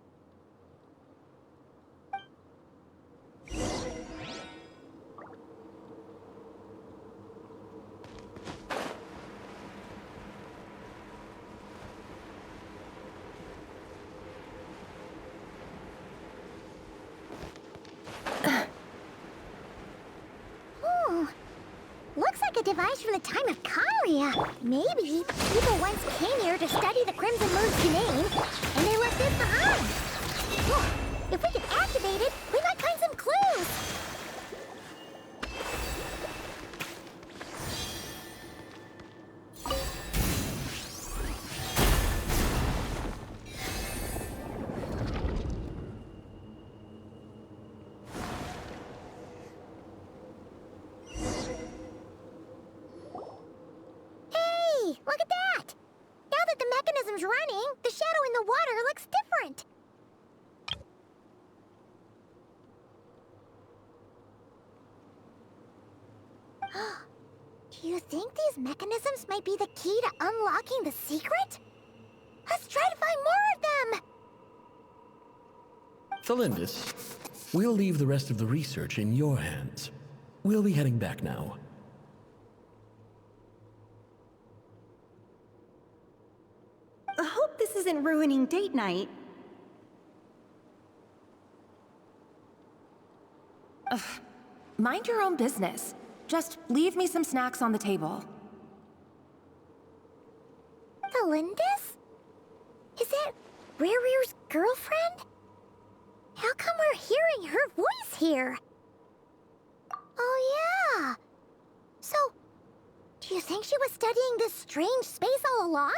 Looks like a device from the time of Kalia. Maybe people once came here to study the Crimson Moon's domain, and they left this behind. Whoa, if we can activate it, we might find some clues. Do you think these mechanisms might be the key to unlocking the secret? Let's try to find more of them! Thelindis, we'll leave the rest of the research in your hands. We'll be heading back now. I hope this isn't ruining date night. Ugh. Mind your own business. Just leave me some snacks on the table. Thelindis? Is it Rere's girlfriend? How come we're hearing her voice here? Oh yeah! So, do you think she was studying this strange space all along?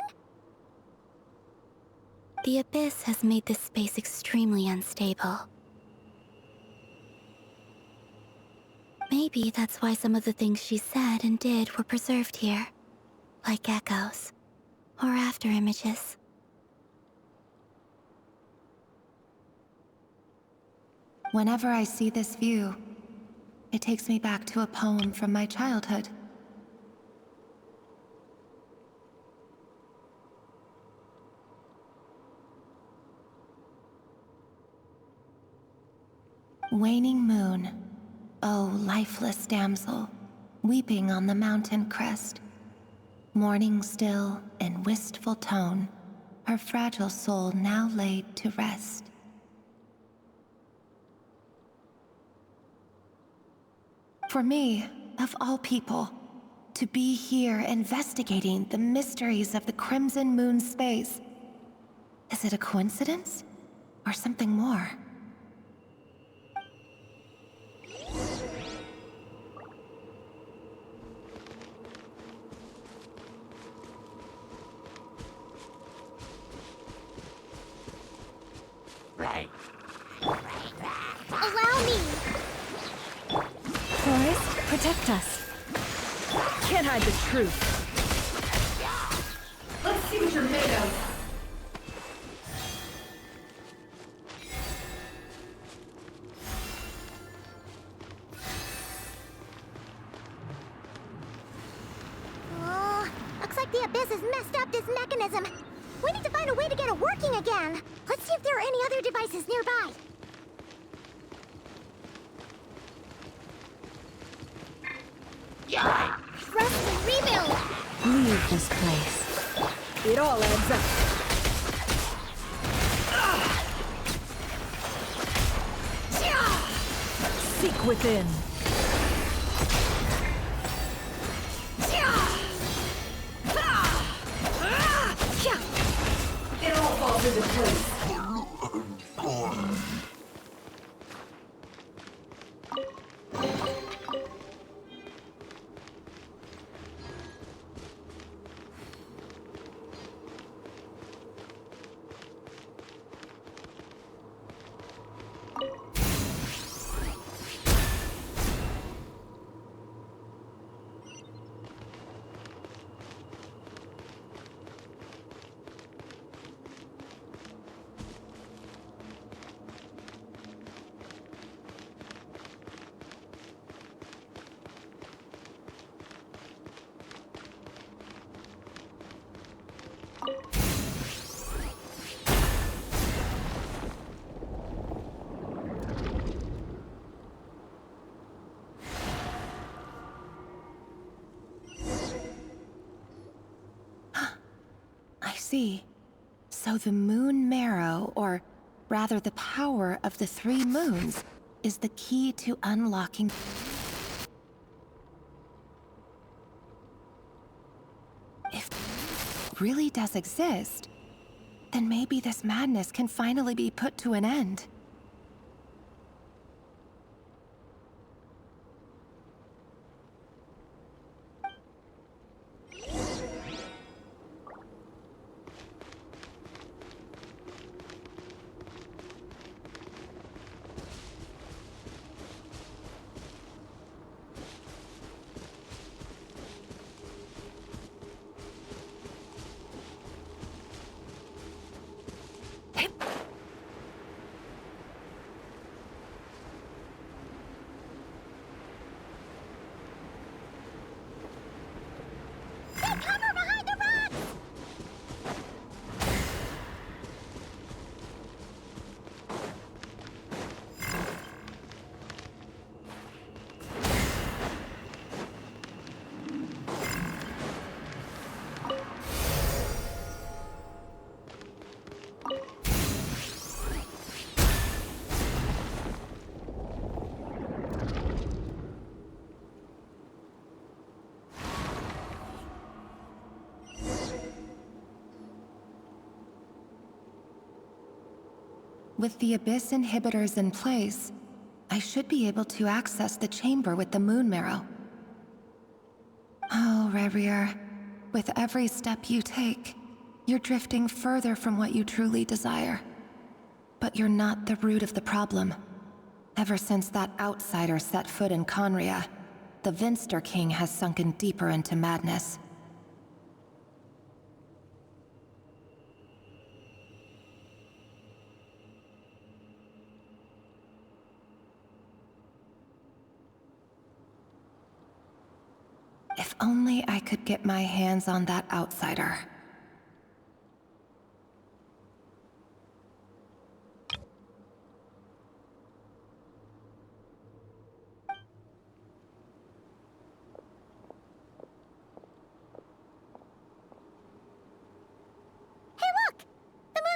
The Abyss has made this space extremely unstable. Maybe that's why some of the things she said and did were preserved here. Like echoes. Or after images. Whenever I see this view, it takes me back to a poem from my childhood. Waning moon, oh lifeless damsel, weeping on the mountain crest, mourning still in wistful tone, her fragile soul now laid to rest. For me, of all people, to be here investigating the mysteries of the Crimson Moon space, is it a coincidence or something more? Allow me! Forest, protect us. Can't hide the truth. Let's see what you're made of. Oh, looks like the Abyss has messed up this mechanism. We need to find a way to get it working again. Let's see if there are any other devices nearby. Rest and rebuild! Leave this place. It all adds up. Seek within. It all falls into place. I see. So the moon marrow, or rather the power of the 3 moons, is the key to unlocking... If it really does exist, then maybe this madness can finally be put to an end. With the Abyss inhibitors in place, I should be able to access the chamber with the moon marrow. Oh, Rerir, with every step you take, you're drifting further from what you truly desire. But you're not the root of the problem. Ever since that outsider set foot in Conria, the Vinster King has sunken deeper into madness. If only I could get my hands on that outsider.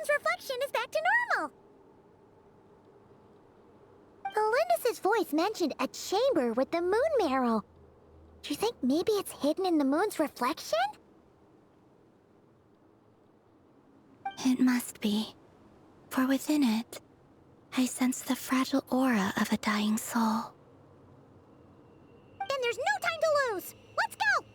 Reflection is back to normal. Elendis' voice mentioned a chamber with the moon marrow. Do you think maybe it's hidden in the moon's reflection? It must be. For within it, I sense the fragile aura of a dying soul. Then there's no time to lose! Let's go!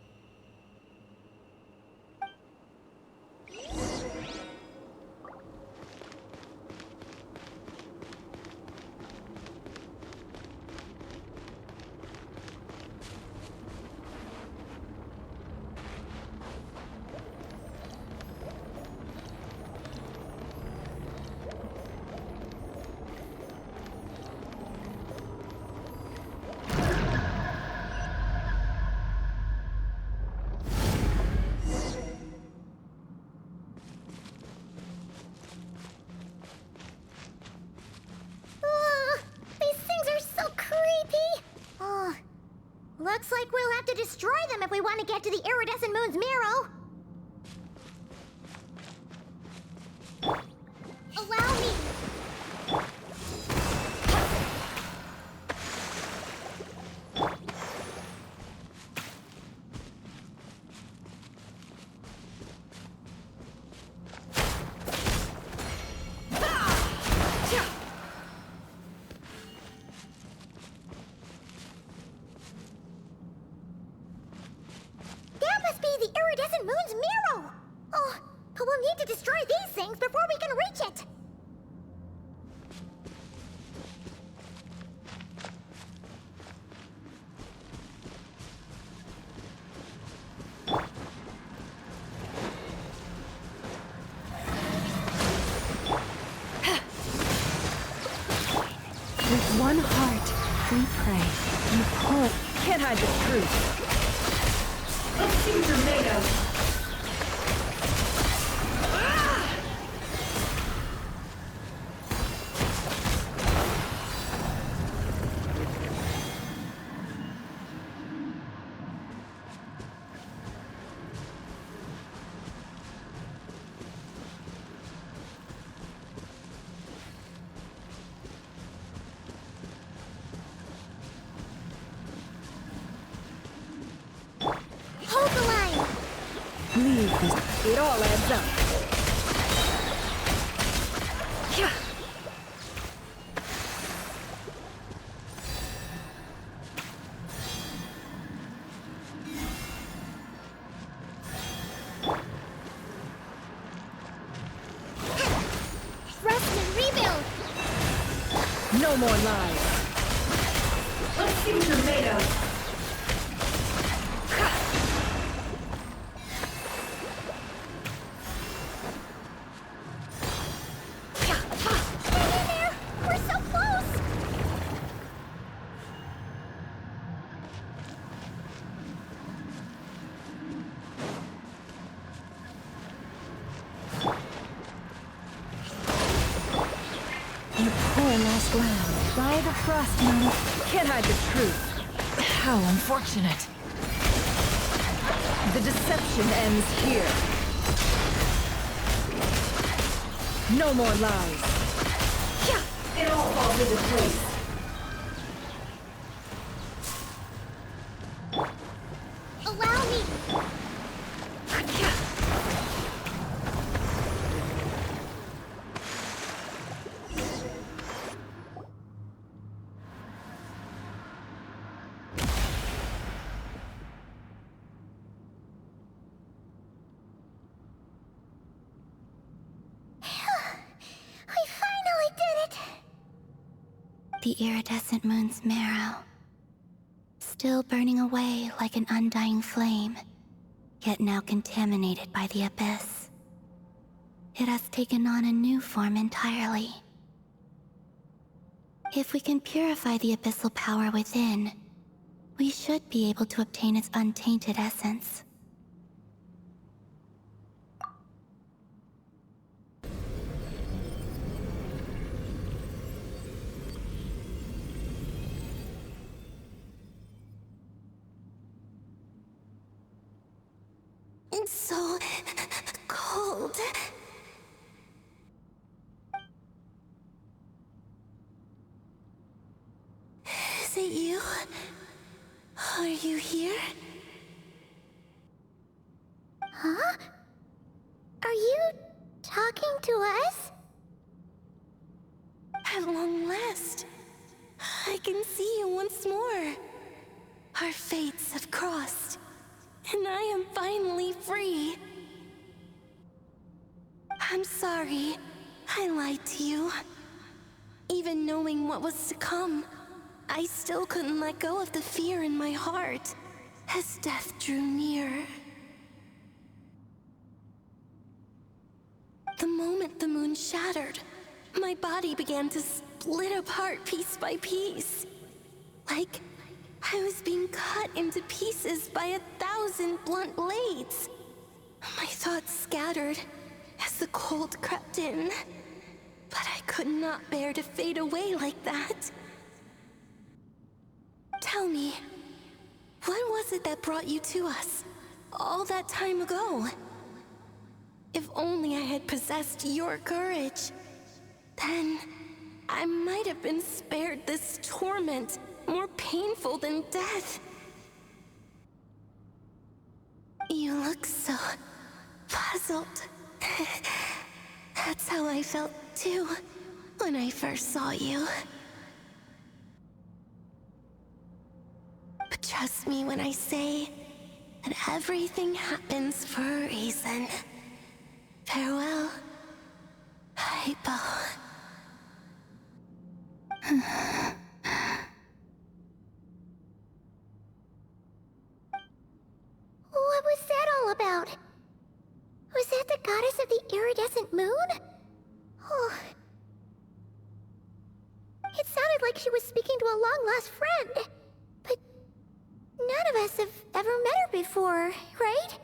Looks like we'll have to destroy them if we want to get to the iridescent moon's marrow. Allow me. One heart, we pray. You pull it. Can't hide the truth. Let's see what you're made of. It all adds up. Yeah. Rest and rebuild. No more lies. Let's see what you're made of. By the frost moon, can't hide the truth. How unfortunate. The deception ends here. No more lies. It all falls into place. Allow me. The iridescent moon's marrow, still burning away like an undying flame, yet now contaminated by the abyss. It has taken on a new form entirely. If we can purify the abyssal power within, we should be able to obtain its untainted essence. It's so cold. Is it you? Are you here? Huh? Are you talking to us? At long last, I can see you once more. Our fates have crossed, and I am finally free. I'm sorry, I lied to you. Even knowing what was to come, I still couldn't let go of the fear in my heart as death drew near. The moment the moon shattered, my body began to split apart piece by piece. Like I was being cut into pieces by 1,000 blunt blades. My thoughts scattered as the cold crept in, but I could not bear to fade away like that. Tell me, what was it that brought you to us all that time ago? If only I had possessed your courage, then I might have been spared this torment more painful than death. You look so puzzled. That's how I felt too when I first saw you. But trust me when I say that everything happens for a reason. Farewell, Hypo. What was that all about? Was that the goddess of the iridescent moon? Oh. It sounded like she was speaking to a long-lost friend. But none of us have ever met her before, right?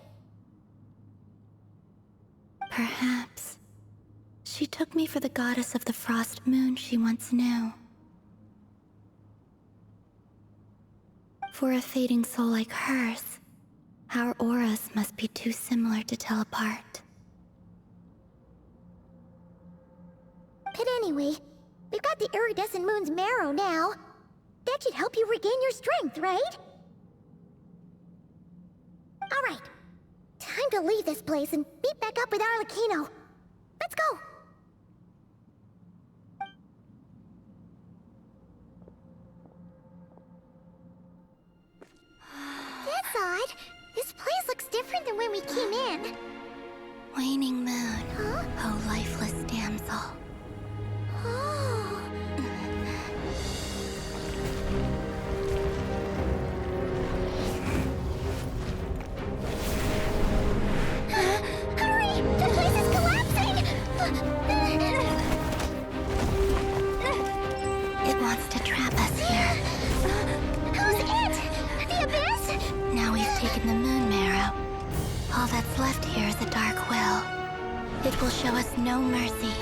Perhaps she took me for the goddess of the frost moon she once knew. For a fading soul like hers, our auras must be too similar to tell apart. But anyway, we've got the iridescent moon's marrow now. That should help you regain your strength, right? Alright. Time to leave this place and meet back up with Arlecchino. Let's go! That's odd. This place looks different than when we came in. Waning moon, huh? O lifeless damsel. Oh. Hurry! The place is collapsing! It wants to trap us here. Who's it? The abyss? Now we've taken the moon marrow. All that's left here is a dark will. It will show us no mercy.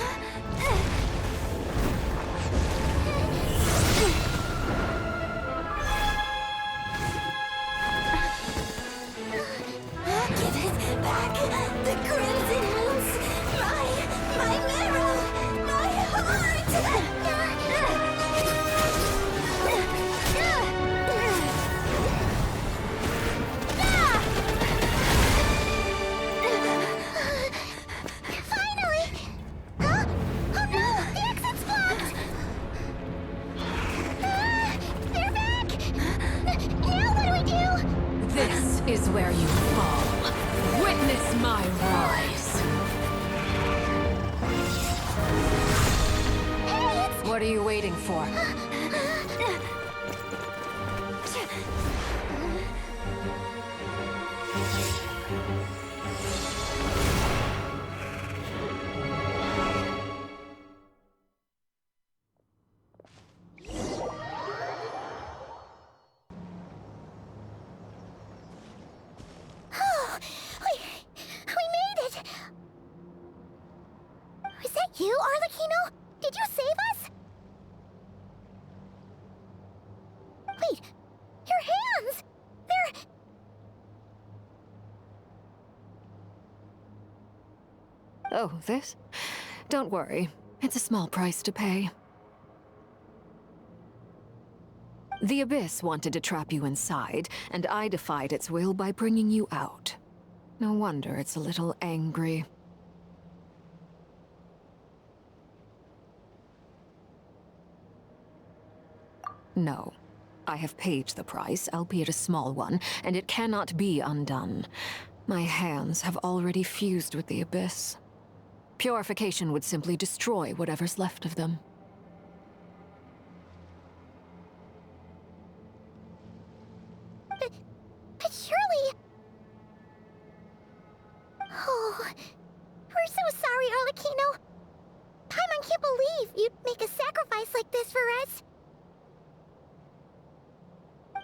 Give it back! The crimson moons! My marrow! My heart! Finally! Huh? Oh no! The exit's blocked! They're back! Now what do we do? This is where you fall. Witness my rise. Hey, it's... What are you waiting for? Oh, this? Don't worry. It's a small price to pay. The Abyss wanted to trap you inside, and I defied its will by bringing you out. No wonder it's a little angry. No. I have paid the price, albeit a small one, and it cannot be undone. My hands have already fused with the Abyss. Purification would simply destroy whatever's left of them. But surely... Oh, we're so sorry, Arlecchino. Paimon can't believe you'd make a sacrifice like this for us.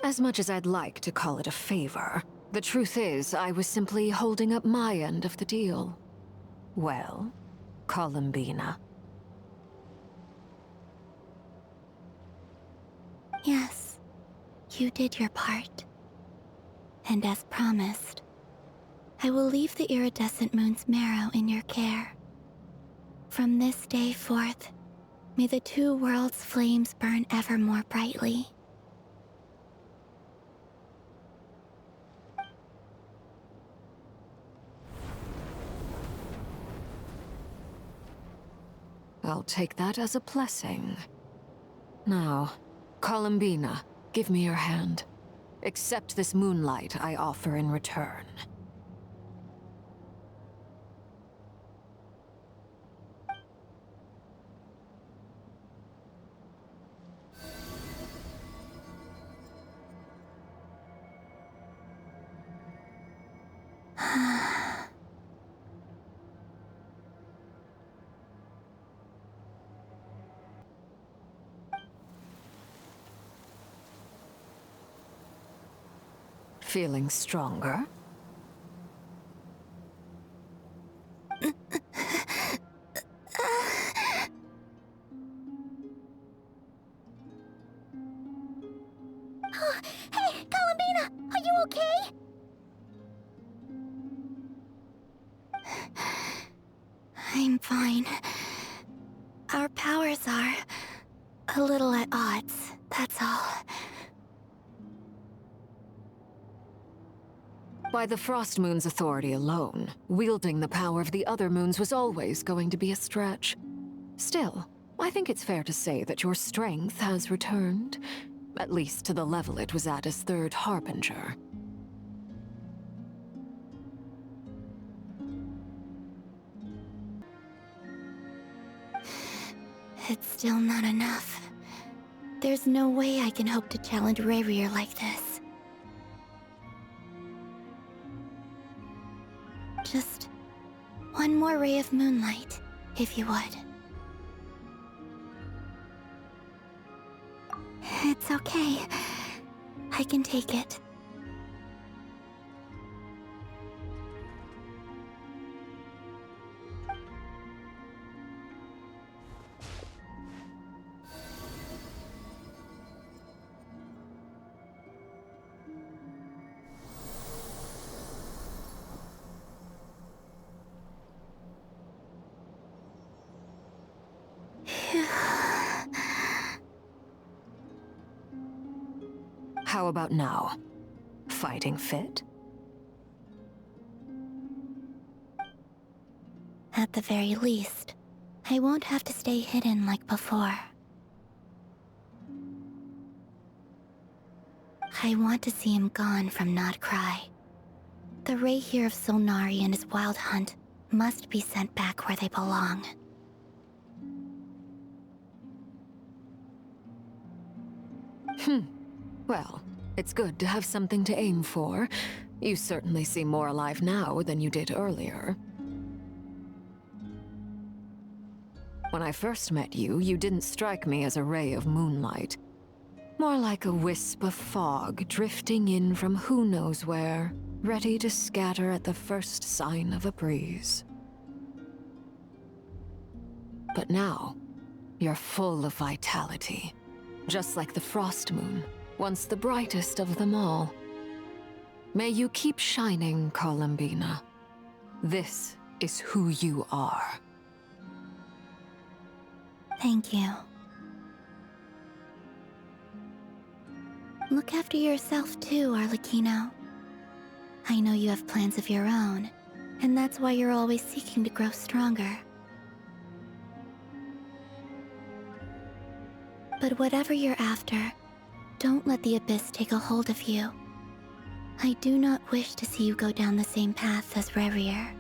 As much as I'd like to call it a favor, the truth is I was simply holding up my end of the deal. Well, Columbina. Yes, you did your part. And as promised, I will leave the iridescent moon's marrow in your care. From this day forth, may the two worlds' flames burn ever more brightly. I'll take that as a blessing. Now, Columbina, give me your hand. Accept this moonlight I offer in return. Feeling stronger? Oh, hey, Columbina! Are you okay? I'm fine. Our powers are a little at odds, that's all. By the Frost Moon's authority alone, wielding the power of the other moons was always going to be a stretch. Still, I think it's fair to say that your strength has returned, at least to the level it was at as Third Harbinger. It's still not enough. There's no way I can hope to challenge Rayrir like this. Just one more ray of moonlight, if you would. It's okay. I can take it. How about now? Fighting fit? At the very least, I won't have to stay hidden like before. I want to see him gone from Not Cry. The Rayhir of Solnari and his wild hunt must be sent back where they belong. Well, it's good to have something to aim for. You certainly seem more alive now than you did earlier. When I first met you, you didn't strike me as a ray of moonlight. More like a wisp of fog drifting in from who knows where, ready to scatter at the first sign of a breeze. But now, you're full of vitality. Just like the Frost Moon, once the brightest of them all. May you keep shining, Columbina. This is who you are. Thank you. Look after yourself too, Arlecchino. I know you have plans of your own, and that's why you're always seeking to grow stronger. But whatever you're after, don't let the Abyss take a hold of you. I do not wish to see you go down the same path as Revier.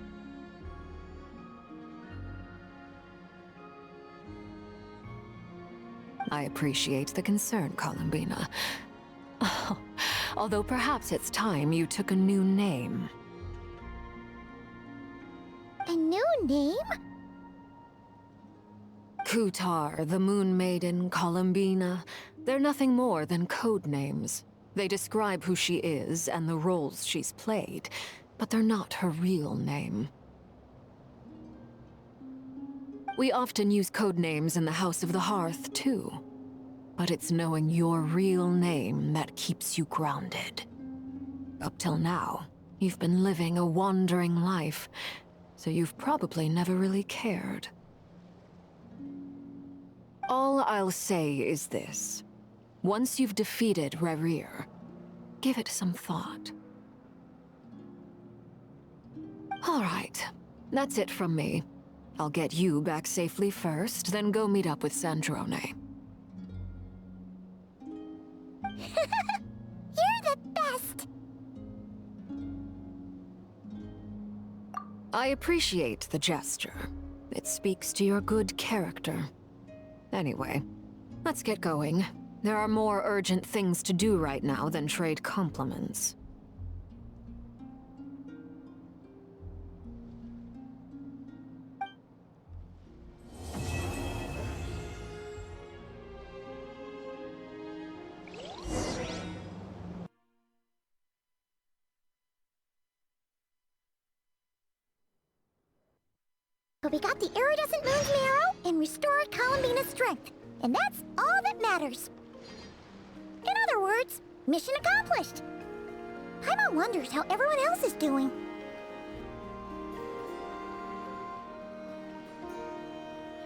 I appreciate the concern, Columbina. Although perhaps it's time you took a new name. A new name? Kutar, the Moon Maiden, Columbina, they're nothing more than code names. They describe who she is and the roles she's played, but they're not her real name. We often use code names in the House of the Hearth, too. But it's knowing your real name that keeps you grounded. Up till now, you've been living a wandering life, so you've probably never really cared. All I'll say is this. Once you've defeated Revier, give it some thought. All right, that's it from me. I'll get you back safely first, then go meet up with Sandrone. You're the best! I appreciate the gesture. It speaks to your good character. Anyway, let's get going. There are more urgent things to do right now than trade compliments. But we got the iridescent moon's marrow and restored Columbina's strength. And that's all that matters. In other words, mission accomplished. Paimon wonders how everyone else is doing.